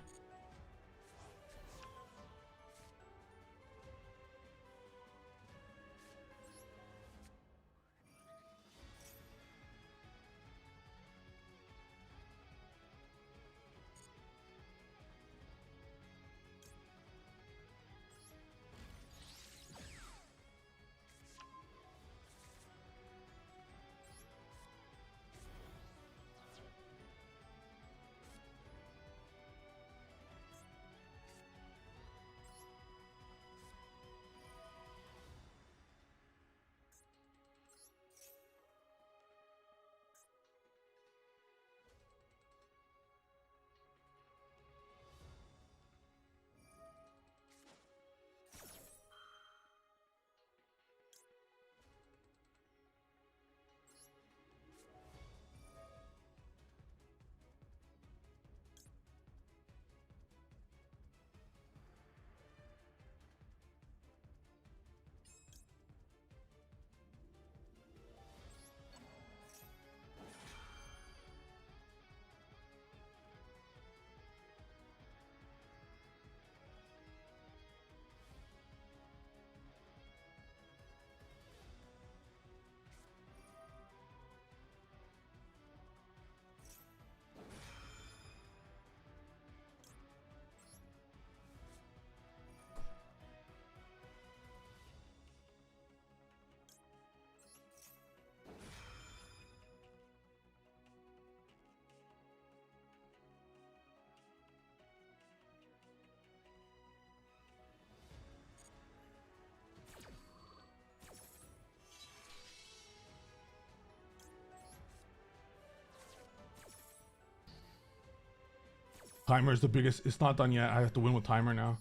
Timer is the biggest. It's not done yet. I have to win with timer now.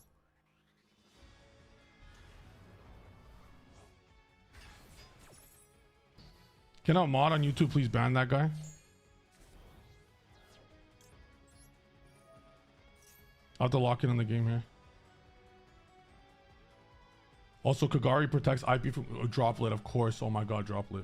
Can a mod on YouTube please ban that guy? I'll have to lock it in the game here. Also, Kagari protects IP from droplet, of course. Oh my god, droplet.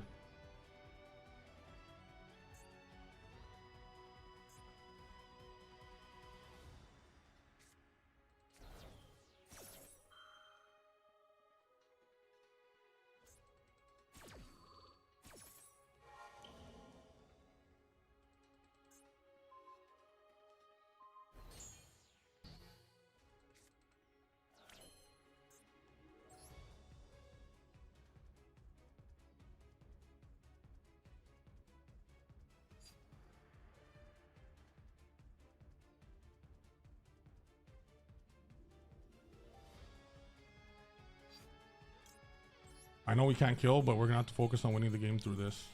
I know we can't kill, but we're gonna have to focus on winning the game through this.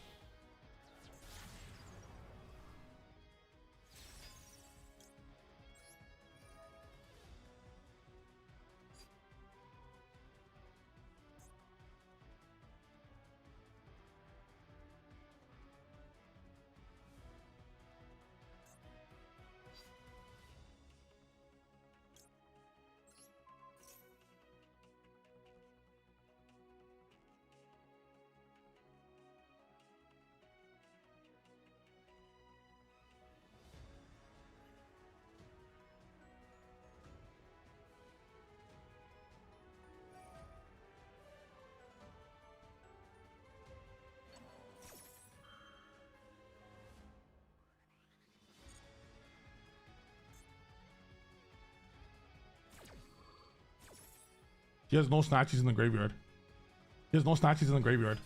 He has no snatchies in the graveyard. He has no snatchies in the graveyard.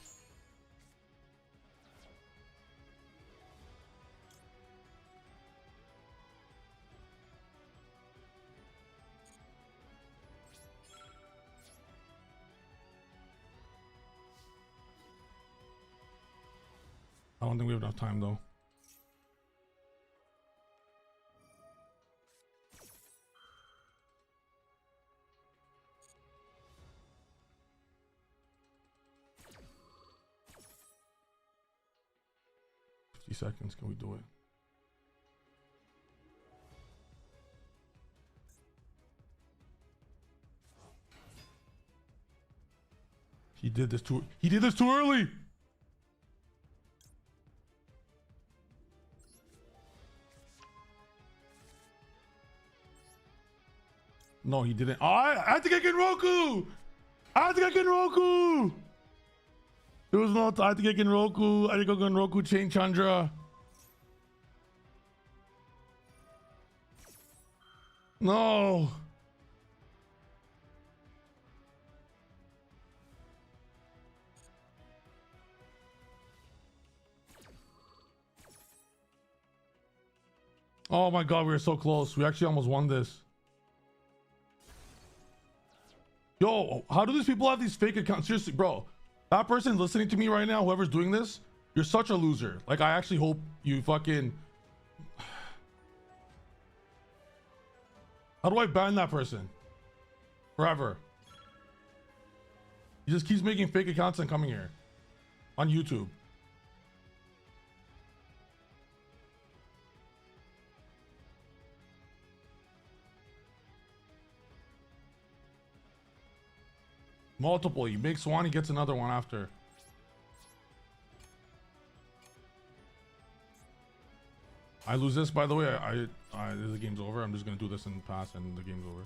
I don't think we have enough time though. Seconds, can we do it? He did this too early. No, he didn't. Oh, I think I can Roku. I think I can Roku. There was no I think I can Roku. I think I can Roku chain Chandra. No. Oh my god, we were so close. We actually almost won this. Yo, how do these people have these fake accounts? Seriously, bro. That person listening to me right now, whoever's doing this, you're such a loser. Like, I actually hope you fucking... How do I ban that person? Forever. He just keeps making fake accounts and coming here. On YouTube. Multiple. He makes one, he gets another one after. I lose this, by the way. The game's over. I'm just gonna do this and pass, and the game's over.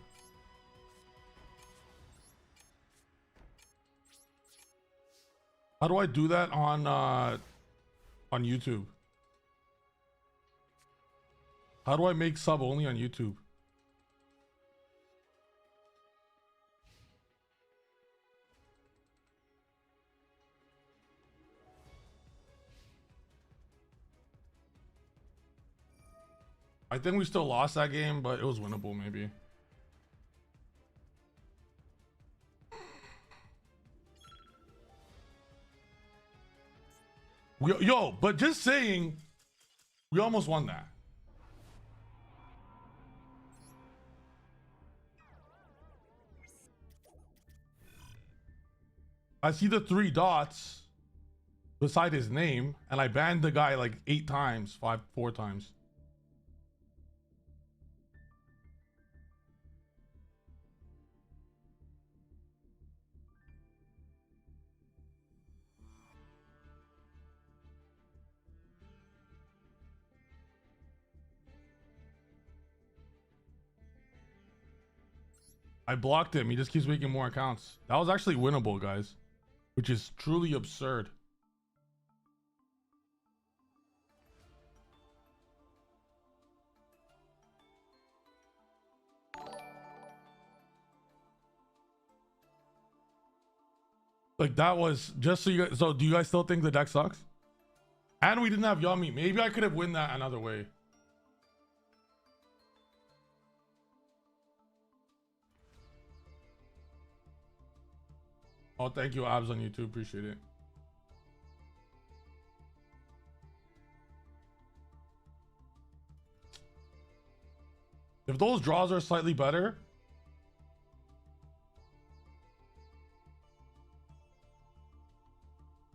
How do I do that on YouTube? How do I make sub only on YouTube? I think we still lost that game, but it was winnable maybe. Yo, but just saying, we almost won that. I see the 3 dots beside his name, and I banned the guy like 8 times, 4 times. I blocked him. He just keeps making more accounts. That was actually winnable, guys, which is truly absurd. Like, that was just so you guys. So do you guys still think the deck sucks? And we didn't have Yummy. Maybe I could have win that another way. Oh, thank you, Abs on YouTube. Appreciate it. If those draws are slightly better.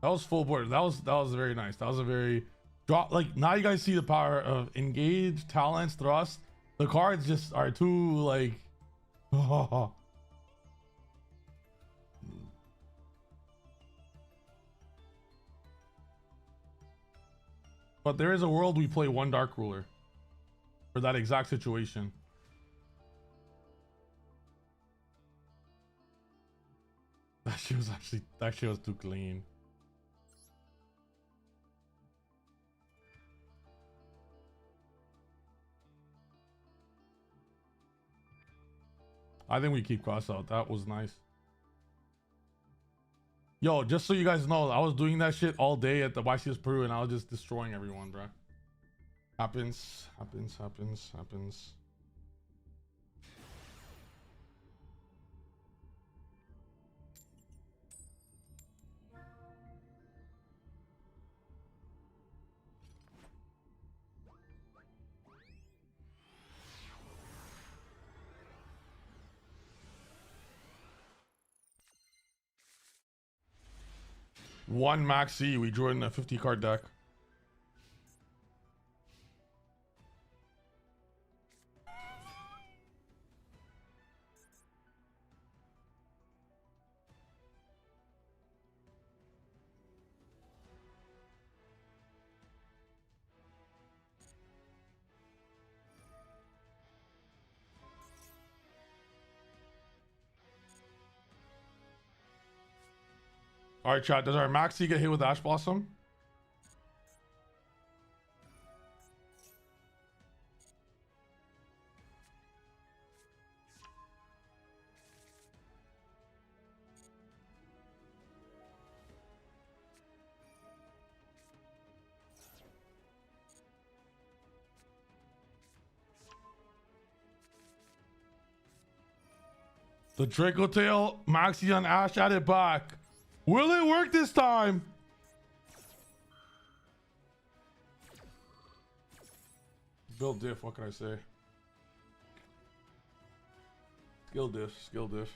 That was full board. That was very nice. That was a very drop. Like, now you guys see the power of engage, talents, thrust. The cards just are too like. But there is a world we play 1 Dark Ruler for that exact situation. That shit was too clean. I think we keep cross out. That was nice. Yo, just so you guys know, I was doing that shit all day at the YCS Peru and I was just destroying everyone, bro. Happens. One maxi, we drew in a 50 card deck. All right, chat. Does our maxi get hit with Ash Blossom? The Draco Tail, Maxi on Ash at it back. Will it work this time? Build diff, what can I say? Skill diff.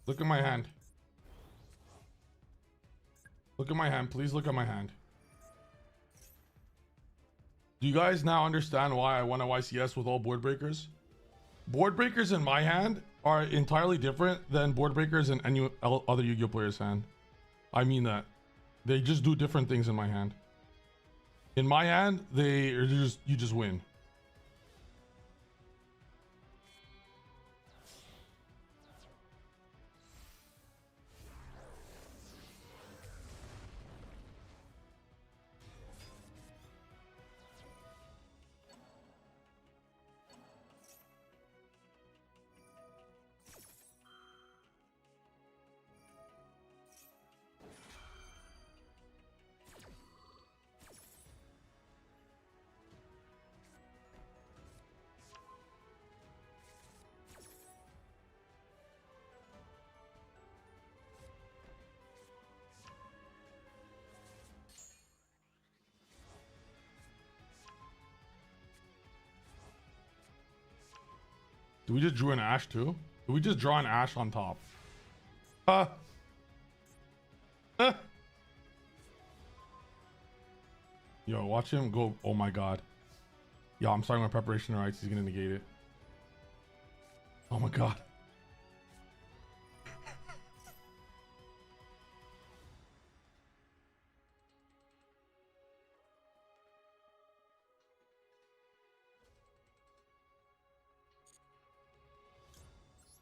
Look at my hand. Look at my hand. Please look at my hand. Do you guys now understand why I won a YCS with all board breakers? Board breakers in my hand are entirely different than board breakers in any other Yu-Gi-Oh player's hand. I mean that. They just do different things in my hand. In my hand, you just win. Do we just drew an Ash too? Do we just draw an Ash on top? Yo, watch him go. Oh my god. Yo, I'm starting my preparation rights. He's gonna negate it. Oh my god.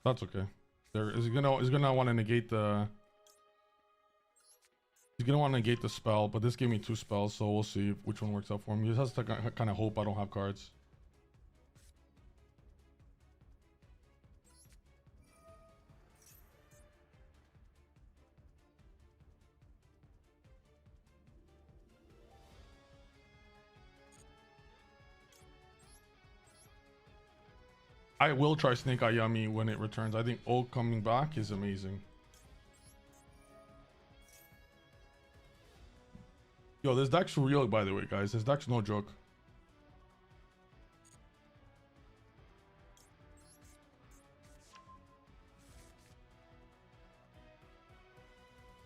That's okay. He's gonna want to negate the. He's gonna want to negate the spell, but this gave me 2 spells, so we'll see which one works out for him. He just has to kind of hope I don't have cards. I will try Snake Eye Yummy when it returns. I think O coming back is amazing. Yo, this deck's real, by the way, guys. This deck's no joke.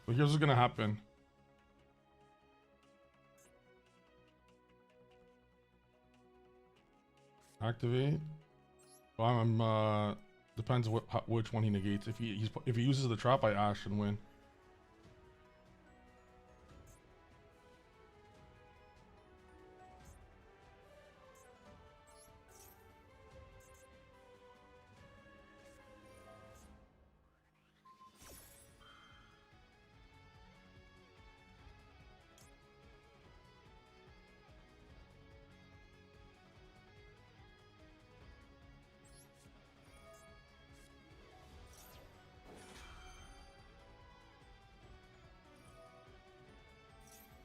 But here's what's gonna happen. Activate. Well, I'm depends which one he negates. If he uses the trap, I Ash and win.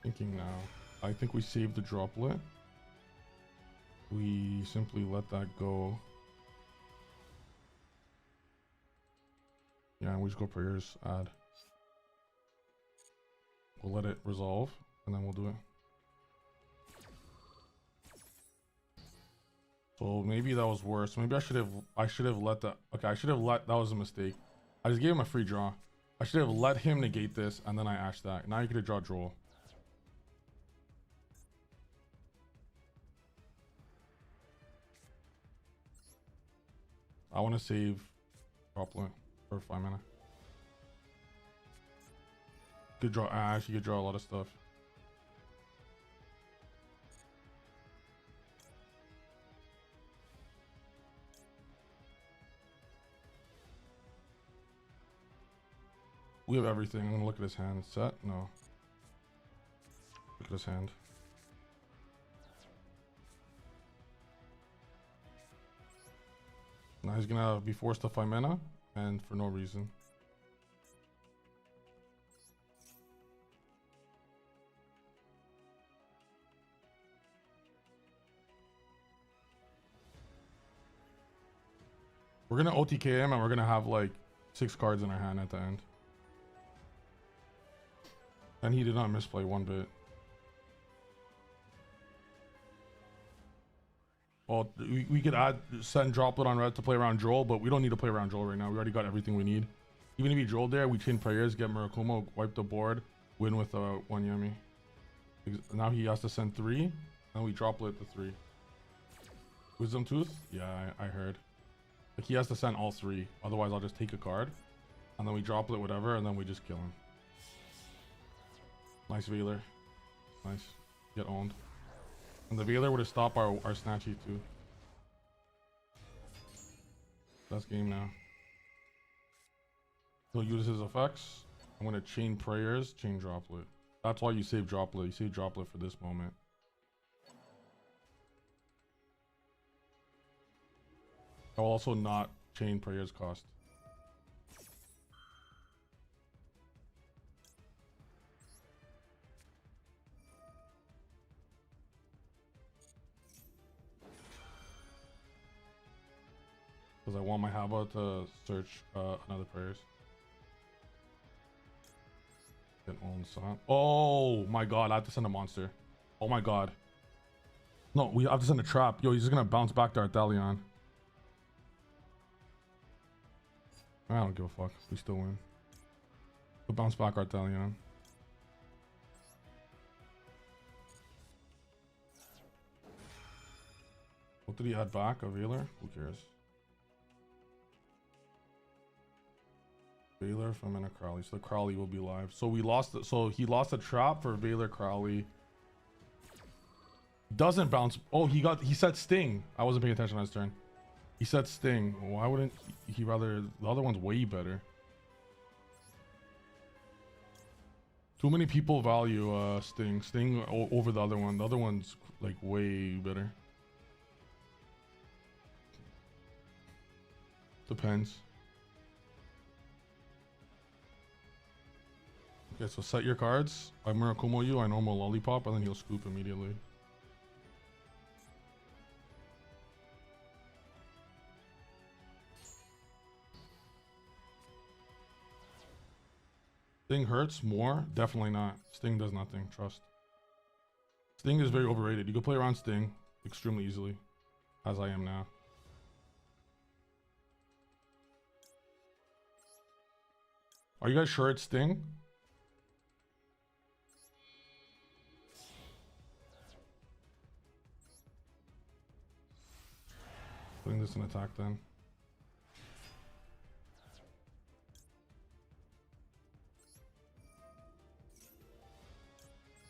Thinking now. I think we save the droplet. We simply let that go. Yeah, and we just go prayers, add. We'll let it resolve, and then we'll do it. So maybe that was worse. Maybe I should have let that. Okay, I should have let. That was a mistake. I just gave him a free draw. I should have let him negate this, and then I ashed that. Now you could have draw Droll. I want to save droplet for 5 mana. You could draw Ash. You could draw a lot of stuff. We have everything. I'm gonna look at his hand. Set? No. Look at his hand. Now he's gonna be forced to 5 mana, and for no reason. We're gonna OTK him, and we're gonna have like 6 cards in our hand at the end. And he did not misplay one bit. Well, we could send droplet on red to play around Joel, but we don't need to play around Joel right now. We already got everything we need. Even if he Joel there, we chain prayers, get Murakumo, wipe the board, win with 1 Yummy. Now he has to send 3, and we droplet the 3. Wisdom Tooth? Yeah, I heard. Like he has to send all 3. Otherwise, I'll just take a card, and then we droplet whatever, and then we just kill him. Nice Veiler. Nice. Get owned. And the Veiler would have stopped our Snatchy too. That's game now. He'll use his effects. I'm gonna chain prayers, chain droplet. That's why you save droplet. You save droplet for this moment. I'll also not chain prayers cost. Because I want my Haba to search another prayers. Get own son. Oh my god, I have to send a monster. Oh my god. No, we have to send a trap. Yo, he's just gonna bounce back to Arthalion. I don't give a fuck. We still win. We'll bounce back Arthalion. What did he add back? A Veiler? Who cares? Veiler from a Crowley. So the Crowley will be live. So we lost it. So he lost a trap for Veiler Crowley. Doesn't bounce. Oh, he said Sting. I wasn't paying attention on his turn. He said Sting. Why wouldn't he rather? The other one's way better. Too many people value Sting. Sting over the other one. The other one's like way better. Depends. Okay, so set your cards. I Murakumo you, I normal Lollipop, and then he'll scoop immediately. Sting hurts more? Definitely not. Sting does nothing, trust. Sting is very overrated. You can play around Sting extremely easily, as I am now. Are you guys sure it's Sting? Putting this in attack then.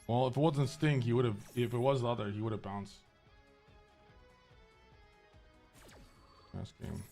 Well, if it wasn't Sting, he would have. If it was the other, he would have bounced. Last game.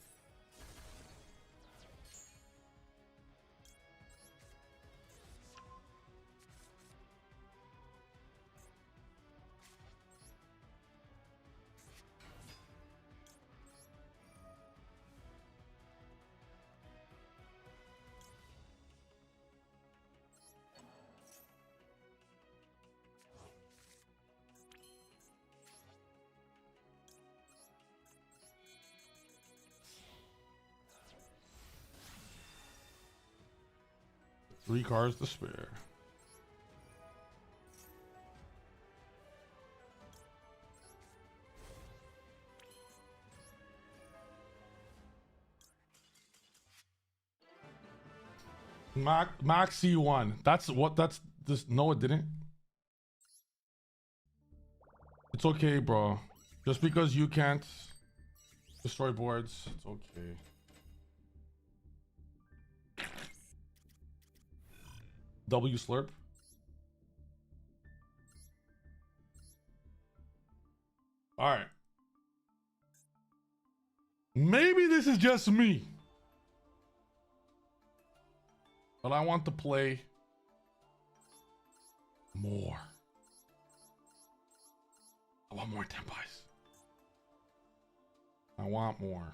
3 cards to spare. Maxi won. That's what. That's this. No, it didn't. It's okay, bro. Just because you can't destroy boards, it's okay. W slurp. All right. Maybe this is just me, but I want to play more. I want more tempos. I want more.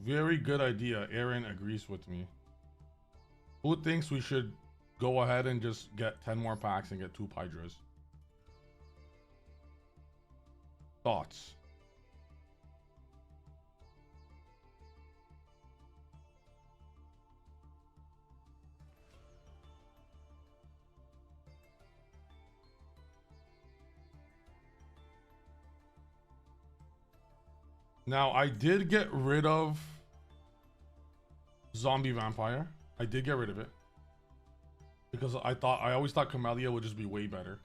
Very good idea. Aaron agrees with me. Who thinks we should go ahead and just get 10 more packs and get 2 Pydras? Thoughts? Now, I did get rid of Zombie Vampire. I did get rid of it because I always thought Camellia would just be way better.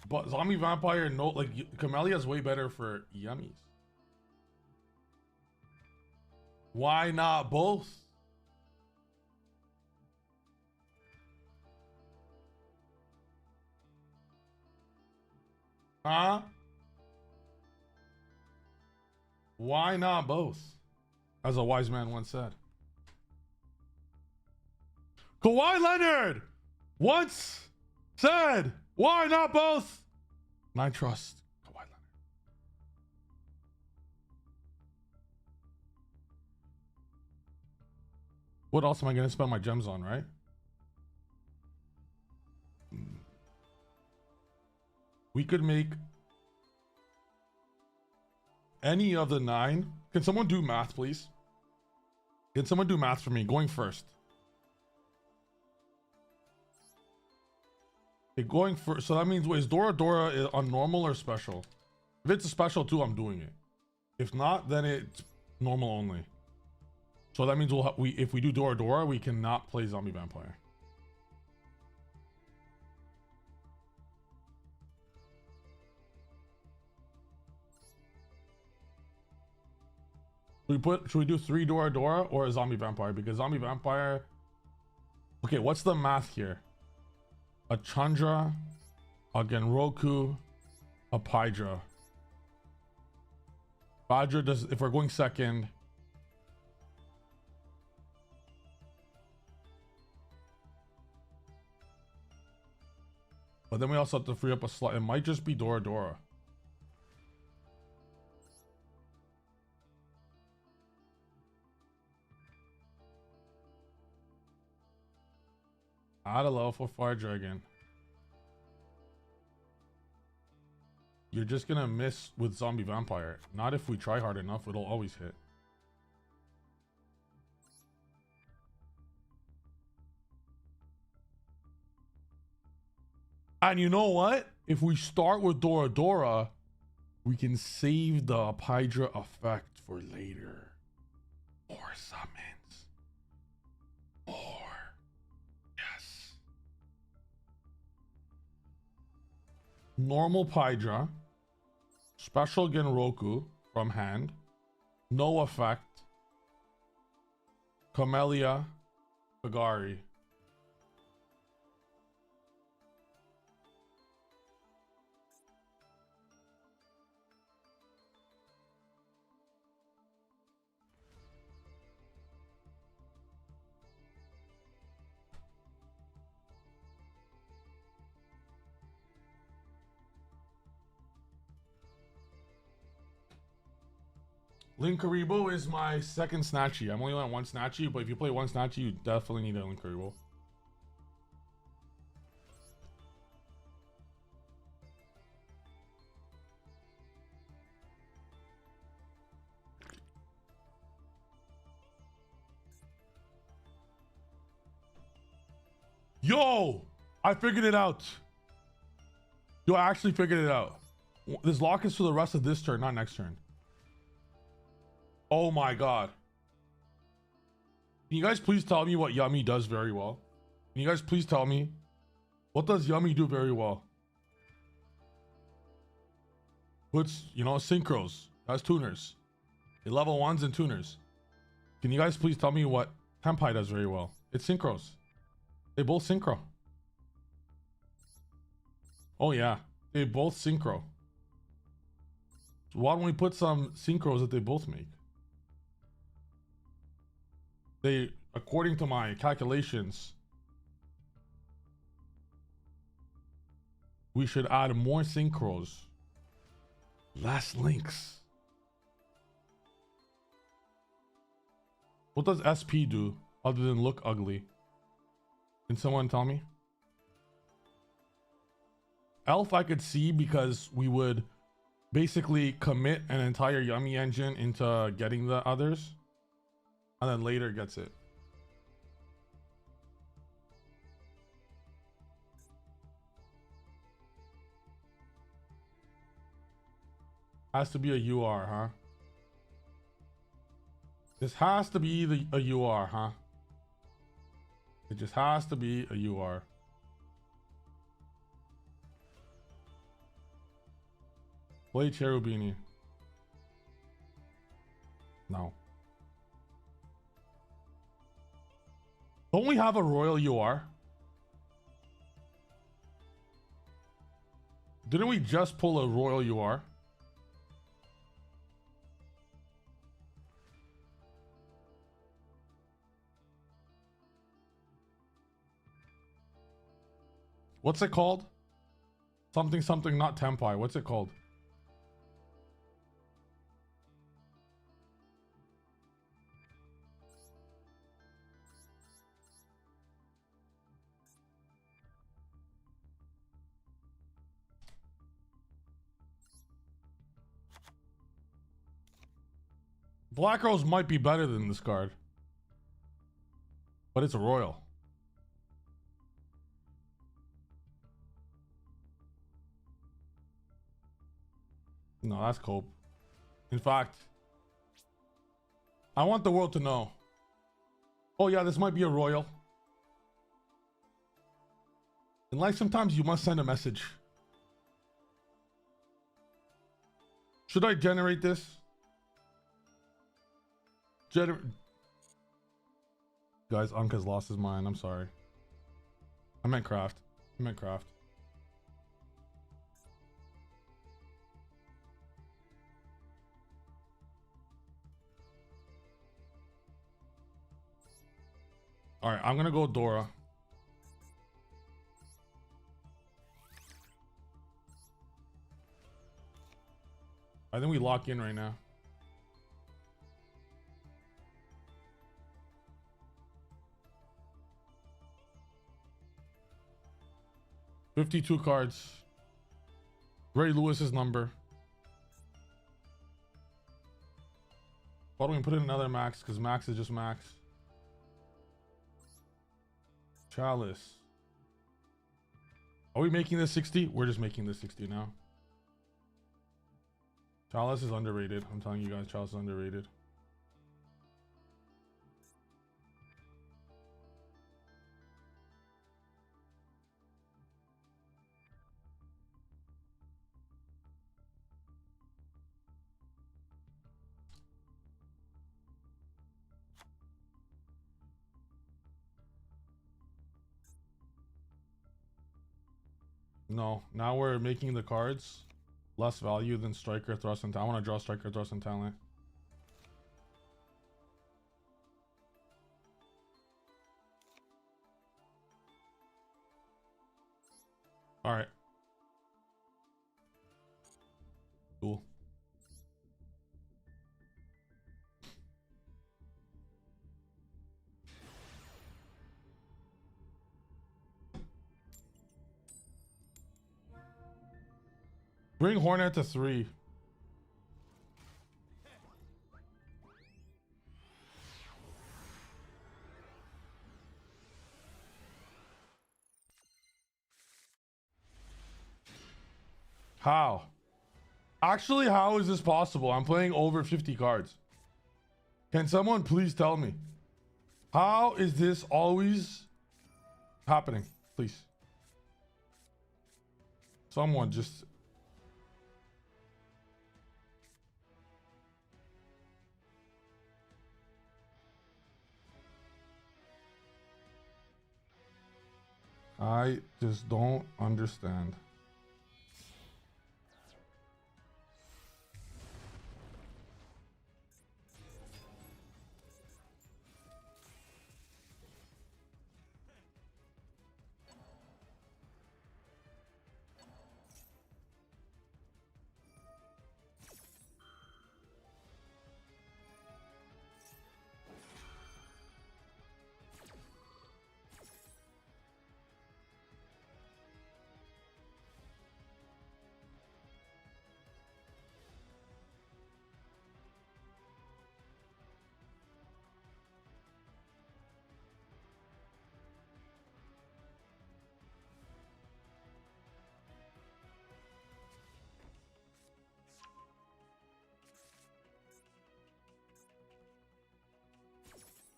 But Zombie Vampire, no, like Camellia is way better for yummies. Why not both? Huh? Why not both? As a wise man once said. Kawhi Leonard once said, why not both? And I trust Kawhi Leonard. What else am I going to spend my gems on, right? We could make any of the 9. Can someone do math, please? Can someone do math for me? Going first. Okay, going first. So that means, wait, is Dora Dora on normal or special? If it's a special too, I'm doing it. If not, then it's normal only. So that means if we do Dora Dora, we cannot play Zombie Vampire. Should we do 3 Dora Dora or a Zombie Vampire? Because Zombie Vampire. Okay, what's the math here? A Chandra, a Genroku, a Pydra. Pydra does, if we're going second. But then we also have to free up a slot. It might just be Dora Dora. Add a level for Fire Dragon. You're just gonna miss with Zombie Vampire. Not if we try hard enough, it'll always hit. And you know what? If we start with Dora Dora, we can save the Pydra effect for later. More summons. More. Yes. Normal Pydra. Special Genroku from hand. No effect. Camellia. Bagari. Linkaribo is my second Snatchy. I'm only on 1 Snatchy, but if you play 1 Snatchy, you definitely need a Linkaribo. Yo, I figured it out. Yo, I actually figured it out. This lock is for the rest of this turn, not next turn. Oh my god. Can you guys please tell me what Yummy does very well? Can you guys please tell me what does Yummy do very well? Puts, you know, synchros. That's tuners. They level ones and tuners. Can you guys please tell me what Tempai does very well? It's synchros. They both synchro. Oh yeah, they both synchro. So why don't we put some synchros that they both make? They, according to my calculations, we should add more synchros. Less links. What does SP do other than look ugly? Can someone tell me? Elf I could see because we would basically commit an entire Yummy engine into getting the others and then later gets it. Has to be a UR, huh? This has to be a UR, huh? It just has to be a UR. Play Cherubini. No. Don't we have a Royal UR? Didn't we just pull a Royal UR? What's it called? Something something not Tempai. What's it called? Black Rose might be better than this card, but it's a Royal. No, that's Cope. In fact, I want the world to know. Oh yeah, this might be a Royal. In life, sometimes you must send a message. Should I generate this? Guys, Anka's lost his mind. I'm sorry. I meant craft. I meant craft. All right, I'm gonna go Dora. I think we lock in right now. $52 cards. Ray Lewis's number. Why don't we put in another max? Because max is just max. Chalice. Are we making this 60? We're just making this 60 now. Chalice is underrated. I'm telling you guys, Chalice is underrated. No, now we're making the cards less value than striker, thrust, and talent. I want to draw striker, thrust, and talent. All right. Cool. Bring Hornet to 3. How? Actually, how is this possible? I'm playing over 50 cards. Can someone please tell me? How is this always happening? Please. Someone just... I just don't understand.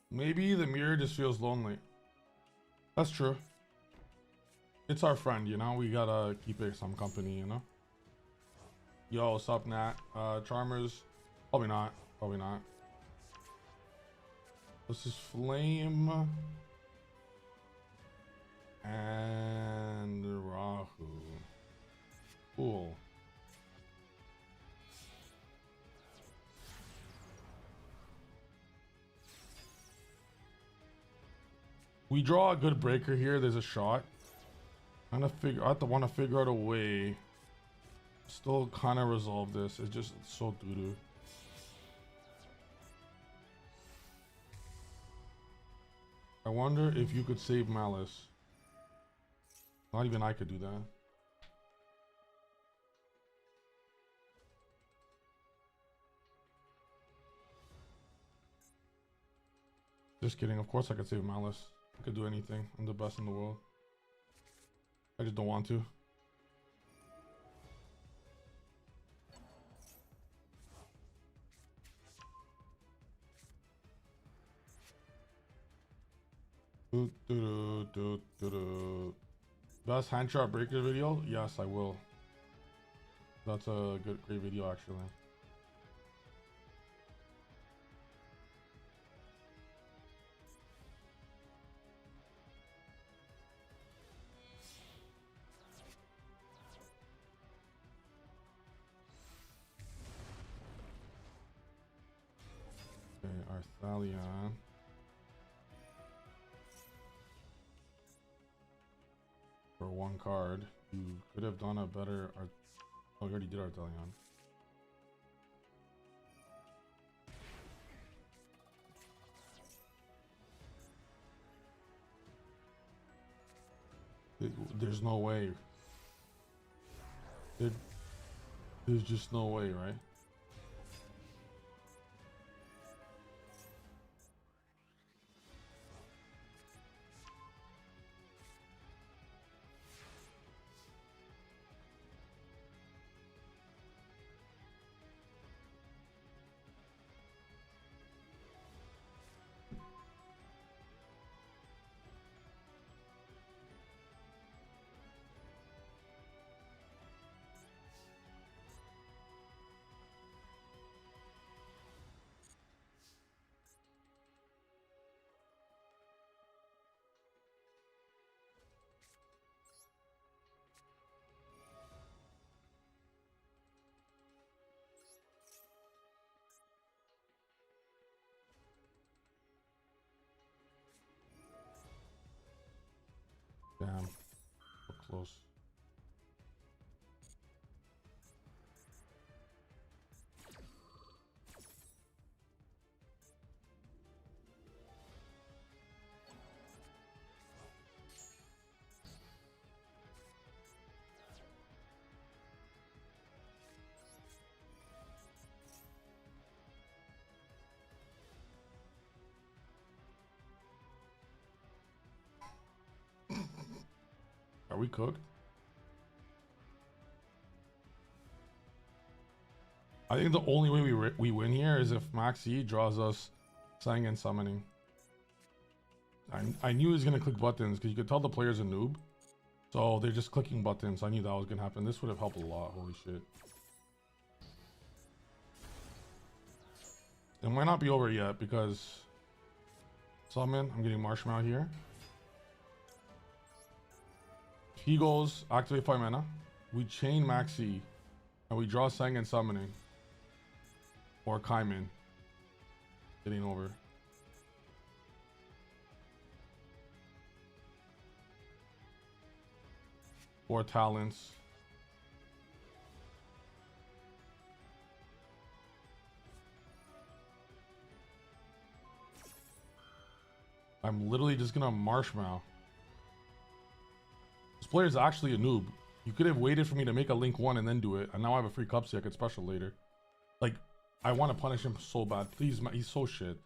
Maybe the mirror just feels lonely. That's true. It's our friend, you know? We gotta keep it some company, you know? Yo, what's up, Nat? Charmers? Probably not. Probably not. This is Flame. And Rahu. Cool. We draw a good breaker here. There's a shot. I have to want to figure out a way. Still kind of resolve this. It's so doo-doo. I wonder if you could save Malice. Not even I could do that. Just kidding. Of course I could save Malice. I could do anything. I'm the best in the world. I just don't want to. Best hand shot breaker video? Yes, I will. That's a great video actually. Okay, Arthalion. For one card, you could have done a better oh, you already did Arthalion. There's no way. There's just no way, right? Damn, so close. Are we cooked? I think the only way we win here is if Maxi draws us Sang and Summoning. I knew he was gonna click buttons because you could tell the player's a noob. So they're just clicking buttons. I knew that was gonna happen. This would have helped a lot. Holy shit. It might not be over yet because summon. I'm getting Marshmallow here. If he goes, activate 5 mana. We chain Maxi and we draw Sang and Summoning. Or Kaiman. Getting over. Or Talents. I'm literally just gonna Marshmallow. This player is actually a noob. You could have waited for me to make a Link 1 and then do it. And now I have a free cupsy. I could special later. Like, I want to punish him so bad. Please, he's so shit.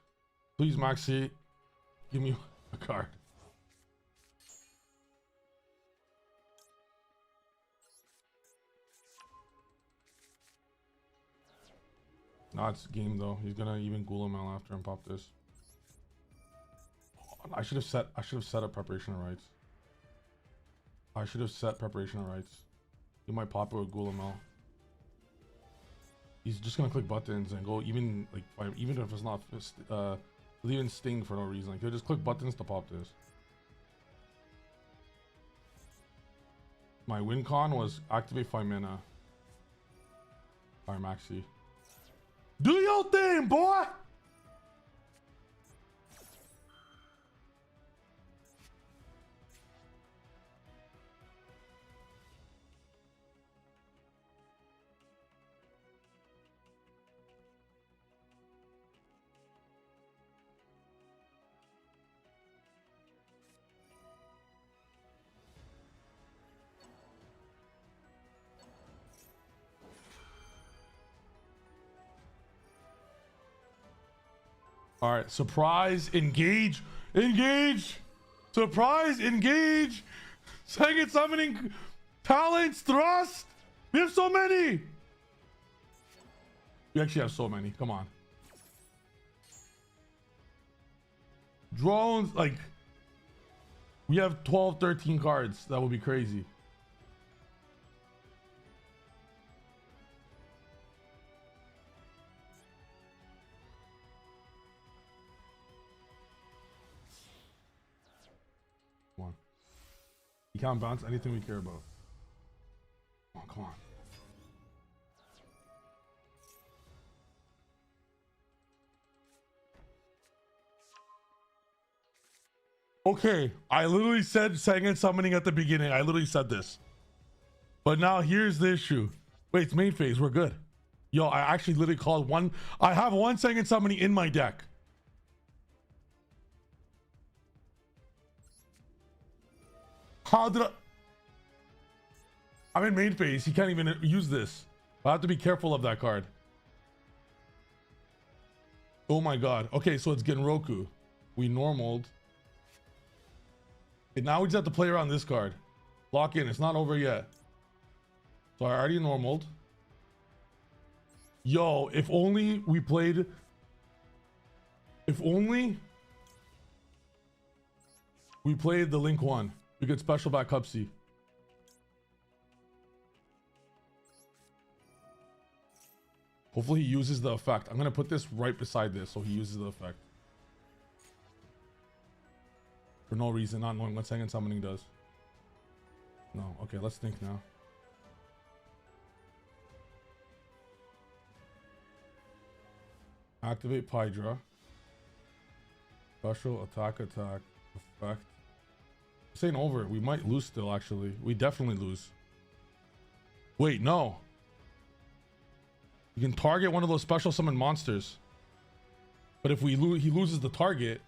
Please, Maxi, give me a card. No, it's game though. He's gonna even Goulamel after and pop this. I should have set up preparation of rights. I should have set preparation of rights. He might pop it with Goulamel. He's just gonna click buttons and go even like even if it's not even Sting for no reason. Like he'll just click buttons to pop this. My win con was activate 5 mana. Alright, Maxi. Do your thing, boy! All right, surprise, engage, engage, surprise, engage, second summoning, talents, thrust. We have so many. We actually have so many. Come on. Drones, like, we have 12, 13 cards. That would be crazy. Come on. You can't bounce anything we care about. Come on, come on. Okay, I literally said second summoning at the beginning. I literally said this. But now here's the issue. Wait, it's main phase. We're good. Yo, I actually literally called one. I have one second summoning in my deck. How did I'm in main phase. He can't even use this. I have to be careful of that card. Oh my god. Okay, so it's Genroku. We normaled. Okay, now we just have to play around this card. Lock in. It's not over yet. So I already normaled. Yo, if only we played. If only we played the Link 1. We could special back cupsy. Hopefully he uses the effect. I'm gonna put this right beside this so he uses the effect. For no reason, not knowing what second summoning does. No, okay, let's think now. Activate Pydra. Special attack, effect. This ain't over. We might lose still, actually. We definitely lose. Wait, no. You can target one of those special summon monsters. But if he loses the target.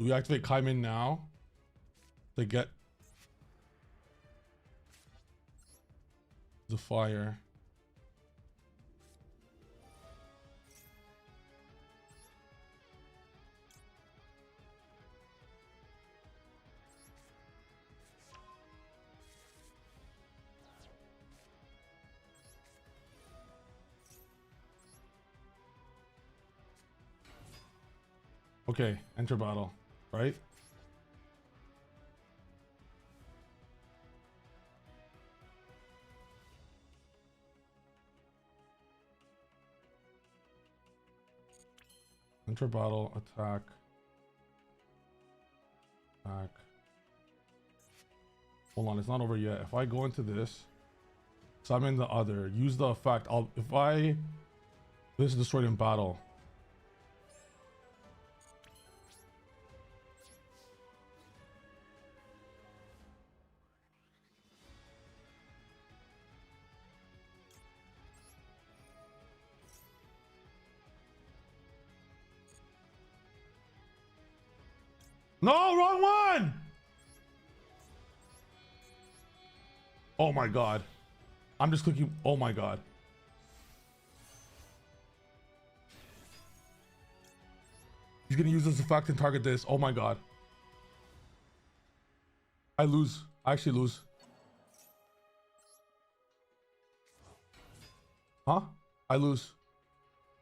Do we activate Kaimin now to get the fire? Okay, enter battle, right? Enter battle, attack. Attack. Hold on, it's not over yet. If I go into this, summon the other, use the effect. This is destroyed in battle. No, wrong one! Oh my god. I'm just clicking. Oh my god. He's gonna use this effect and target this. Oh my god. I lose. I actually lose. Huh? I lose.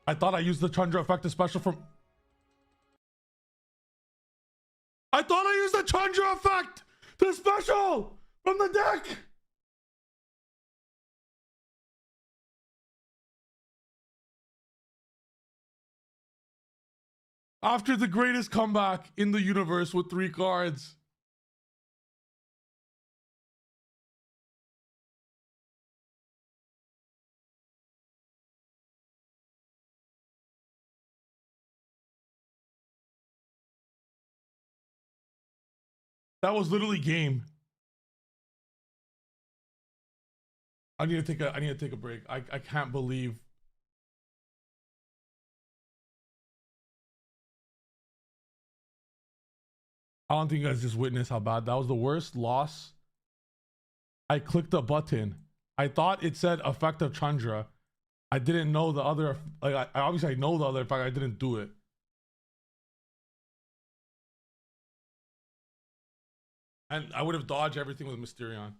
I thought I used the Chandra effect, the special from... I thought I used the Chandra effect, the special from the deck. After the greatest comeback in the universe with 3 cards. That was literally game. I need to take a break. I can't believe. I don't think you guys just witnessed how bad that was. The worst loss. I clicked the button. I thought it said effect of Chandra. I didn't know the other, like I obviously I know the other effect. I didn't do it. And I would have dodged everything with Mysterion.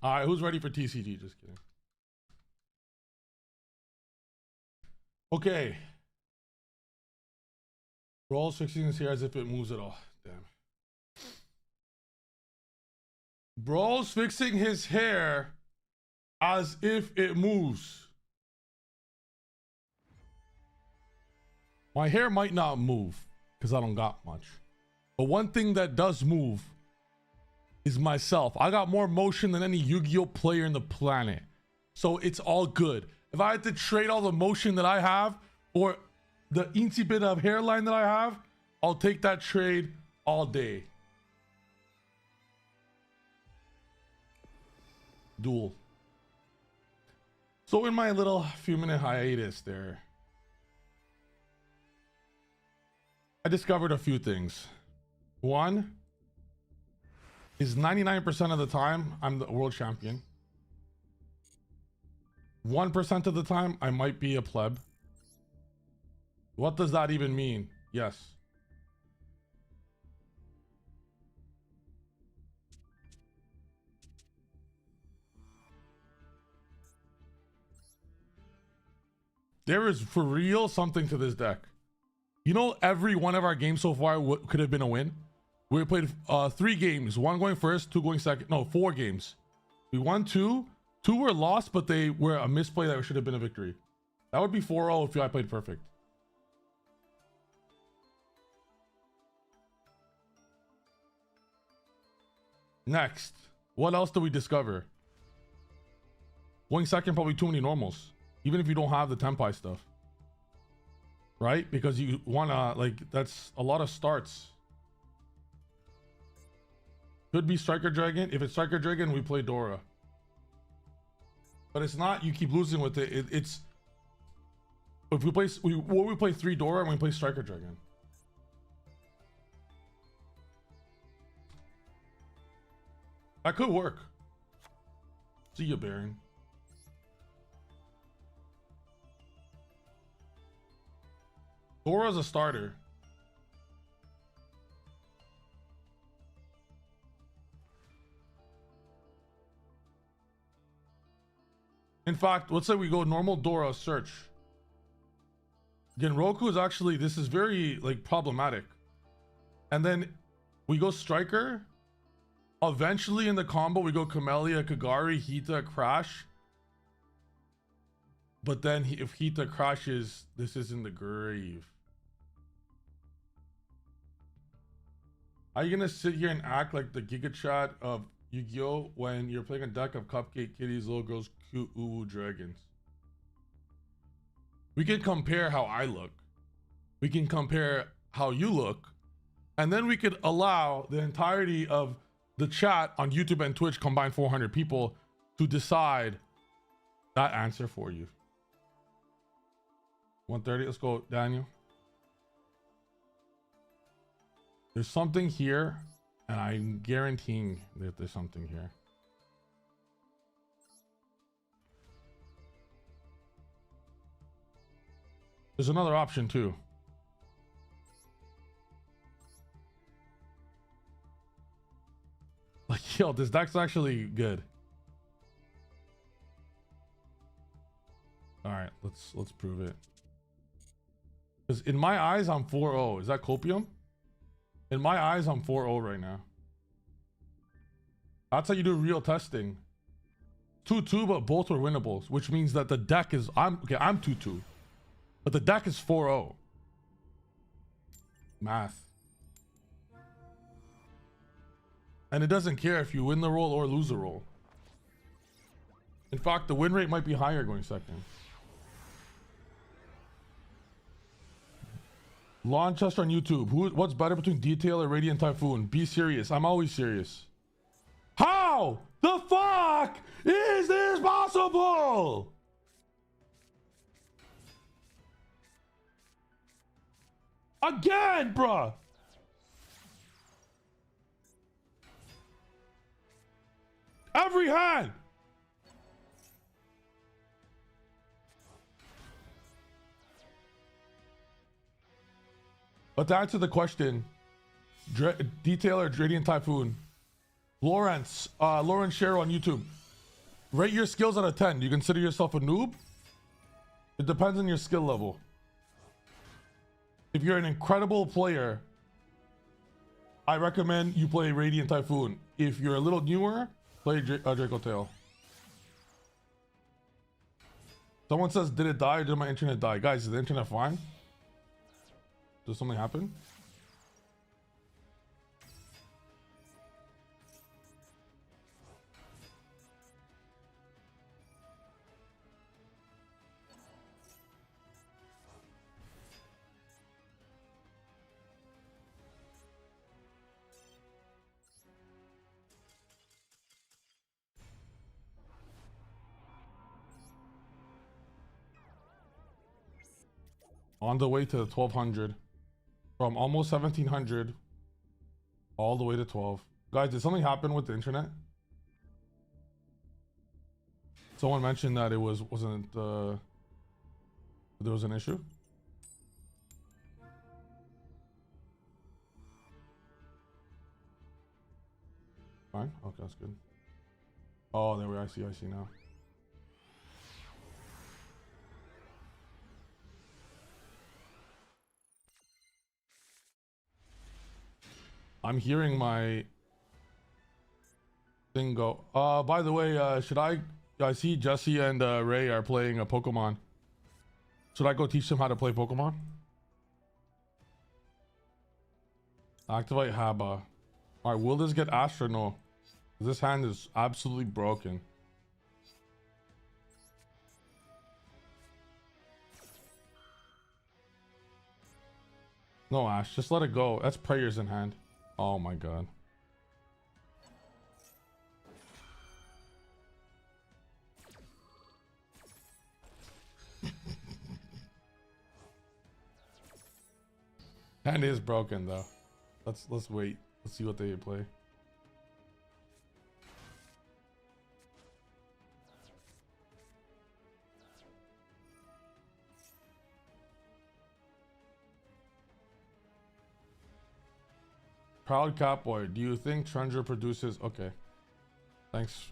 All right, who's ready for TCG? Just kidding. Okay. Brawl's fixing his hair as if it moves at all. Damn. Brawl's fixing his hair as if it moves. My hair might not move because I don't got much. But one thing that does move is myself. I got more motion than any Yu-Gi-Oh player in the planet. So it's all good. If I had to trade all the motion that I have for the eensy bit of hairline that I have, I'll take that trade all day. Duel. So in my little few minute hiatus there, I discovered a few things. One is 99% of the time I'm the world champion. 1% of the time I might be a pleb. What does that even mean? Yes. There is for real something to this deck. You know, every one of our games so far could have been a win. We played 3 games, 1 going first, 2 going second. No, 4 games. We won 2. 2 were lost, but they were a misplay that should have been a victory. That would be 4-0 if I played perfect. Next, what else do we discover? Going second, probably too many normals. Even if you don't have the Tempai stuff. Right? Because you wanna, like, that's a lot of starts. Could be Striker Dragon. If it's Striker Dragon, we play Dora. But it's not, you keep losing with it. It's, if we play 3 Dora and we play Striker Dragon. That could work. See ya, Baron. Dora's a starter. In fact, let's say we go normal Dora search. Genroku is actually, this is very like problematic. And then we go Striker. Eventually in the combo we go Camellia, Kagari, Hita, Crash. But then if Hita crashes, this is in the grave. Are you gonna sit here and act like the Giga Chat of Yu-Gi-Oh when you're playing a deck of Cupcake Kitties, Little Girls, Cute Uwu Dragons? We can compare how I look. We can compare how you look. And then we could allow the entirety of the chat on YouTube and Twitch, combined 400 people, to decide that answer for you. 130, let's go, Daniel. There's something here, and I'm guaranteeing that there's something here. There's another option too. Like, yo, this deck's actually good. All right, let's prove it. Because in my eyes, I'm 4-0. Is that copium? In my eyes, I'm 4-0 right now. That's how you do real testing. 2-2, but both were winnables, which means that the deck is, I'm 2-2, but the deck is 4-0. Math. And it doesn't care if you win the roll or lose the roll. In fact, the win rate might be higher going second. Launchester on YouTube. What's better between Detail or Radiant Typhoon? Be serious. I'm always serious. How the fuck is this possible? Again, bruh. Every hand. But to answer the question, Detail or Radiant Typhoon? Lawrence Shero on YouTube. Rate your skills out of 10. Do you consider yourself a noob? It depends on your skill level. If you're an incredible player, I recommend you play Radiant Typhoon. If you're a little newer, play Draco Tail. Someone says, did it die or did my internet die? Guys, is the internet fine? Did something happen? On the way to 1200. From almost 1700 all the way to 12. Guys, did something happen with the internet? Someone mentioned that it wasn't there was an issue. Fine. Okay, that's good. Oh, there we are. I see now. I'm hearing my thing go. By the way, should I see Jesse and Ray are playing a Pokemon. Should I go teach them how to play Pokemon? Activate Haba. Alright, will this get Ash or no? This hand is absolutely broken. No, Ash, just let it go. That's prayers in hand. Oh my god. Hand is broken though. Let's wait. Let's see what they play. Proud Catboy, do you think Trenger produces? Okay. Thanks.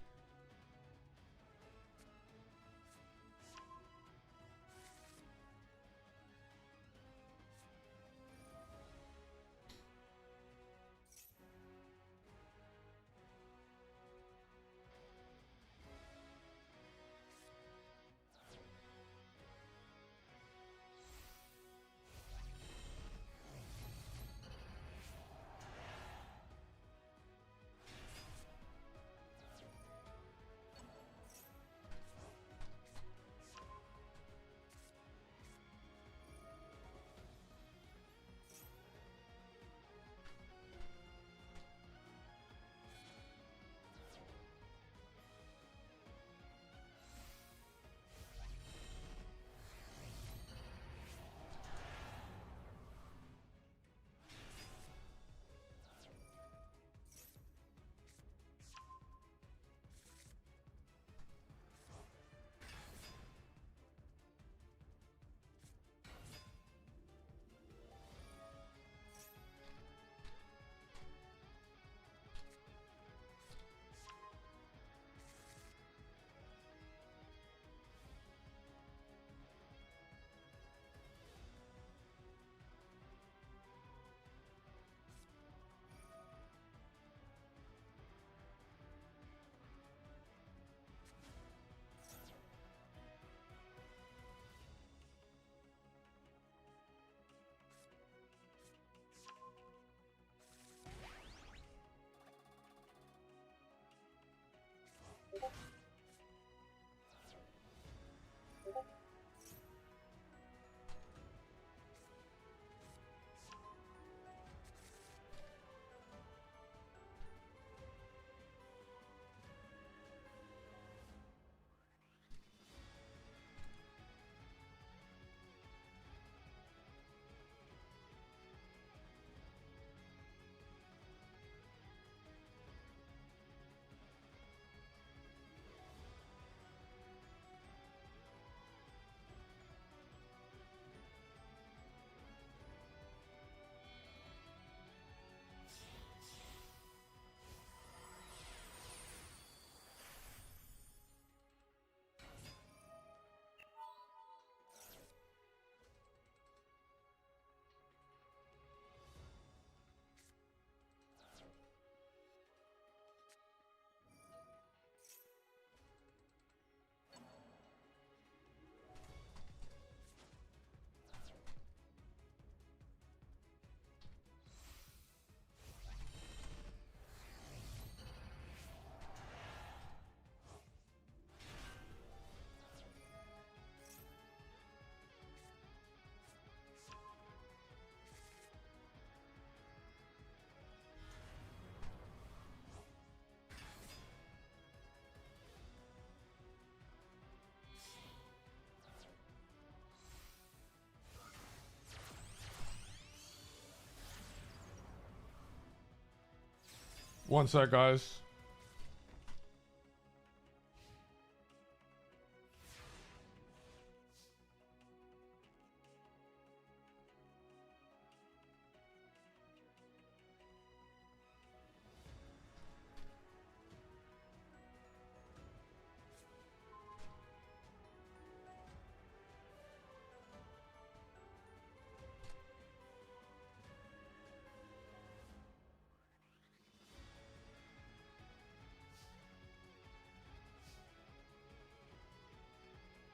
One sec, guys.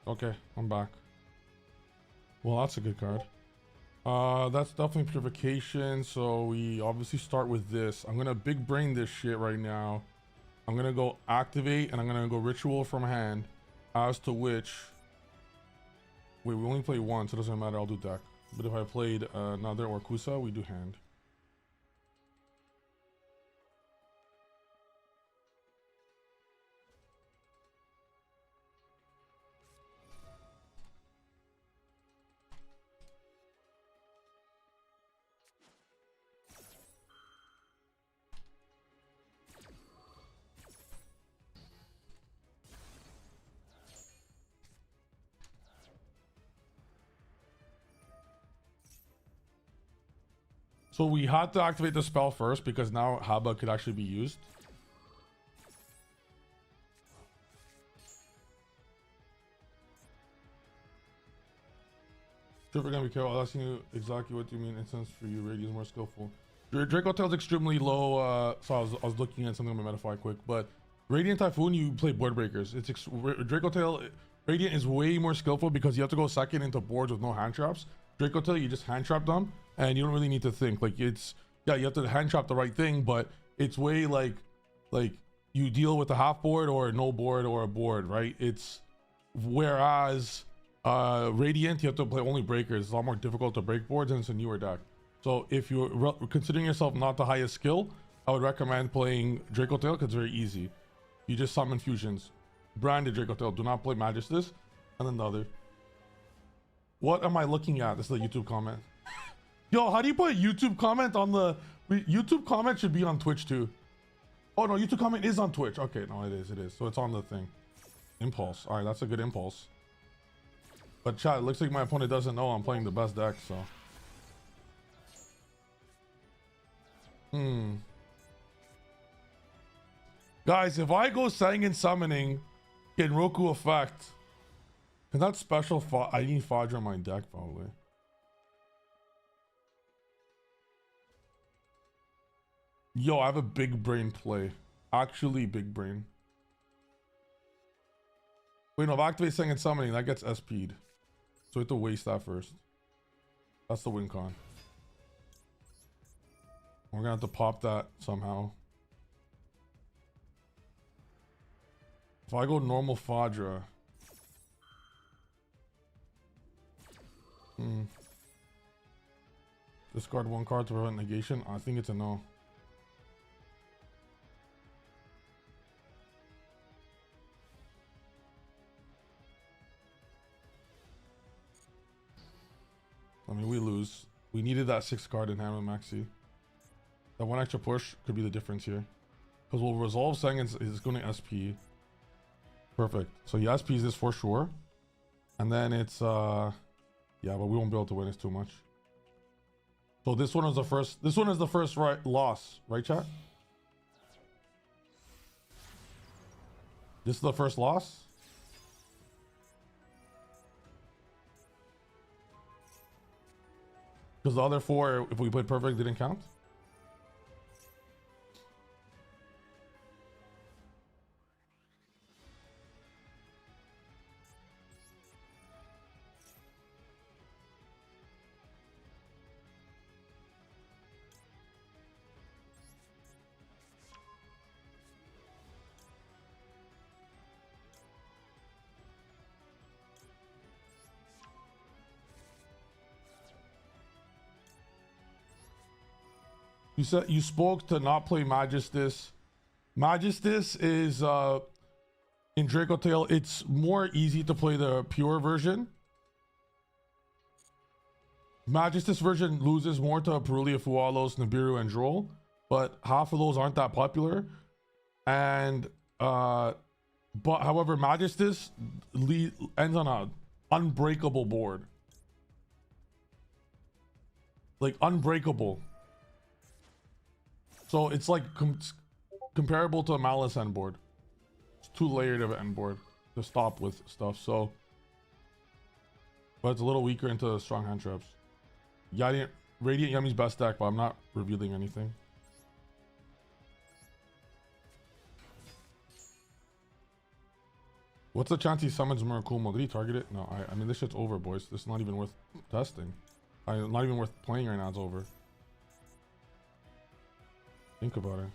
Okay, I'm back. Well, that's a good card. That's definitely purification. So we obviously start with this. I'm gonna big brain this shit right now. I'm gonna go activate and I'm gonna go ritual from hand. As to which, wait, we only play one, so it doesn't matter. I'll do deck. But if I played another or Kusa, we do hand. So we had to activate the spell first because now Haba could actually be used. Tripper gonna be careful. I'm asking you exactly what you mean. Instance for you, Radiant is more skillful. Draco Tail's extremely low. So I was looking at something on my Metafy quick, but Radiant Typhoon, you play board breakers. Draco Tail, Radiant is way more skillful because you have to go second into boards with no hand traps. Draco Tail, you just hand trap them, and you don't really need to think. Like it's, yeah, you have to hand trap the right thing, but it's way like you deal with a half board or no board or a board, right? It's whereas Radiant, you have to play only breakers. It's a lot more difficult to break boards, and it's a newer deck. So if you're considering yourself not the highest skill, I would recommend playing Draco Tail because it's very easy. You just summon fusions. Branded Draco Tail. Do not play Magistus. And then the other. What am I looking at? This is a YouTube comment. Yo, how do you put a YouTube comment on the... YouTube comment should be on Twitch too. Oh no, YouTube comment is on Twitch. Okay, no, it is. So it's on the thing. Impulse. All right, that's a good impulse. But chat, it looks like my opponent doesn't know I'm playing the best deck, so... Guys, if I go Sangan Summoning, get Roku effect. Can that special... I need Fodra on my deck, probably. Yo, I have a big brain play. Actually, big brain. Wait, no, if I activate Sangan Summoning, that gets SP'd. So we have to waste that first. That's the win con. We're gonna have to pop that somehow. If I go normal Fodra. Discard one card to prevent negation. I think it's a no. I mean, we lose. We needed that 6 card in hand with Maxi. That one extra push could be the difference here. Because we'll resolve Sangan is going to SP. Perfect. So he SPs this for sure. And then it's yeah, but we won't be able to win. It's too much. So this one is the first. This one is the first loss, right, chat? This is the first loss. Because the other 4, if we played perfect, didn't count. You said you spoke to not play Magistus. Magistus is in Draco Tail. It's more easy to play the pure version. Magistus version loses more to Perulia, Fualos, Nibiru, and Droll. but half of those aren't that popular. And but however, Magistus ends on a unbreakable board. Like unbreakable. So it's like comparable to a Malice end board. It's too layered of an end board to stop with stuff. So, but it's a little weaker into strong hand traps. Radiant Yummy's best deck, but I'm not revealing anything. What's the chance he summons Murakumo? Did he target it? No, I mean, this shit's over, boys. This is not even worth testing. Not even worth playing right now. It's over. Think about it.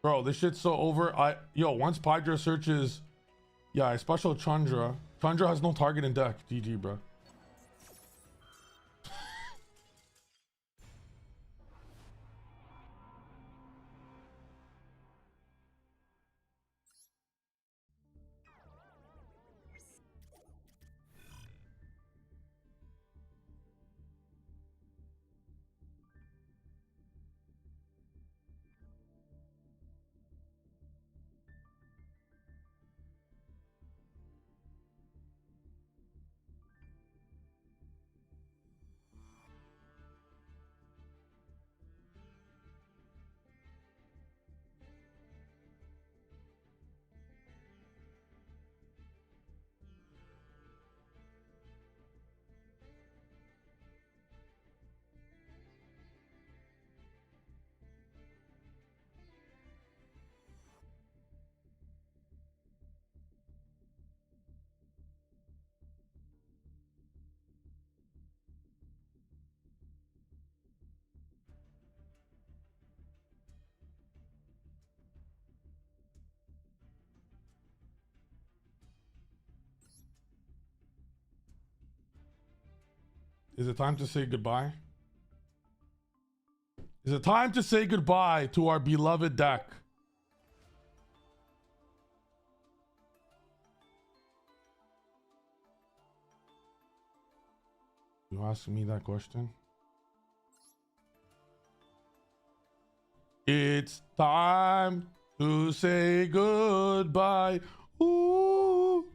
Bro, this shit's so over. Yo, once Pydra searches, yeah, I special Chandra. Chandra has no target in deck. GG, bro. Is it time to say goodbye? Is it time to say goodbye to our beloved deck? You asking me that question? It's time to say goodbye. Ooh.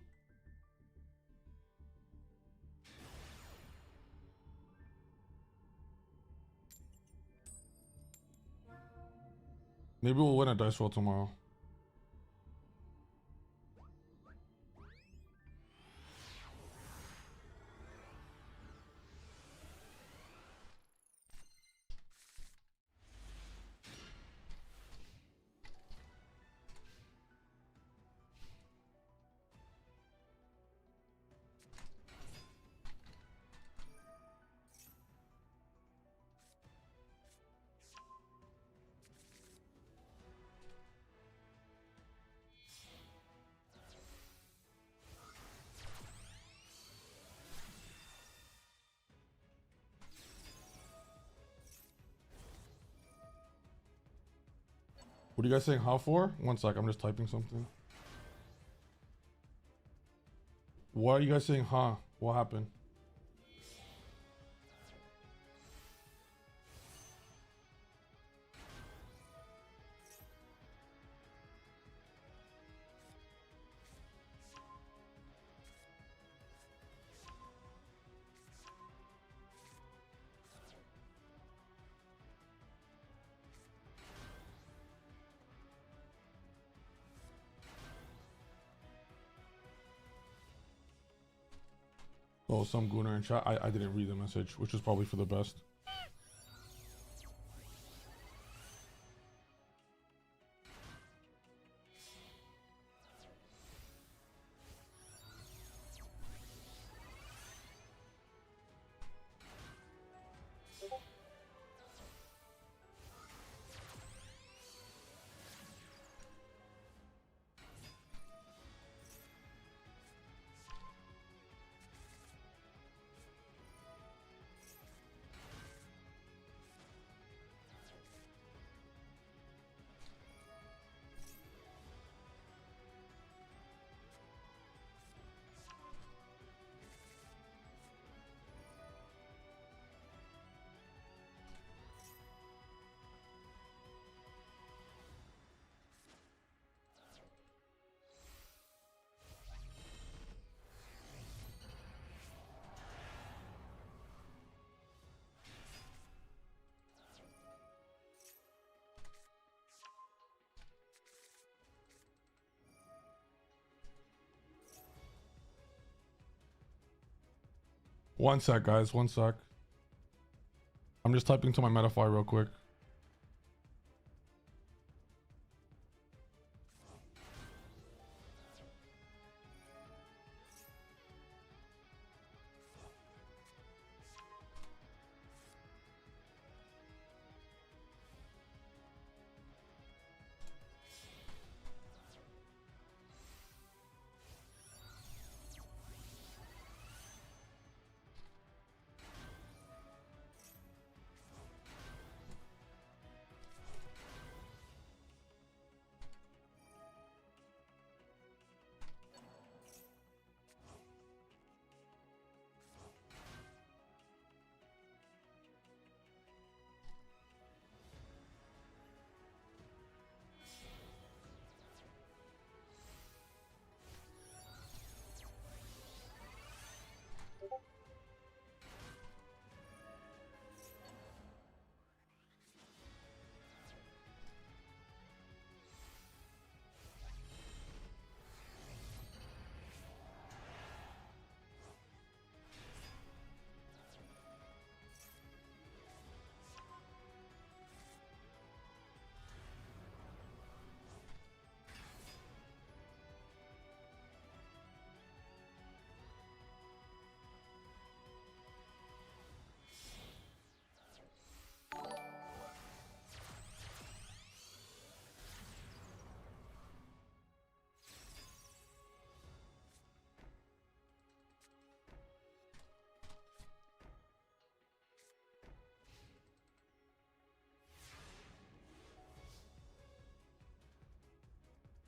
Maybe we'll win a dice roll tomorrow. What are you guys saying how for? One sec, I'm just typing something. What are you guys saying huh? What happened? Oh, some gooner in chat. I didn't read the message, which is probably for the best. One sec, guys. One sec. I'm just typing to my Metafy real quick.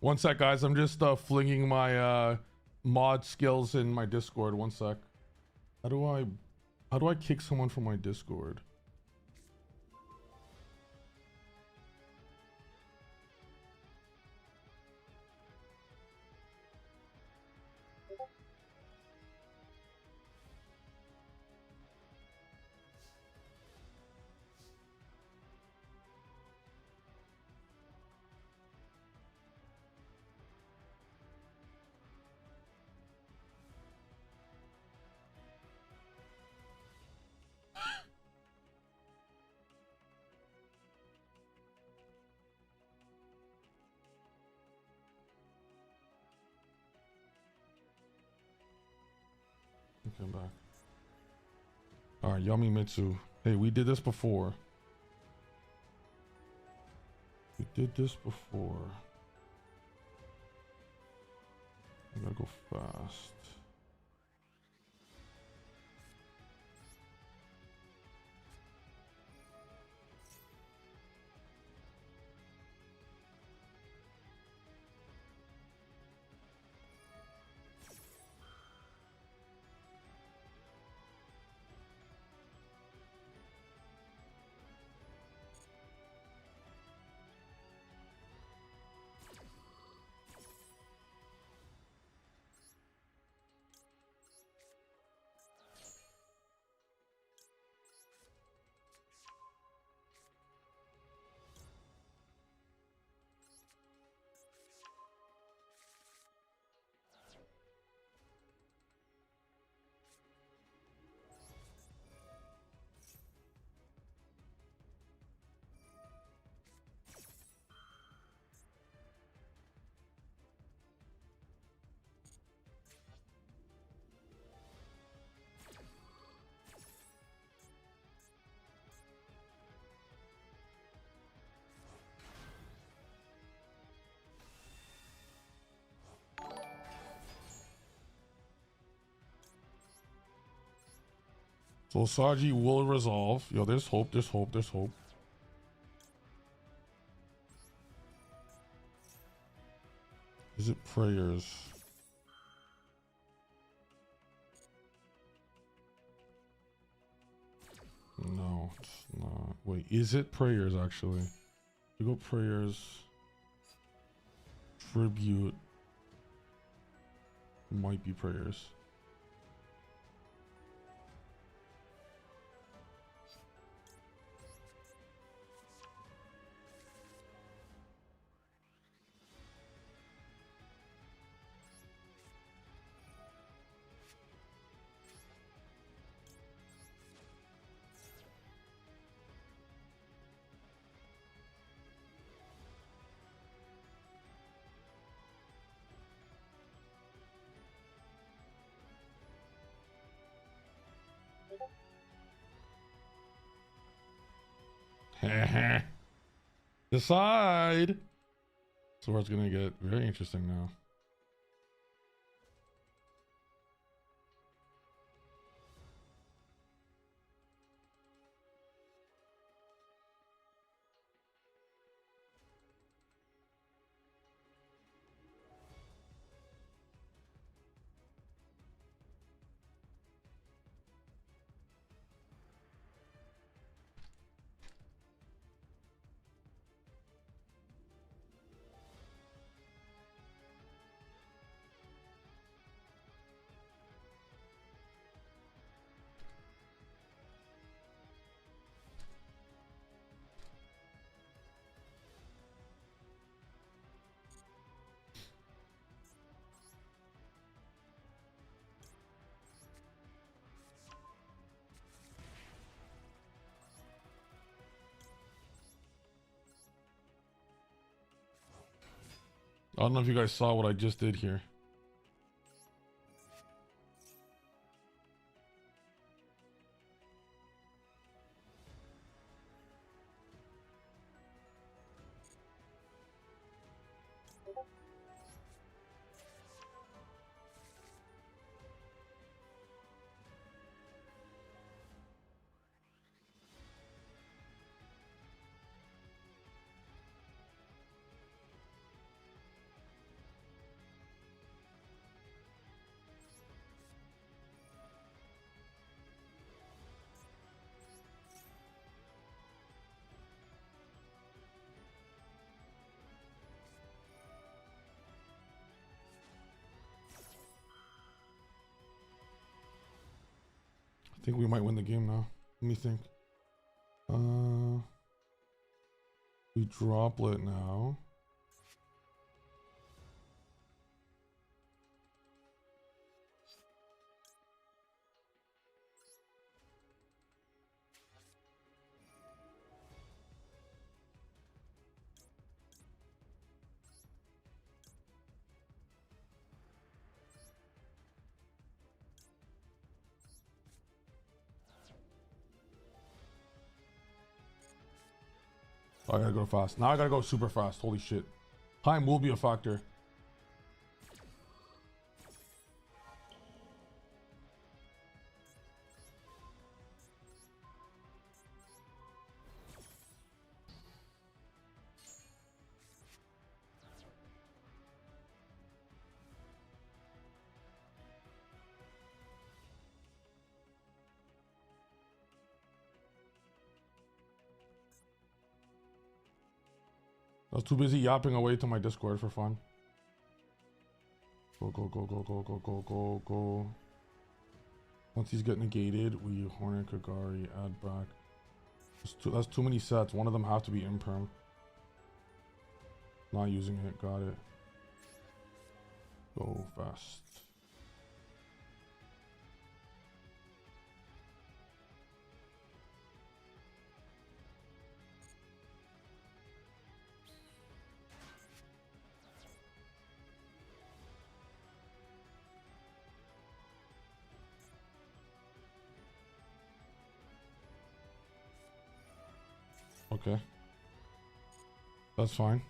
One sec, guys. I'm just flinging my mod skills in my Discord. One sec. How do I kick someone from my Discord? Come back. All right, Yami Mitsu. Hey, we did this before. We did this before. I gotta go fast. So Saji will resolve. Yo, there's hope, there's hope, there's hope. Is it prayers? No, it's not. Wait, is it prayers actually? You go prayers. Tribute. Might be prayers. Decide. So where it's gonna get very interesting now. I don't know if you guys saw what I just did here. I think we might win the game now. Let me think. We droplet now. Oh, I gotta go fast. Now I gotta go super fast. Holy shit. Time will be a factor. I was too busy yapping away to my Discord for fun. Go, go, go, go, go, go, go, go, go. Once these get negated, we Hornet Kagari add back. That's too many sets. One of them have to be imperm. Not using it. Got it. Go fast. Okay. That's fine.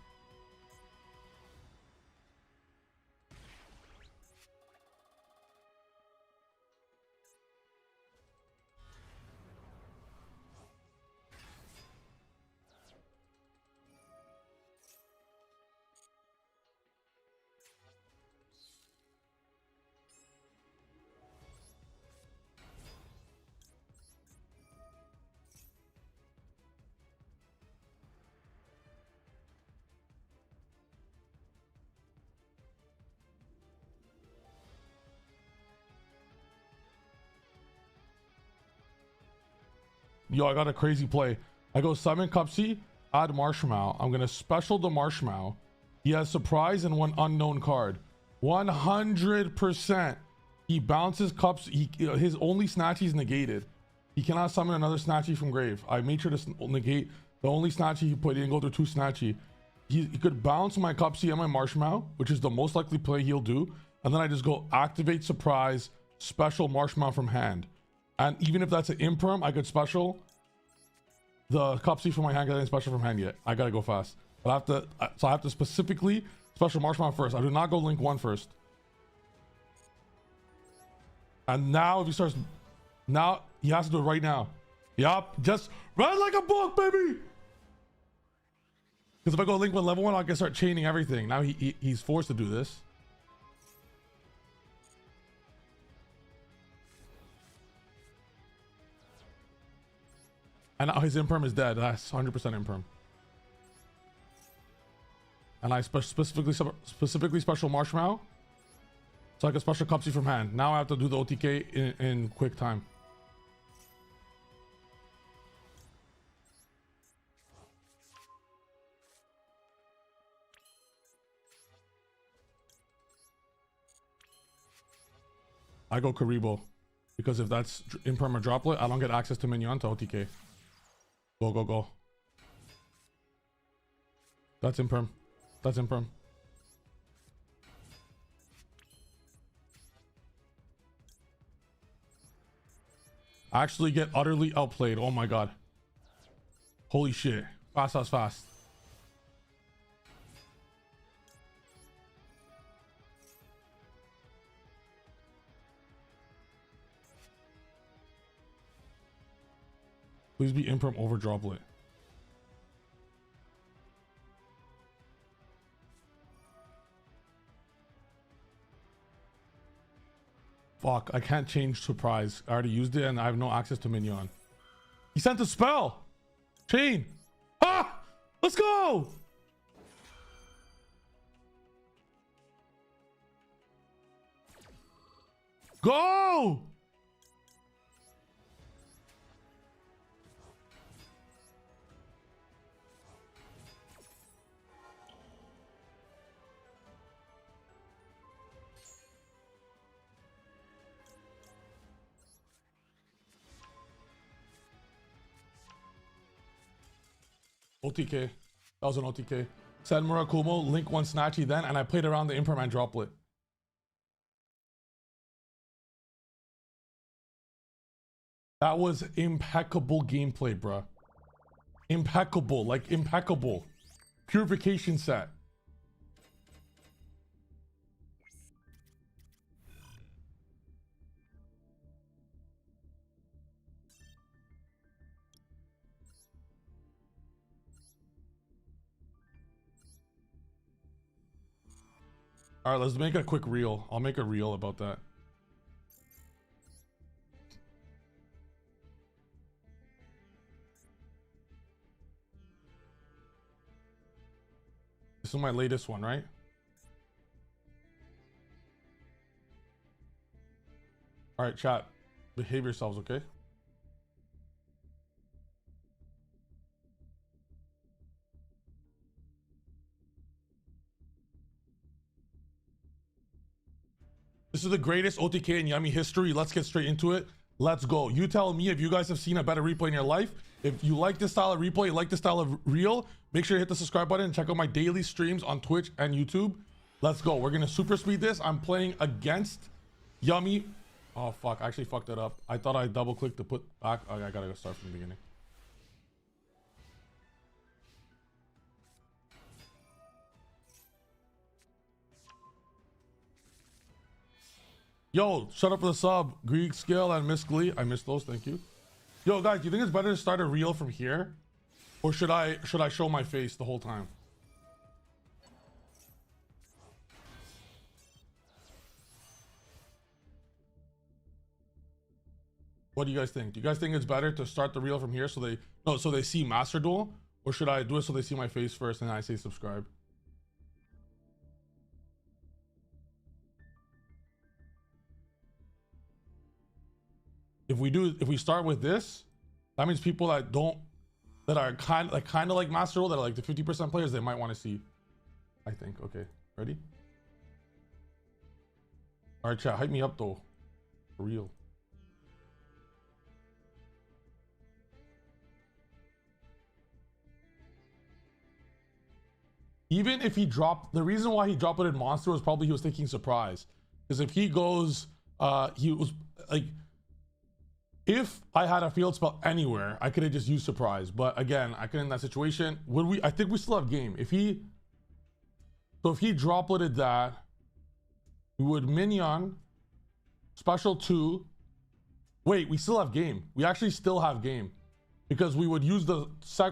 Yo, I got a crazy play. I go summon cupsy, add marshmallow. I'm gonna special the marshmallow. He has surprise and one unknown card. 100%. He bounces cups. His only snatchy is negated. He cannot summon another snatchy from grave. I made sure to negate the only snatchy he put in. Go through two snatchy. He could bounce my cupsy and my marshmallow, which is the most likely play he'll do. And then I just go activate surprise, special marshmallow from hand. And even if that's an imperm, I could special the cupsy from my hand, getting special from hand yet. I gotta go fast. But I have to, so I have to specifically special marshmallow first. I do not go link 1 first. And now if he starts, now he has to do it right now. Yup, just run like a book, baby. Because if I go link 1 level 1, I can start chaining everything. Now he's forced to do this. And now his imperm is dead. That's 100% imperm. And I specifically special marshmallow, so I can special cupsy from hand. Now I have to do the OTK in quick time. I go Karibo, because if that's imperm or droplet, I don't get access to minion to OTK. Go, go, go. That's imperm. That's imperm. I actually get utterly outplayed. Oh my god. Holy shit. Fast, fast, fast. Please be imperm over droplet. Fuck, I can't change surprise. I already used it and I have no access to minion. He sent a spell. Chain. Ah! Let's go! Go! OTK. That was an OTK. Said Murakumo, link 1 snatchy then, and I played around the imperman droplet. That was impeccable gameplay, bruh. Impeccable, like impeccable. Purification set. All right, let's make a quick reel. I'll make a reel about that. This is my latest one, right? All right, chat. Behave yourselves, okay? This is the greatest OTK in Yummy history. Let's get straight into it. Let's go. You tell me if you guys have seen a better replay in your life. If you like this style of replay, you like this style of reel, make sure you hit the subscribe button and check out my daily streams on Twitch and YouTube. Let's go. We're gonna super speed this. I'm playing against Yummy. Oh fuck, I actually fucked it up. I thought I double clicked to put back. Okay, I gotta go start from the beginning. Yo, shut up for the sub. Greek Skill and Miss Glee. I missed those, thank you. Yo, guys, do you think it's better to start a reel from here? Or should I show my face the whole time? What do you guys think? Do you guys think it's better to start the reel from here so they see Master Duel? Or should I do it so they see my face first and I say subscribe? If we start with this, that means people that are kind of like Master Duel, that are like the 50% players, they might want to see. I think. Okay, ready? All right, chat, hype me up though, for real. Even if he dropped, the reason why he dropped it in Monster was probably he was thinking surprise, because if he goes, he was like. If I had a field spell anywhere, I could have just used surprise. But again, I couldn't in that situation. Would we? I think we still have game. If he dropleted that, we would minion special 2. Wait, we still have game. We actually still have game because we would use the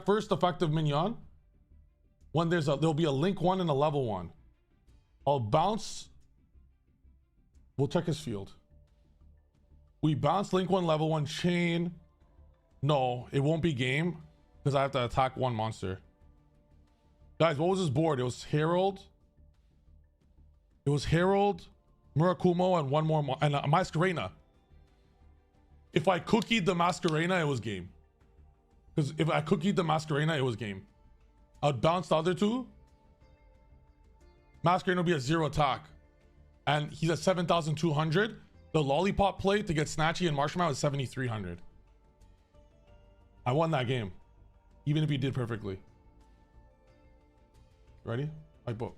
first effective minion when there'll be a link 1 and a level 1. I'll bounce. We'll check his field. We bounce link 1, level 1, chain. No, it won't be game because I have to attack 1 monster. Guys, what was his board? It was Herald. It was Herald, Murakumo, and 1 more and a Masquerena. If I cookied the Masquerena, it was game. Because if I cookied the Masquerena, it was game. I'd bounce the other 2. Masquerena will be at 0 attack. And he's at 7,200. The lollipop play to get Snatchy and Marshmallow is 7,300. I won that game. Even if he did perfectly. Ready? I book.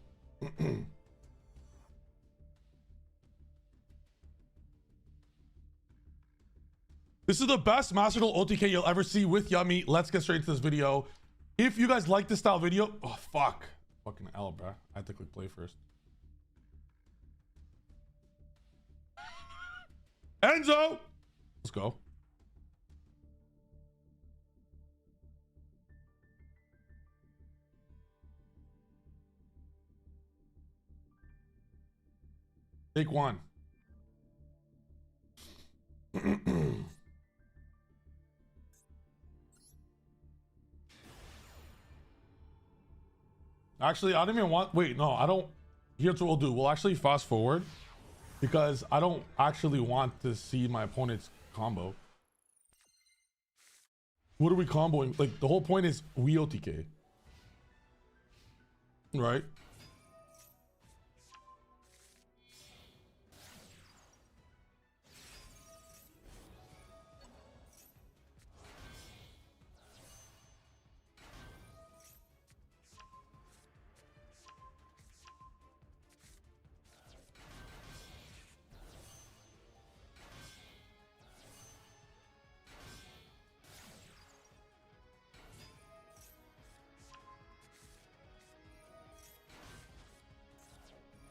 This is the best Master Duel OTK you'll ever see with Yummy. Let's get straight into this video. If you guys like this style video, oh fuck. Fucking L, bro. I had to click play first. Enzo! Let's go. Take 1. Actually, I don't even want. Wait, no, I don't. Here's what we'll do. We'll actually fast forward because I don't actually want to see my opponent's combo. What are we comboing? Like, the whole point is we OTK. Right?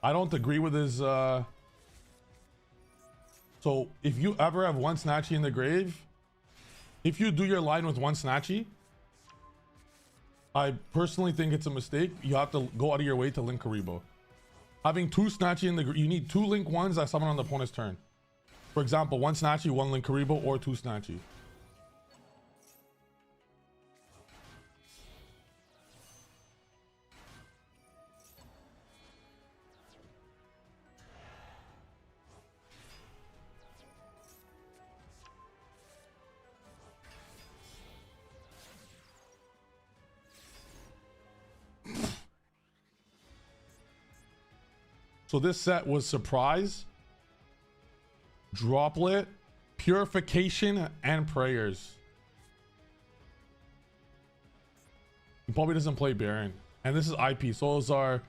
I don't agree with his so if you ever have 1 Snatchy in the grave, if you do your line with 1 Snatchy, I personally think it's a mistake. You have to go out of your way to link Karibo. Having 2 Snatchy in the you need 2 link 1s that summon on the opponent's turn. For example, 1 Snatchy, 1 link Karibo, or 2 Snatchy. So this set was Surprise, Droplet, Purification, and Prayers. He probably doesn't play Baron. And this is IP. So those are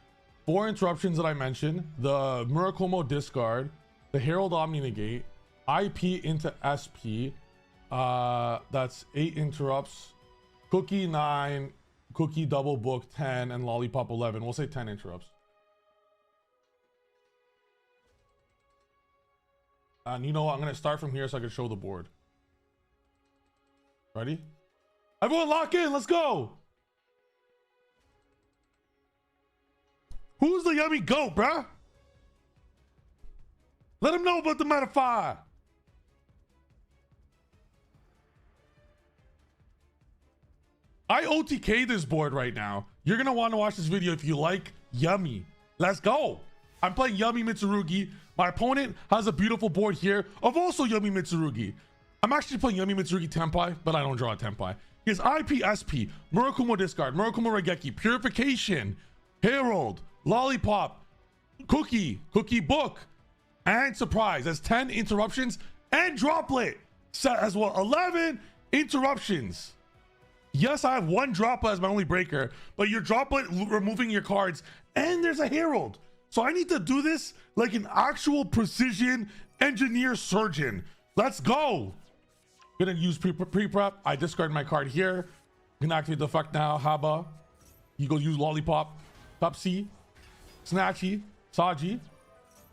4 interruptions that I mentioned. The Murakumo discard, the Herald Omni negate, IP into SP. That's 8 interrupts. Cookie 9, Cookie double book 10, and Lollipop 11. We'll say 10 interrupts. And you know what? I'm going to start from here so I can show the board. Ready? Everyone lock in. Let's go. Who's the yummy goat, bruh? Let him know about the Metafire. I OTK this board right now. You're going to want to watch this video if you like Yummy. Let's go. I'm playing Yummy Mitsurugi. My opponent has a beautiful board here of also Yummy Mitsurugi. I'm actually playing Yummy Mitsurugi Tenpai, but I don't draw a Tenpai. He has IP, SP, Murakumo discard, Murakumo Regeki, Purification, Herald, Lollipop, Cookie book, and Surprise. That's 10 interruptions and Droplet set as well. 11 interruptions. Yes, I have 1 Droplet as my only breaker, but your Droplet removing your cards, and there's a Herald. So I need to do this like an actual precision engineer surgeon. Let's go. Gonna use pre-prep. I discard my card here. Gonna activate the effect now. Haba. You go use Lollipop. Cupsy. Snatchy. Saji.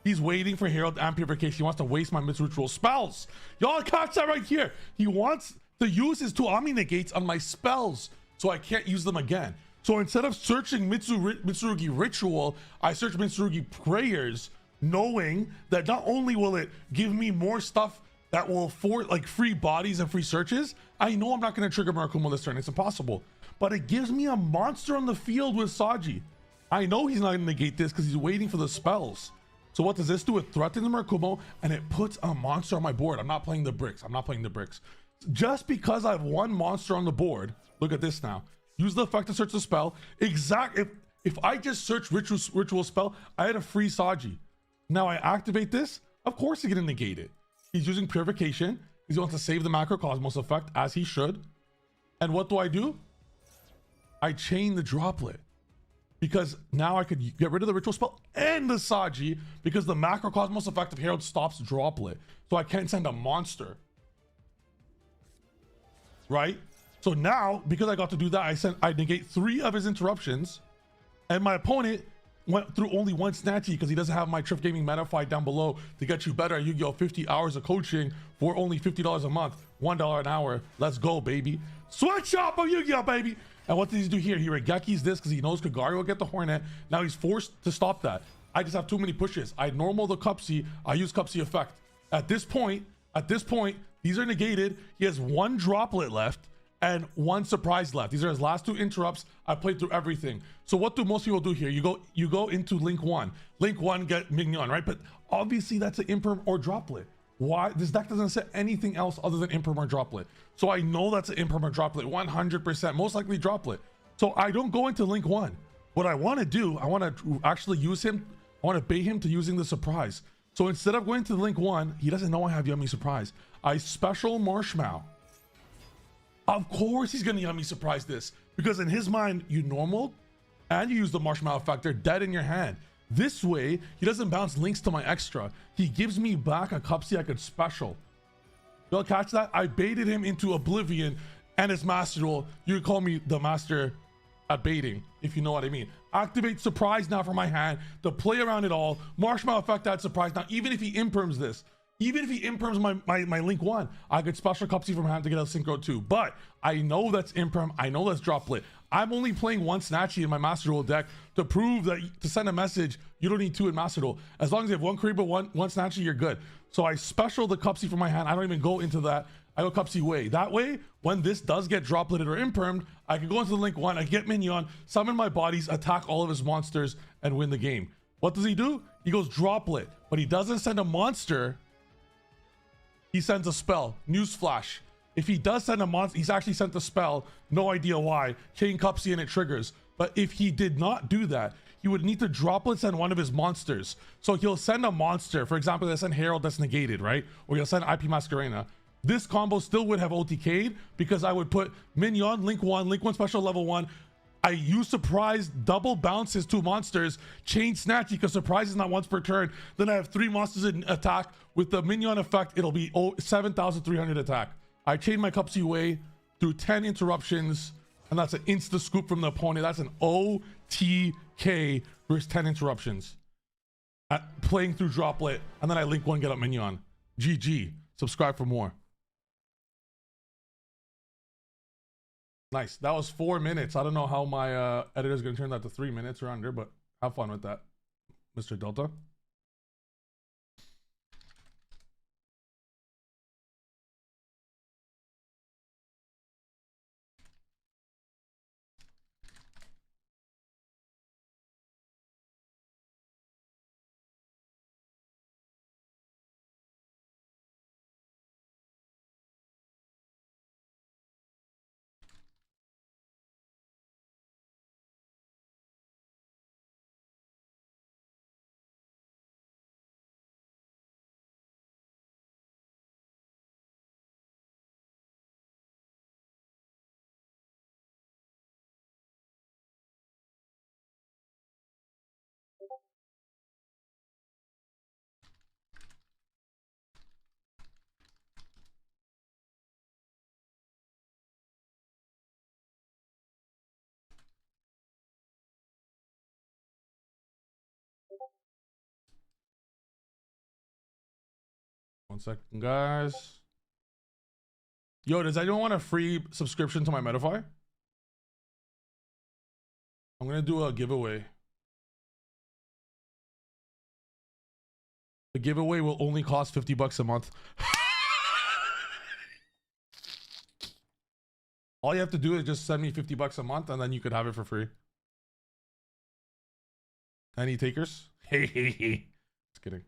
He's waiting for Herald and Purification. He wants to waste my Mitsu spells. Y'all catch that right here. He wants to use his 2 Omni Negates on my spells, so I can't use them again. So instead of searching Mitsurugi Ritual, I search Mitsurugi Prayers, knowing that not only will it give me more stuff that will afford like free bodies and free searches, I know I'm not going to trigger Murakumo this turn. It's impossible. But it gives me a monster on the field with Saji. I know he's not going to negate this because he's waiting for the spells. So what does this do? It threatens Murakumo and it puts a monster on my board. I'm not playing the bricks. I'm not playing the bricks. Just because I have 1 monster on the board, look at this now. Use the effect to search the spell. If I just search ritual spell, I had a free Saji. Now I activate this. Of course he's gonna negate it. He's using Purification. He's going to save the Macrocosmos effect as he should. And what do? I chain the Droplet. Because now I could get rid of the ritual spell and the Saji because the Macrocosmos effect of Herald stops Droplet. So I can't send a monster. Right? So now, because I got to do that, I negate 3 of his interruptions. And my opponent went through only 1 Snatchy because he doesn't have my Triff Gaming meta fight down below to get you better at Yu-Gi-Oh! 50 hours of coaching for only $50 a month, $1 an hour. Let's go, baby. Sweatshop of Yu-Gi-Oh, baby. And what does he do here? He Regekis this because he knows Kagari will get the Hornet. Now he's forced to stop that. I just have too many pushes. I normal the Cupsy. I use Cupsy effect. At this point, these are negated. He has 1 Droplet left and 1 surprise left. These are his last 2 interrupts. I played through everything. So what do most people do here? You go into Link 1. Link 1 get Mignon, right? But obviously that's an Imperm or Droplet. Why? This deck doesn't set anything else other than Imperm or Droplet. So I know that's an Imperm or Droplet, 100%, most likely Droplet. So I don't go into Link 1. What I want to do, I want to actually use him. I want to bait him to using the surprise. So instead of going to Link 1, he doesn't know I have Yummy Surprise. I special Marshmallow. Of course he's going to Yummy Surprise this. Because in his mind, you normal and you use the Marshmallow effect. They're dead in your hand. This way, he doesn't bounce links to my extra. He gives me back a Cupsy I could special. You'll catch that? I baited him into Oblivion and his Master Duel. You could call me the master at baiting, if you know what I mean. Activate Surprise now for my hand to play around it all. Marshmallow effect that Surprise. Now, even if he imperms this, even if he imperms my Link 1, I could special Cupsy from hand to get a Synchro 2. But I know that's imperm. I know that's Droplet. I'm only playing 1 Snatchy in my Master Duel deck to prove that to send a message, you don't need 2 in Master Duel. As long as you have 1 Kariba, one Snatchy, you're good. So I special the Cupsy from my hand. I don't even go into that. I go Cupsy way. That way, when this does get Dropleted or impermed, I can go into the Link 1, I get Mignon, summon my bodies, attack all of his monsters, and win the game. What does he do? He goes Droplet, but he doesn't send a monster. He sends a spell. Newsflash. If he does send a monster, he's actually sent the spell. No idea why. Chain Cupsy and it triggers. But if he did not do that, he would need to Droplet send one of his monsters. So he'll send a monster. For example, he'll send Herald that's negated, right? Or he'll send IP Masquerena. This combo still would have OTK'd because I would put Mignon, Link 1 special level 1. I use Surprise, double bounce his 2 monsters, chain Snatchy because Surprise is not once per turn. Then I have 3 monsters in attack. With the Mignon effect, it'll be 7,300 attack. I chain my Cupsy way through 10 interruptions, and that's an insta scoop from the opponent. That's an OTK versus 10 interruptions. Playing through Droplet, and then I Link 1, get up Mignon. GG. Subscribe for more. Nice. That was 4 minutes. I don't know how my editor's gonna turn that to 3 minutes or under, but have fun with that, Mr. Delta. second, guys. Yo, does anyone want a free subscription to my Metafy? I'm gonna do a giveaway. The giveaway will only cost $50 a month. All you have to do is just send me $50 a month, and then you could have it for free. Any takers? Hey, just kidding.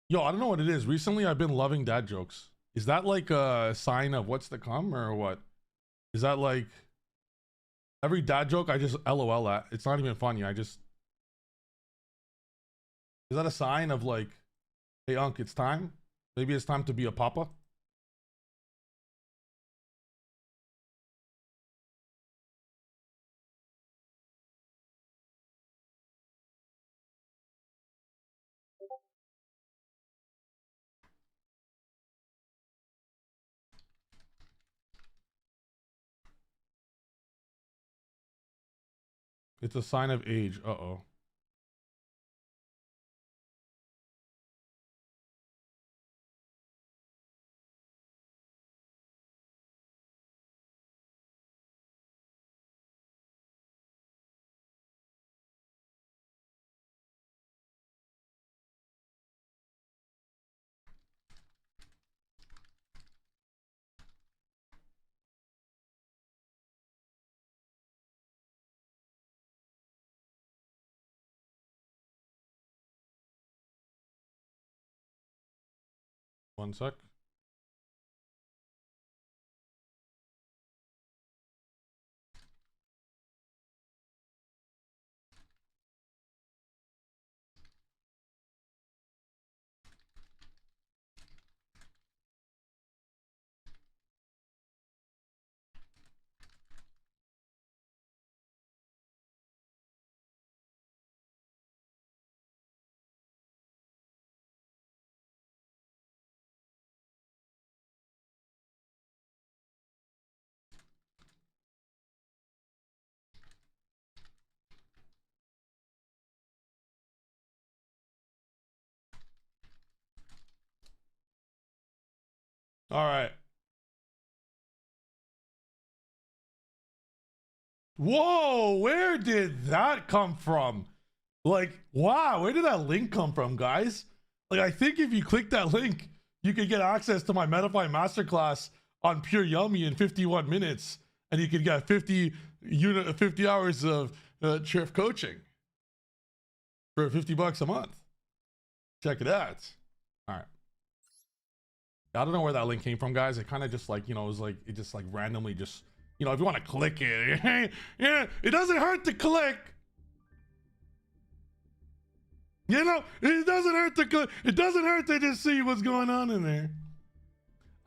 Yo, I don't know what it is. Recently, I've been loving dad jokes. Is that like a sign of what's to come, or what? Is that like every dad joke I just LOL at? It's not even funny. Is that a sign of like, hey, Unc, it's time? Maybe it's time to be a papa? It's a sign of age. Uh-oh. One sec. All right. Whoa, where did that come from? Like, wow, where did that link come from, guys? Like, I think if you click that link, you could get access to my Metafy Masterclass on Pure Yummy in 51 minutes, and you could get 50 hours of Chirf coaching for $50 a month. Check it out. All right. I don't know where that link came from, guys. It kind of just like, you know, it was like, it just like randomly just, you know, if you want to click it, yeah, it doesn't hurt to click. You know, it doesn't hurt to click. It doesn't hurt to just see what's going on in there.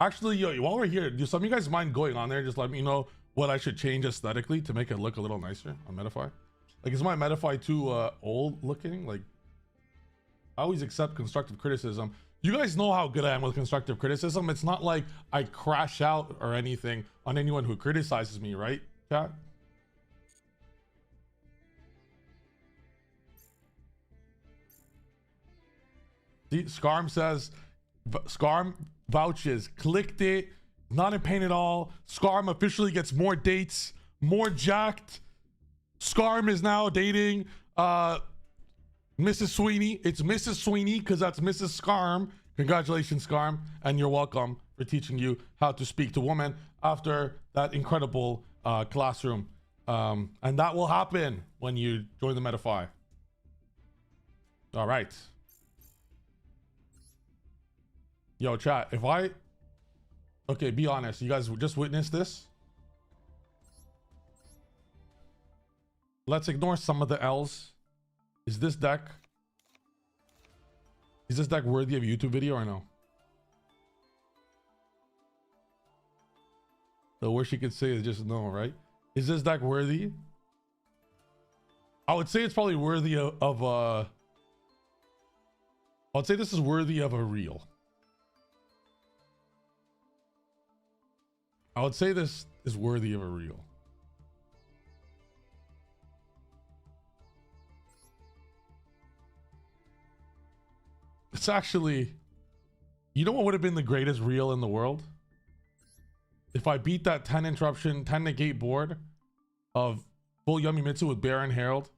Actually, yo, while we're here, do some of you guys mind going on there? Just let me know what I should change aesthetically to make it look a little nicer on Metafy. Like, is my Metafy too old looking? Like, I always accept constructive criticism. You guys know how good I am with constructive criticism. It's not like I crash out or anything on anyone who criticizes me, right, chat? See, Scarm says, Scarm vouches, clicked it, not in pain at all. Scarm officially gets more dates, more jacked. Scarm is now dating Mrs. Sweeney. It's Mrs. Sweeney because that's Mrs. Scarm. Congratulations, Scarm, and you're welcome for teaching you how to speak to women after that incredible classroom. And that will happen when you join the Metafy. All right. Yo, chat, if I... Okay, be honest. You guys just witnessed this. Let's ignore some of the L's. Is this deck worthy of a YouTube video or no? The worst you could say is just no, right? Is this deck worthy? I would say it's probably worthy of a... I would say this is worthy of a reel. I would say this is worthy of a reel. It's actually You know what would have been the greatest reel in the world? If I beat that 10 interruption, 10 negate board of full Yummy Mitsu with Baron Herald.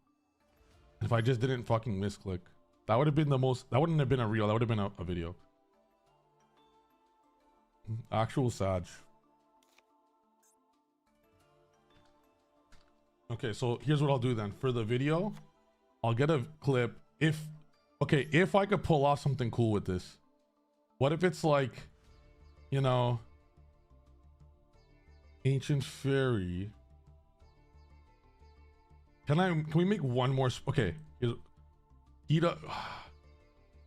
If I just didn't fucking misclick. That would have been the most, that wouldn't have been a reel, that would have been a video. Actual Sag. Okay, so here's what I'll do then. For the video, I'll get a clip. If I could pull off something cool with this. What if it's like, you know, Ancient Fairy. Can we make one more? Okay, do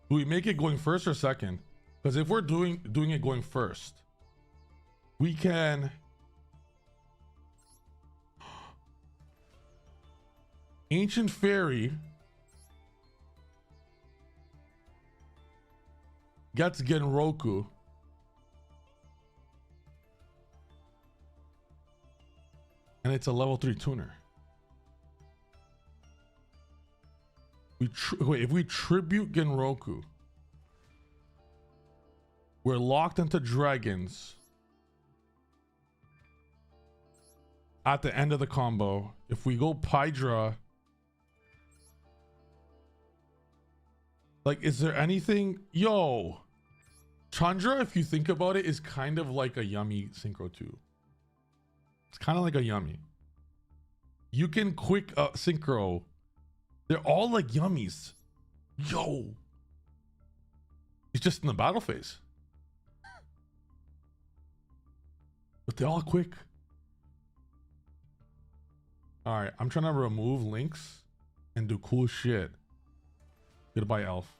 we make it going first or second? Because if we're doing it going first, we can Ancient Fairy gets Genroku. And it's a level 3 tuner. Wait, if we tribute Genroku, we're locked into dragons at the end of the combo. If we go Pydra, like, is there anything? Yo, Chandra, if you think about it, is kind of like a Yummy synchro too. It's kind of like a Yummy. You can quick synchro. They're all like Yummies. Yo. It's just in the battle phase. But they're all quick. All right, I'm trying to remove links and do cool shit. Goodbye, Elf.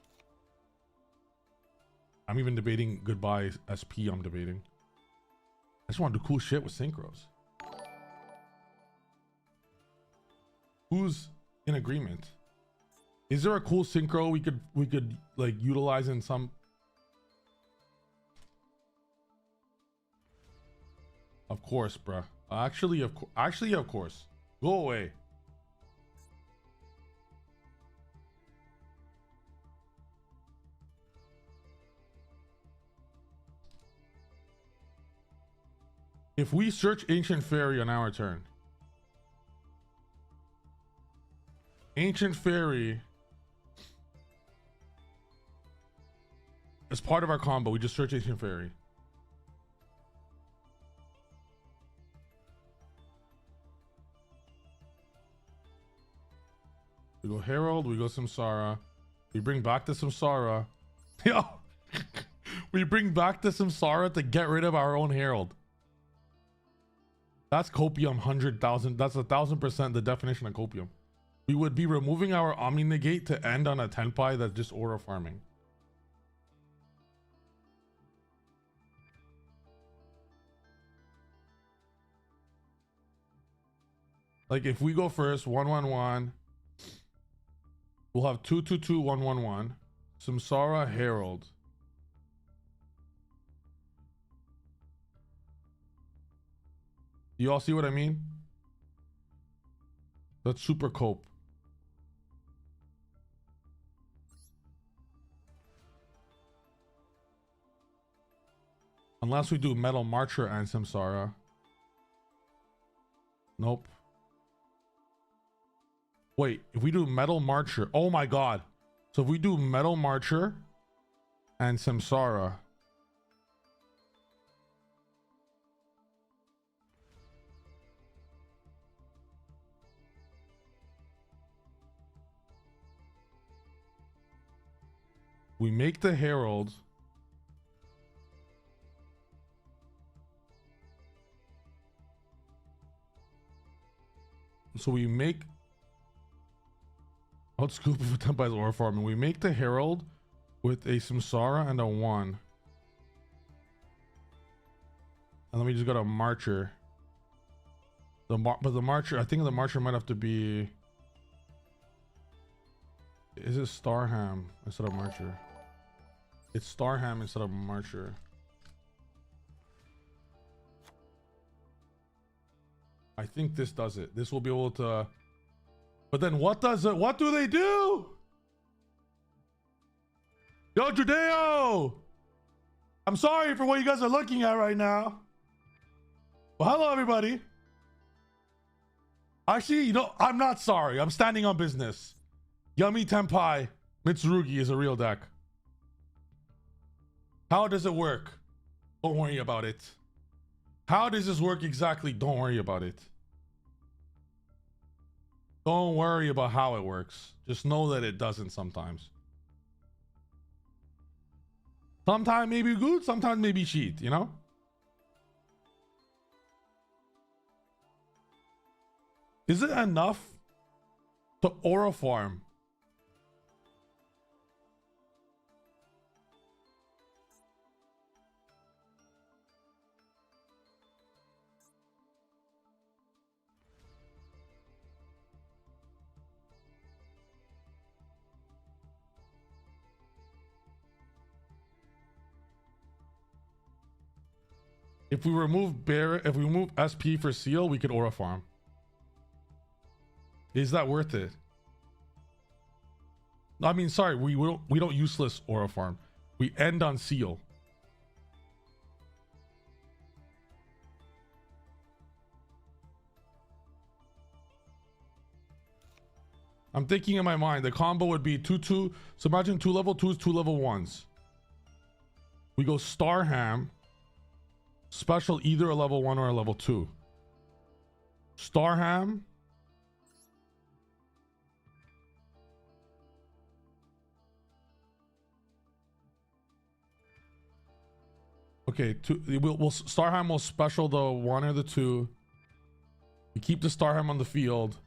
I'm even debating goodbye SP. I'm debating. I just want to do cool shit with synchros. Who's in agreement? Is there a cool synchro we could like utilize in some? Of course, bruh. Actually, of course. Go away. If we search Ancient Fairy on our turn, Ancient Fairy as part of our combo, we just search Ancient Fairy. We go Herald, we go Samsara. We bring back the Samsara. Yo, we bring back the Samsara to get rid of our own Herald. That's copium 100,000. That's 1,000% the definition of copium. We would be removing our Omni Negate to end on a Tenpai that's just aura farming. Like if we go first, 1/1/1, we'll have 2/2/2 1/1/1, Samsara Herald. You all see what I mean? That's super cope. Unless we do Metal Marcher and Samsara. Nope. Wait, if we do Metal Marcher, oh my god. So if we do Metal Marcher and Samsara, we make the Herald. So we make outscoop of Tempai's aura farm, and we make the Herald with a Samsara and a 1. And then we just got a Marcher. But the Marcher, I think the Marcher might have to be. Is it Starham instead of Marcher? It's Starham instead of Marcher. I think this does it. This will be able to. But then what does it? What do they do? Yo, Judeo! I'm sorry for what you guys are looking at right now. Well, hello, everybody. Actually, you know, I'm not sorry. I'm standing on business. Yummy Tenpai Mitsurugi is a real deck. How does it work? Don't worry about it. How does this work exactly? Don't worry about it. Don't worry about how it works. Just know that it doesn't sometimes. Sometimes maybe good, sometimes maybe cheat, you know? Is it enough to aura farm? If we remove SP for seal, we could aura farm. Is that worth it? I mean, sorry, we don't useless aura farm. We end on seal. I'm thinking in my mind, the combo would be 2-2. So imagine 2 level 2s, 2 level 1s. We go Starham. Special either a level 1 or a level 2. Starham. Okay, we'll Starham will special the 1 or the 2. We keep the Starham on the field.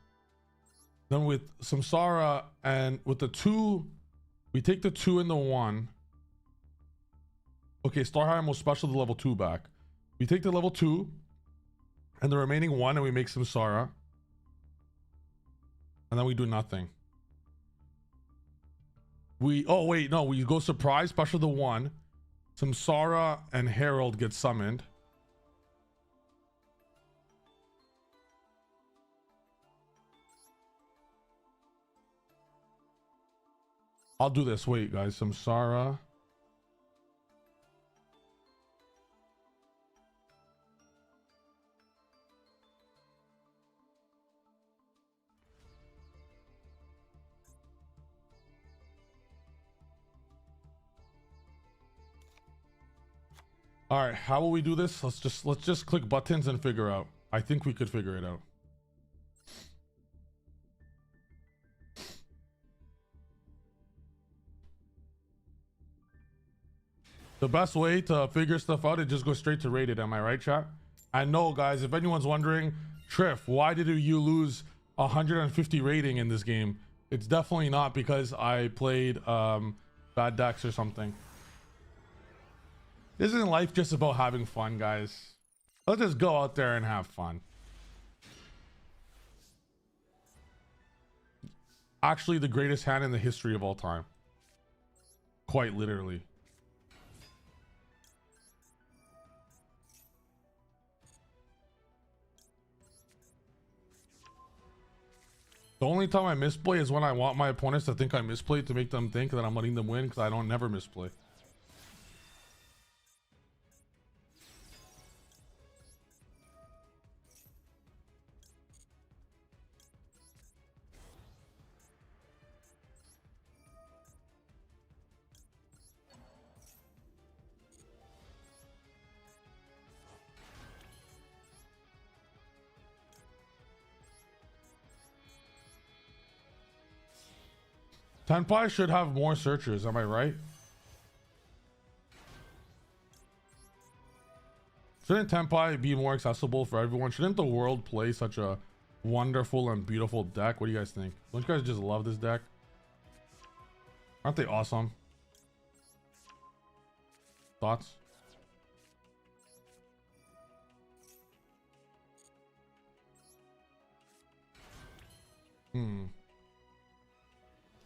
Then with Samsara and with the 2, we take the 2 and the 1. Okay, Starham will special the level 2 back. We take the level 2 and the remaining 1 and we make Samsara. And then we do nothing. Oh wait, no, we go surprise, special the 1. Samsara and Herald get summoned. I'll do this. Wait, guys. Samsara. All right, how will we do this? Let's just click buttons and figure out. I think we could figure it out. The best way to figure stuff out is just go straight to rated. Am I right, chat? I know, guys. If anyone's wondering, Triff, why did you lose 150 rating in this game? It's definitely not because I played bad decks or something. Isn't life just about having fun, guys? Let's just go out there and have fun. Actually, the greatest hand in the history of all time. Quite literally. The only time I misplay is when I want my opponents to think I misplayed to make them think that I'm letting them win, because I don't never misplay. Tenpai should have more searchers, am I right? Shouldn't Tenpai be more accessible for everyone? Shouldn't the world play such a wonderful and beautiful deck? What do you guys think? Don't you guys just love this deck? Aren't they awesome? Thoughts?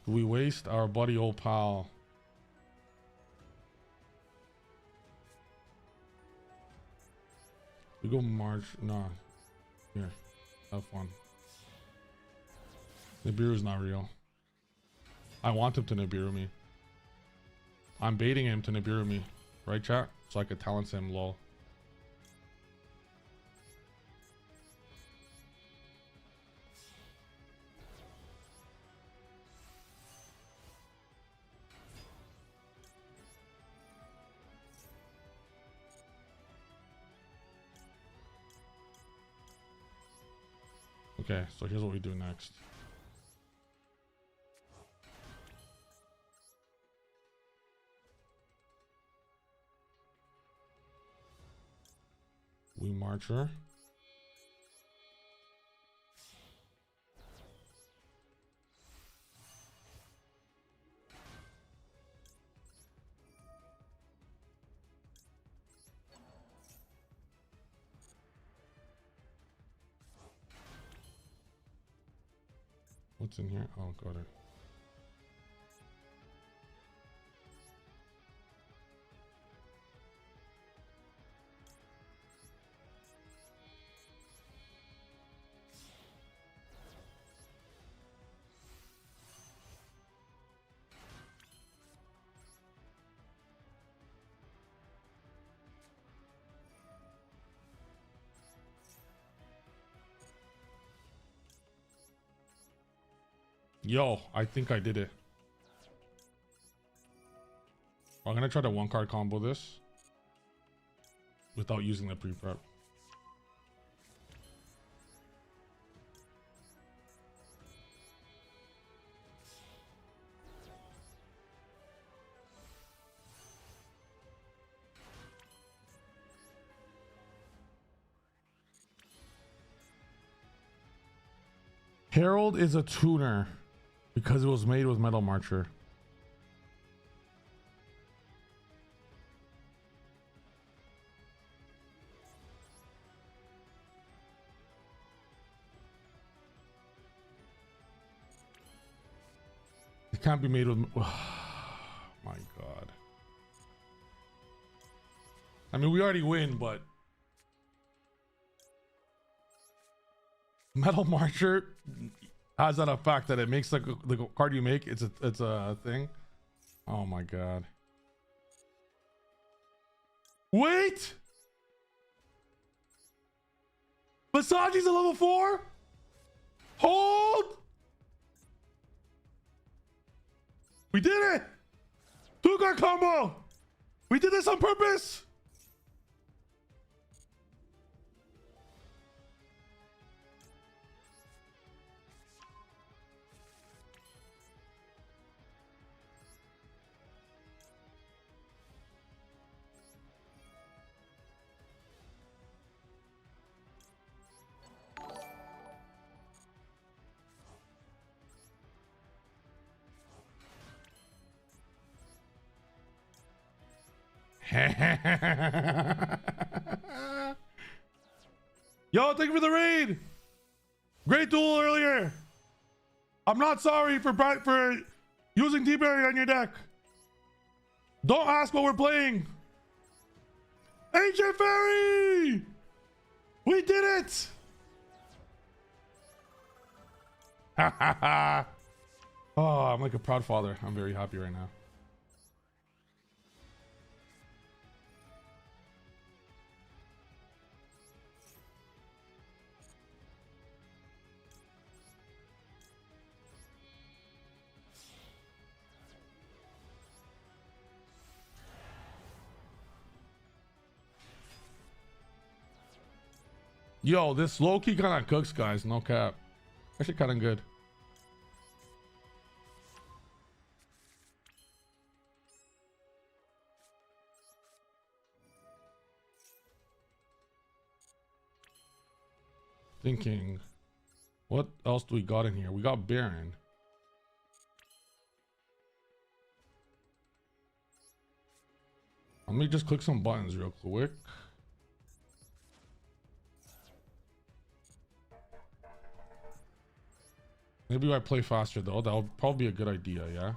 Do we waste our buddy old pal? We go March. Nah. Here. Have fun. Nibiru's not real. I want him to Nibiru me. I'm baiting him to Nibiru me. right, chat? So I could talent him, lol. Okay, so here's what we do next. We marcher. What's in here? Oh, got it. Yo, I think I did it. I'm gonna try to one card combo this without using the pre-prep. Herald is a tuner because it was made with Metal Marcher. It can't be made with. My God. I mean, we already win, but Metal Marcher has that effect that it makes like the card you make. It's a thing. Oh my God. Wait. Massagi's a level 4. Hold. We did it. 2-card combo. We did this on purpose. Yo, thank you for the raid. Great duel earlier. I'm not sorry for using T-Berry on your deck. Don't ask what we're playing. Ancient Fairy! We did it! Oh, I'm like a proud father. I'm very happy right now. Yo, this low-key kind of cooks, guys. No cap. Actually kind of good. Thinking, what else do we got in here? We got Baron. Let me just click some buttons real quick. Maybe I play faster though. That'll probably be a good idea, yeah?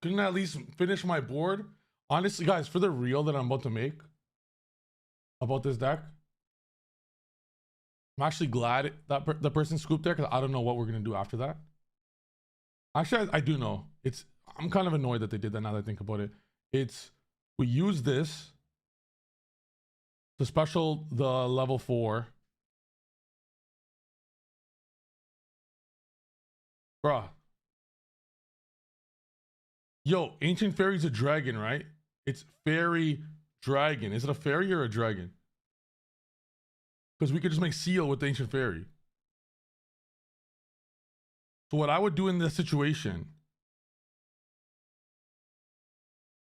couldn't I at least finish my board? Honestly, guys, for the reel that I'm about to make about this deck, I'm actually glad that the person scooped there because I don't know what we're gonna do after that. Actually, I do know. I'm kind of annoyed that they did that now that I think about it. We use this to special the level 4. Bruh. Yo, Ancient Fairy's a dragon, right? It's fairy dragon. Is it a fairy or a dragon? Because we could just make seal with the Ancient Fairy. So what I would do in this situation,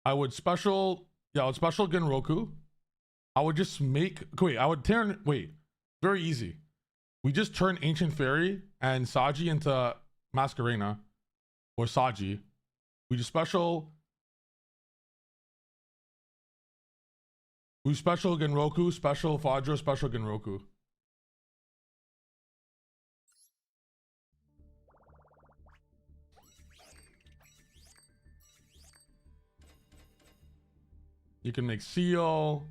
I would special Genroku. I would just make, very easy. We just turn Ancient Fairy and Saji into Masquerena or Saji. We special Genroku, special Fadra, special Genroku. You can make seal.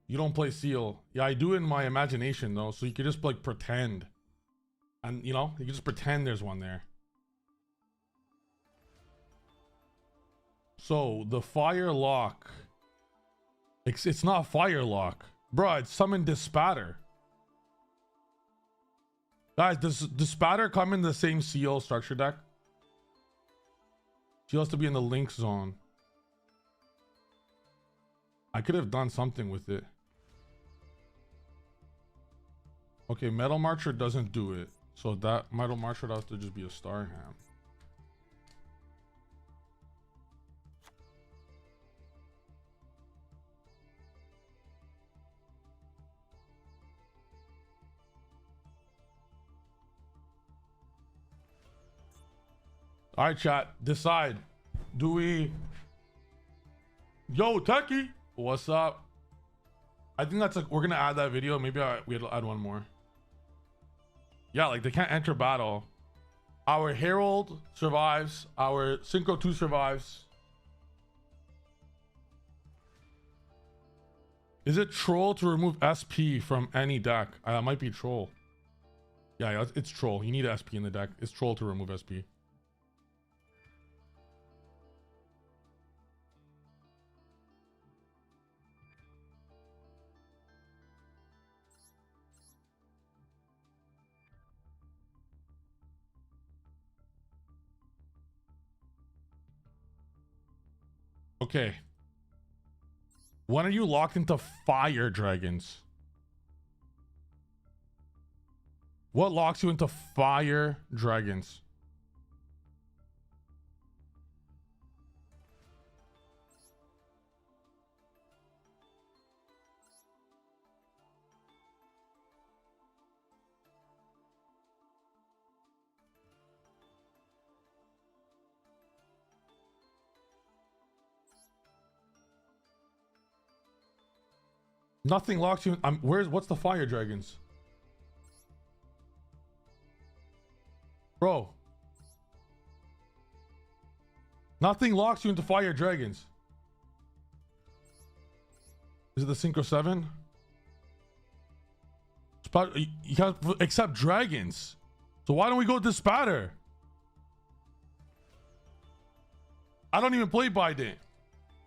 You don't play seal. Yeah, I do in my imagination though, so you could just like pretend. And you know, you can just pretend there's one there. So the fire lock. It's not fire lock. Bro, it's summon Dispatter. Guys, does Dispatter come in the same seal structure deck? She has to be in the link zone. I could have done something with it. Okay, Metal Marcher doesn't do it. So that Metal Marcher has to just be a Starham. All right, chat, decide. Do we... Yo, Techie, what's up? I think that's like, we're gonna add that video. Maybe we'll add one more. Yeah, like they can't enter battle. Our Herald survives. Our Synchro 2 survives. Is it troll to remove SP from any deck? That might be troll. Yeah, it's troll. You need SP in the deck. It's troll to remove SP. Okay. When are you locked into fire dragons? What locks you into fire dragons? Nothing locks you. What's the fire dragons? Bro. Nothing locks you into fire dragons. Is it the Synchro 7? You can't accept dragons. So why don't we go Dispatter? I don't even play Biden.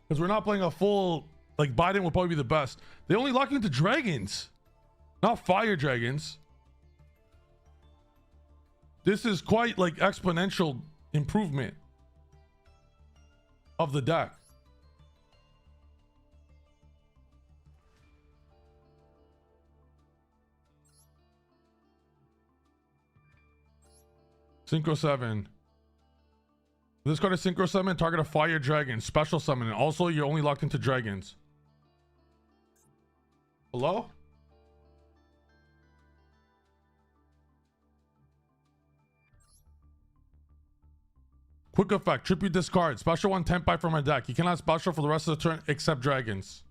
Because we're not playing a full... Like, Biden would probably be the best. They only lock you into dragons. Not fire dragons. This is quite, like, exponential improvement of the deck. Synchro 7. This card is Synchro Summon, target a fire dragon. Special summon. And also, you're only locked into dragons. Hello? Quick effect. Tribute discard. Special 1 temp by from my deck. You cannot special for the rest of the turn except dragons.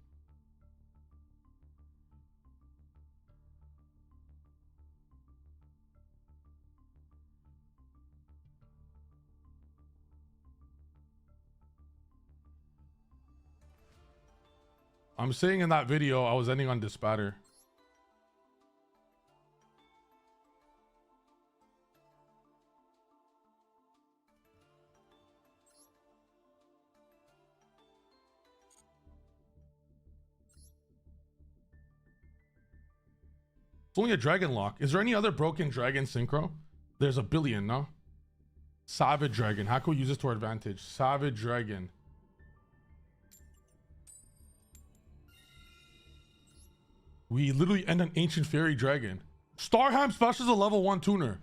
I'm saying in that video, I was ending on Dispatter. It's only a dragon lock. Is there any other broken dragon synchro? There's a billion, no? Savage Dragon. How can we use this to our advantage? Savage Dragon. We literally end an Ancient Fairy Dragon. Starham specials a level 1 tuner.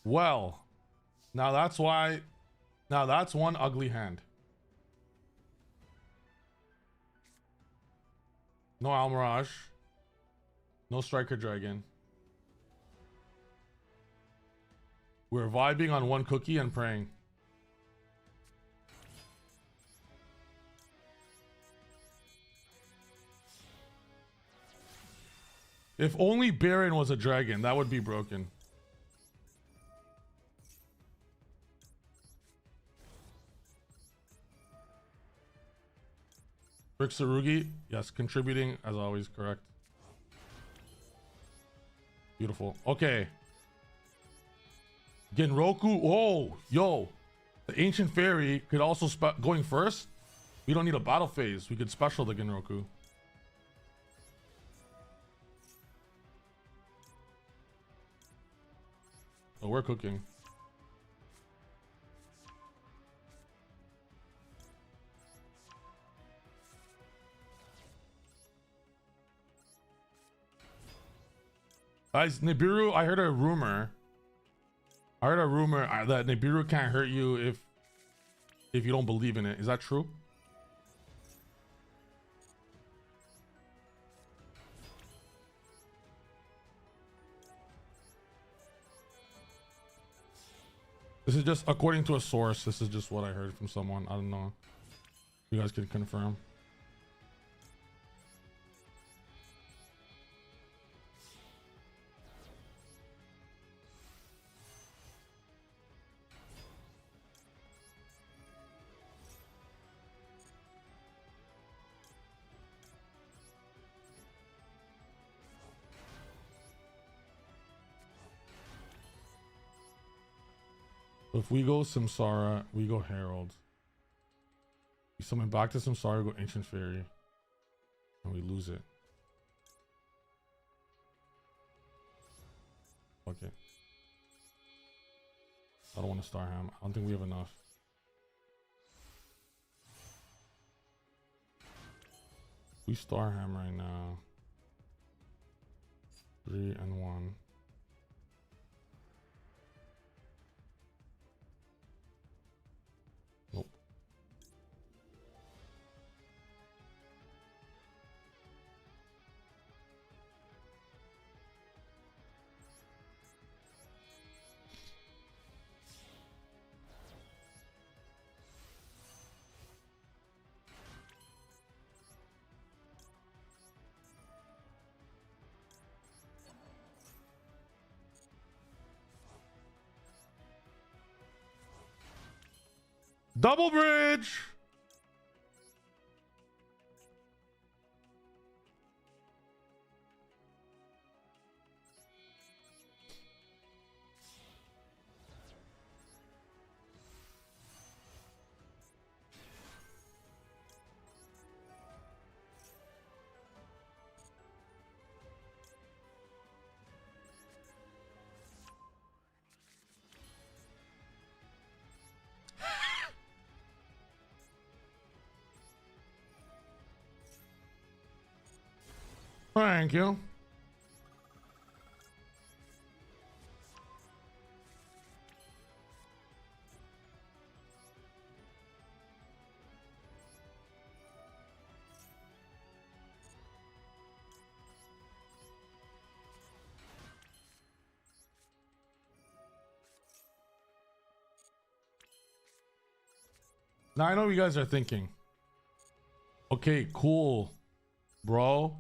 Well, now that's why. Now that's one ugly hand. No Almirage. No Striker Dragon. We're vibing on one cookie and praying. If only Baron was a dragon, that would be broken. Rick Sarugi, yes, contributing as always, correct. Beautiful. Okay. Genroku. Oh, yo. The Ancient Fairy could also going first. We don't need a battle phase. We could special the Genroku. Oh, we're cooking. Guys, Nibiru, I heard a rumor. That Nibiru can't hurt you if you don't believe in it. Is that true? This is just according to a source. This is just what I heard from someone. I don't know. You guys can confirm. If we go Samsara, we go Herald. We summon back to Samsara, go Ancient Fairy. And we lose it. Okay. I don't want to Starham. I don't think we have enough. We Starham right now. 3 and 1. Nope. Double bridge. Thank you. Now I know what you guys are thinking. Okay, cool, bro.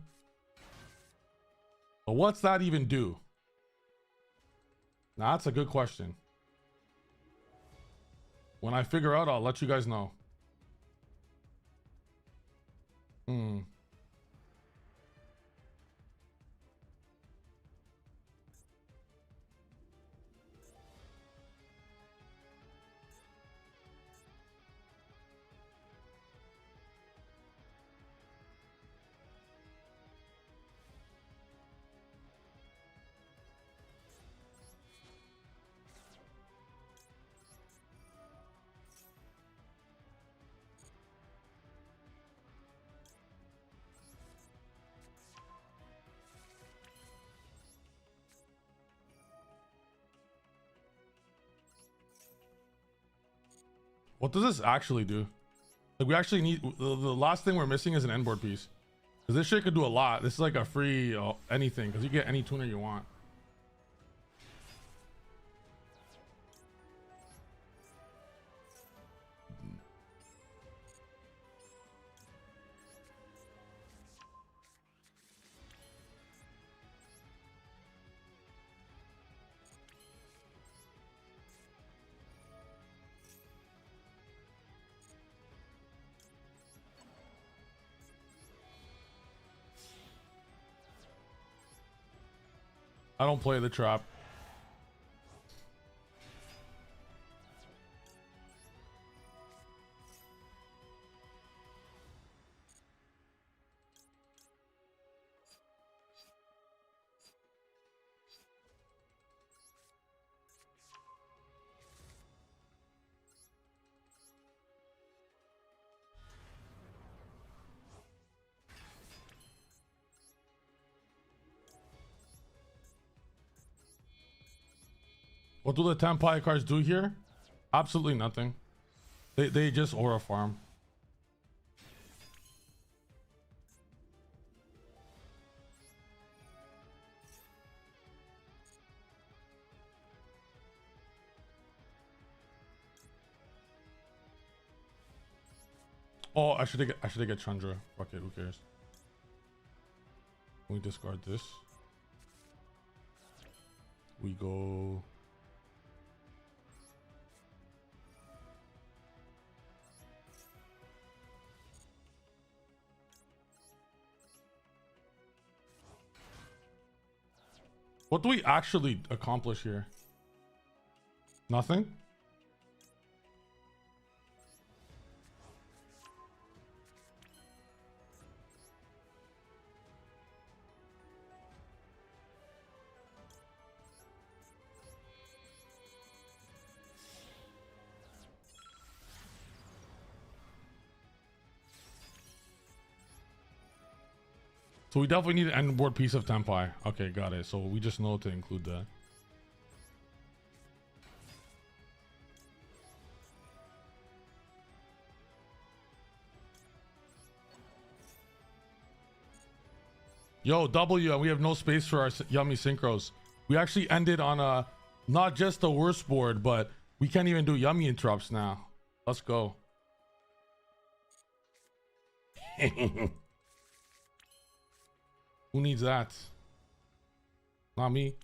But what's that even do? Now, that's a good question. When I figure out, I'll let you guys know. What does this actually do? Like, we actually need the last thing we're missing is an end board piece, because this shit could do a lot. This is like a free anything, because you get any tuner you want. I don't play the trap. What do the Tempai cards do here? Absolutely nothing. They just aura farm. Oh, I should get Chandra. Fuck it, who cares? We discard this. We go. What do we actually accomplish here? Nothing? So we definitely need an end board piece of Tempai. Okay, got it. So we just know to include that. Yo, W, and we have no space for our yummy synchros. We actually ended on a not just the worst board, but we can't even do yummy interrupts now. Let's go. Who needs that? Not me.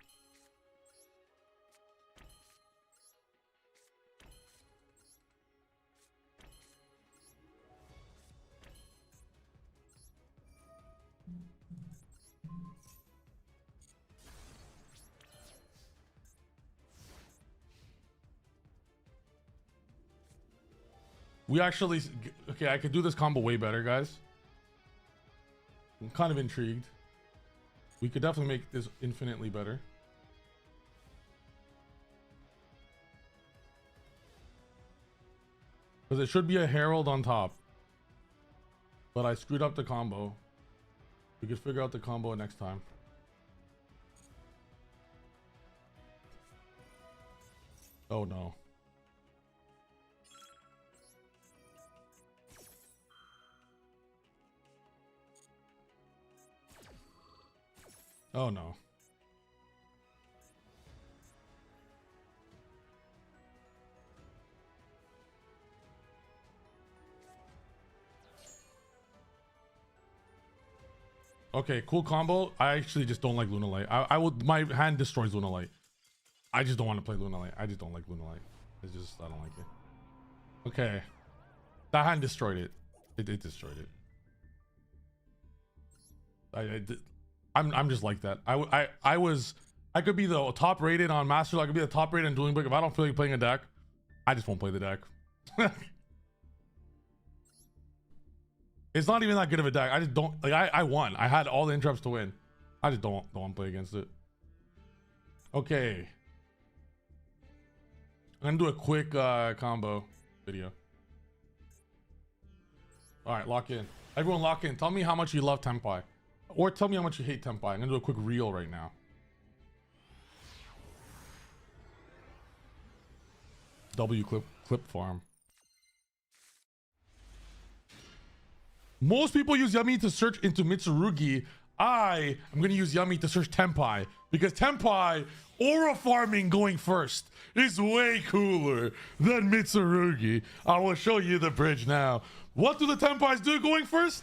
We actually, okay, I could do this combo way better, guys. I'm kind of intrigued. We could definitely make this infinitely better. Because it should be a Herald on top. But I screwed up the combo. We could figure out the combo next time. Oh no. Oh no. Okay, cool combo. I actually just don't like Luna Light. I would, my hand destroys Luna Light. I just don't want to play Luna Light. I just don't like Luna Light. It's just, I don't like it. Okay. That hand destroyed it. It destroyed it. I'm just like that. I could be the top rated on Master Duel. I could be the top rated in Dueling Book. If I don't feel like playing a deck, I just won't play the deck. It's not even that good of a deck. I just don't like. I won. I had all the interrupts to win. I just don't want to play against it. Okay. I'm gonna do a quick combo video. All right, lock in. Everyone lock in. Tell me how much you love Tempai. Or tell me how much you hate Tempai. I'm gonna do a quick reel right now. W clip farm. Most people use Yummy to search into Mitsurugi. I am going to use Yummy to search Tempai because Tempai aura farming going first is way cooler than Mitsurugi. I will show you the bridge now. What do the Tempais do going first?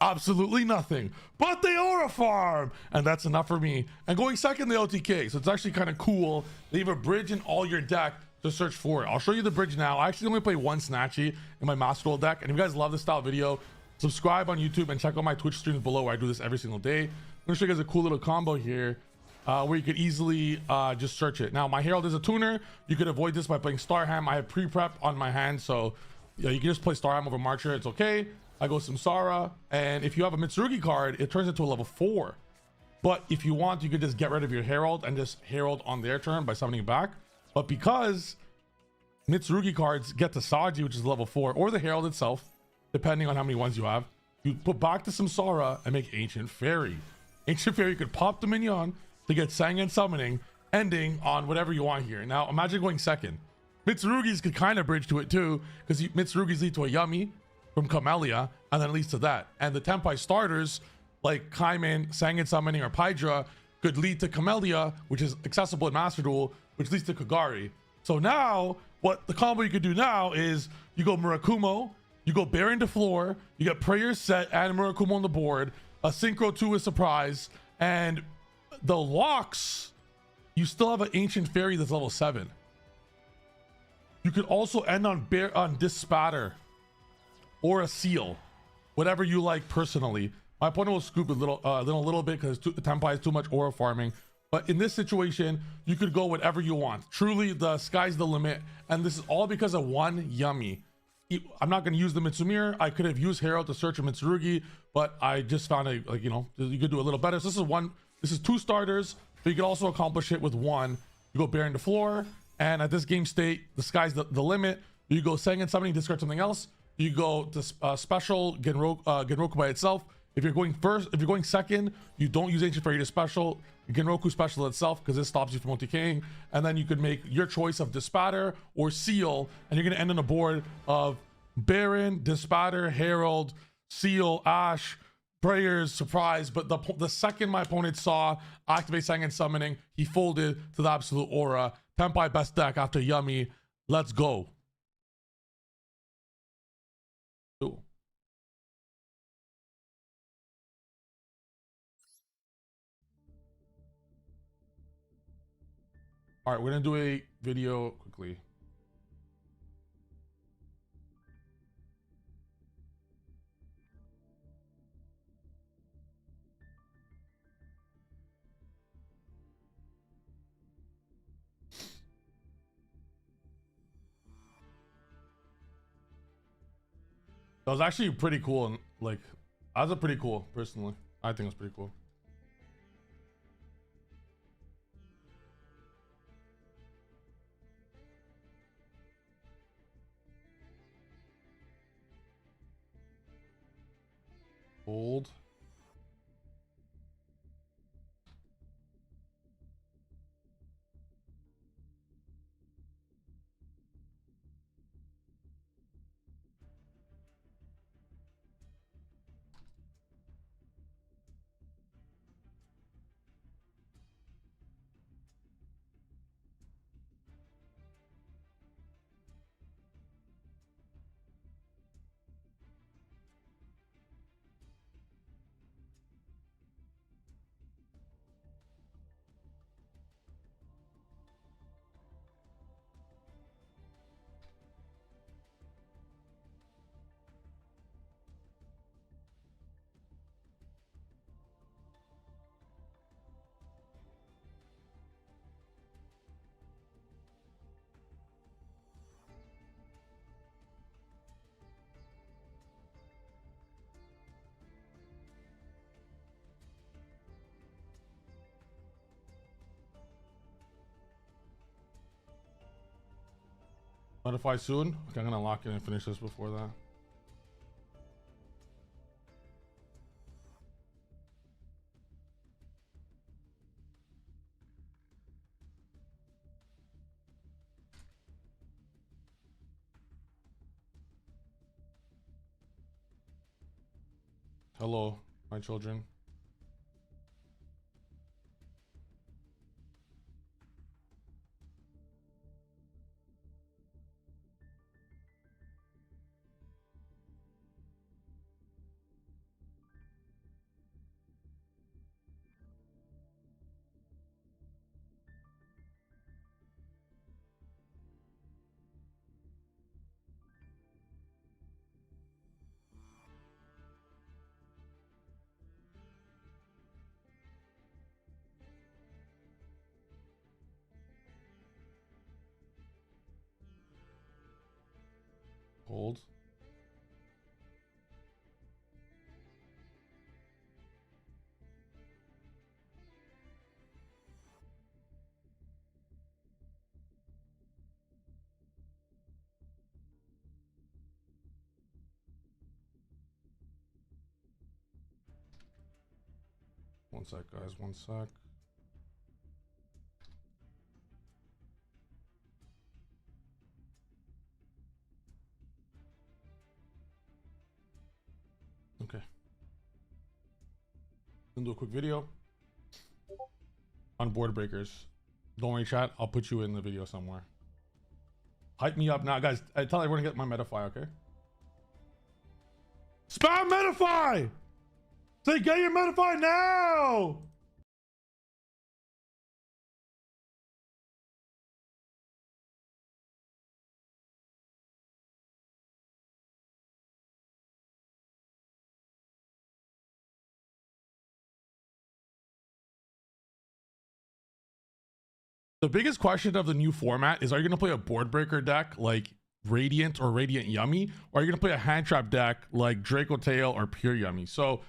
Absolutely nothing, but they aura farm, and that's enough for me. And going second, the OTK. So it's actually kind of cool. They have a bridge in all your deck to search for it. I'll show you the bridge now. I actually only play one Snatchy in my Master Duel deck, and if you guys love this style video, subscribe on YouTube and check out my Twitch streams below where I do this every single day. I'm gonna show you guys a cool little combo here where you could easily just search it. Now, my Herald is a tuner. You could avoid this by playing Starham. I have pre-prep on my hand, so yeah, you can just play Starham over Marcher. It's okay. I go Samsara, and if you have a Mitsurugi card, it turns into a level 4. But if you want, you could just get rid of your Herald and just Herald on their turn by summoning it back. But because Mitsurugi cards get to Saji, which is level 4, or the Herald itself, depending on how many ones you have, you put back to Samsara and make Ancient Fairy. Ancient Fairy, you could pop the minion to get Sangan summoning, ending on whatever you want here. Now, imagine going second. Mitsurugi's could kind of bridge to it too, because Mitsurugi's lead to a Yummy from Camellia, and then it leads to that. And the Tempai starters, like Kaiman, Sangan summoning, or Pydra, could lead to Camellia, which is accessible in Master Duel, which leads to Kagari. So now, what the combo you could do now is you go Murakumo, you go Baron to floor, you get Prayer set and Murakumo on the board, a Synchro 2 is surprise, and the locks, you still have an Ancient Fairy that's level 7. You could also end on Dispatter or a Seal, whatever you like personally. My opponent will scoop a little bit because the Tempai is too much aura farming. But in this situation, you could go whatever you want. Truly, the sky's the limit. And this is all because of one Yummy. I'm not going to use the Mitsumir. I could have used Herald to search for Mitsurugi, but I just found you could do a little better. So this is 2 starters, but you can also accomplish it with 1. You go Baron to floor, and at this game state, the sky's the limit. You go Sangan summoning, discard something else. You go to special Genroku by itself. If you're going second, you don't use Ancient Fairy to special Genroku special itself because this stops you from OTKing, and then you could make your choice of Dispatter or Seal, and you're gonna end on a board of Baron, Dispatter, Herald, Seal, Ash, Prayers, Surprise. But the second my opponent saw activate Sangan summoning, he folded to the absolute aura. Tempai best deck after Yummy. Let's go. Cool. All right, we're gonna do a video quickly. That was actually pretty cool, and like, that was pretty cool personally. I think it's pretty cool. Old. Modify soon. Okay, I'm gonna lock in and finish this before that. Hello, my children. Hold. One sec, guys. One sec. Okay. Gonna do a quick video on board breakers. Don't worry, chat. I'll put you in the video somewhere. Hype me up now, guys. I tell everyone to get my Metafy, okay? Spam Metafy! Say, get your Metafy now! The biggest question of the new format is, are you going to play a board breaker deck like Radiant or Radiant Yummy? Or are you going to play a hand trap deck like Draco Tail or Pure Yummy? So,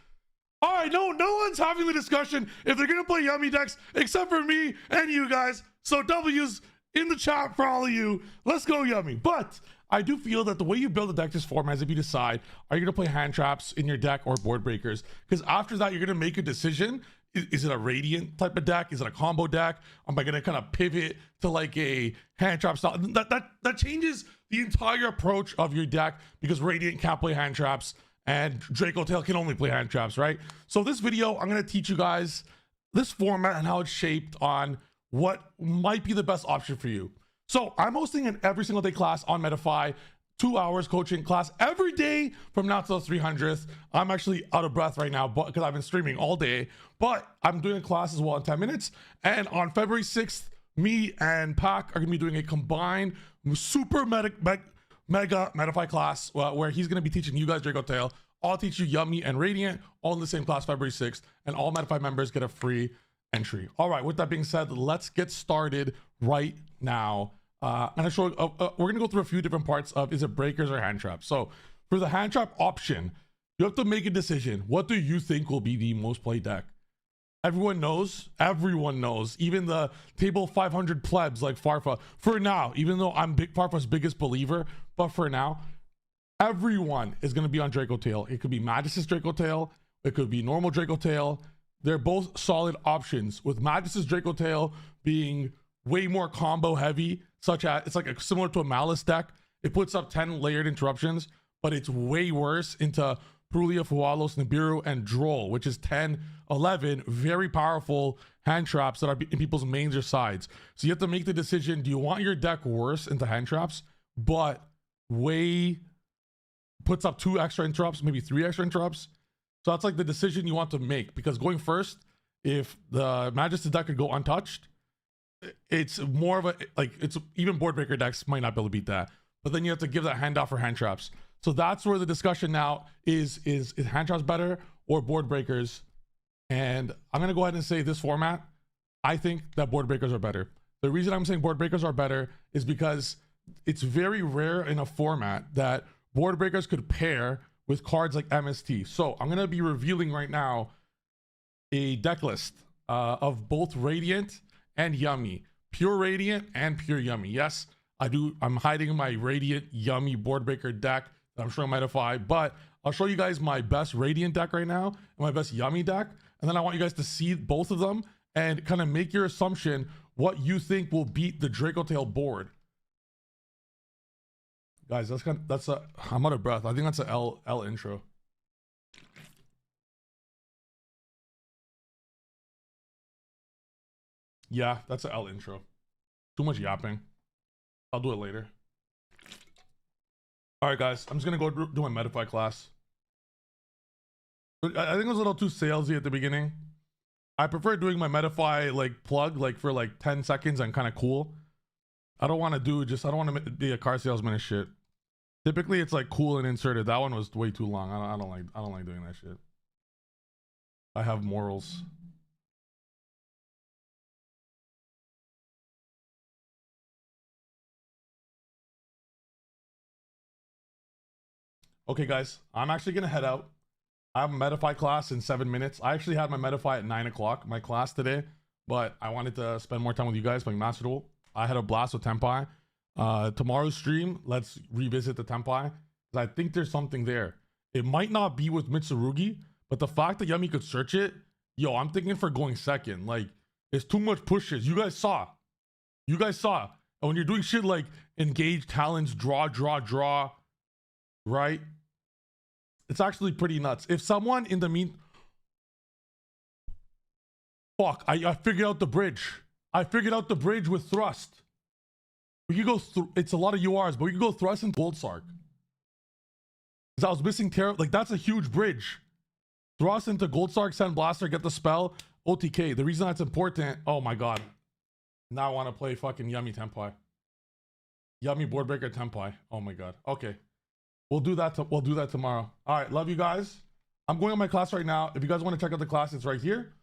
all right, no one's having the discussion if they're going to play Yummy decks except for me and you guys. So W's in the chat for all of you. Let's go Yummy. But I do feel that the way you build a deck this format is if you decide, are you going to play hand traps in your deck or board breakers? Because after that, you're going to make a decision. Is it a Radiant type of deck? Is it a combo deck? Am I going to kind of pivot to like a hand trap style? That changes the entire approach of your deck, because Radiant can't play hand traps and Draco Tail can only play hand traps, right? So this video, I'm going to teach you guys this format and how it's shaped on what might be the best option for you. So I'm hosting an every single day class on Metafy, 2 hours coaching class every day from now till the 300th. I'm actually out of breath right now because I've been streaming all day, but I'm doing a class as well in 10 minutes. And on February 6th, me and Pac are gonna be doing a combined super mega Metafy class where he's gonna be teaching you guys Draco Tail. I'll teach you Yummy and Radiant, all in the same class February 6th, and all Metafy members get a free entry. All right, with that being said, let's get started right now. And we're gonna go through a few different parts of, is it breakers or hand traps? So for the hand trap option, you have to make a decision. What do you think will be the most played deck? Everyone knows, even the table 500 plebs like Farfa, for now, even though I'm Farfa's biggest believer, but for now, everyone is gonna be on Draco Tail. It could be Magus' Draco Tail, it could be normal Draco Tail. They're both solid options, with Magus' Draco Tail being way more combo heavy, such as it's like similar to a Malice deck. It puts up 10 layered interruptions, but it's way worse into Prulia, Fualos, Nibiru, and Droll, which is 10, 11 very powerful hand traps that are in people's mains or sides. So you have to make the decision, do you want your deck worse into hand traps, but way puts up 2 extra interrupts, maybe 3 extra interrupts? So that's like the decision you want to make, because going first, if the Magus deck could go untouched, it's more of a, like, it's even board breaker decks might not be able to beat that, but then you have to give that handoff for hand traps. So that's where the discussion now is hand traps better or board breakers? And I'm gonna go ahead and say this format, I think that board breakers are better. The reason I'm saying board breakers are better is because it's very rare in a format that board breakers could pair with cards like MST. So I'm gonna be revealing right now a deck list of both Radiant and Yummy, Pure Radiant and Pure Yummy. Yes, I'm hiding my Radiant Yummy Board Breaker deck that I'm showing Metafy, but I'll show you guys my best Radiant deck right now and my best Yummy deck. And then I want you guys to see both of them and kind of make your assumption what you think will beat the Draco Tail board. Guys, I'm out of breath. I think that's a L intro. Yeah, that's an L intro. Too much yapping. I'll do it later. All right, guys, I'm just gonna go do my Metafy class. I think it was a little too salesy at the beginning. I prefer doing my Metafy like plug like for like 10 seconds and kind of cool. I don't want to be a car salesman and shit. Typically it's like cool and inserted. That one was way too long. I don't like doing that shit. I have morals. Okay, guys, I'm actually gonna head out. I have a Metafy class in 7 minutes. I actually had my Metafy at 9 o'clock, my class today, but I wanted to spend more time with you guys playing Master Duel. I had a blast with Tempai. Tomorrow's stream, let's revisit the Tempai, because I think there's something there. It might not be with Mitsurugi, but the fact that Yummy could search it, yo, I'm thinking for going second. Like, it's too much pushes. You guys saw. And when you're doing shit like engage talents, draw, right? It's actually pretty nuts. If someone in the fuck, I figured out the bridge. I figured out the bridge with thrust. We could go through, it's a lot of URs, but we could go thrust into Gold Sark. Because I was missing Terror, like that's a huge bridge. Thrust into Gold Sark, send Blaster, get the spell, OTK. The reason that's important, oh my god. Now I want to play fucking Yummy Tempai. Yummy Board Breaker Tempai. Oh my god. Okay. We'll do that tomorrow. All right, love you guys. I'm going on my class right now. If you guys want to check out the class, it's right here.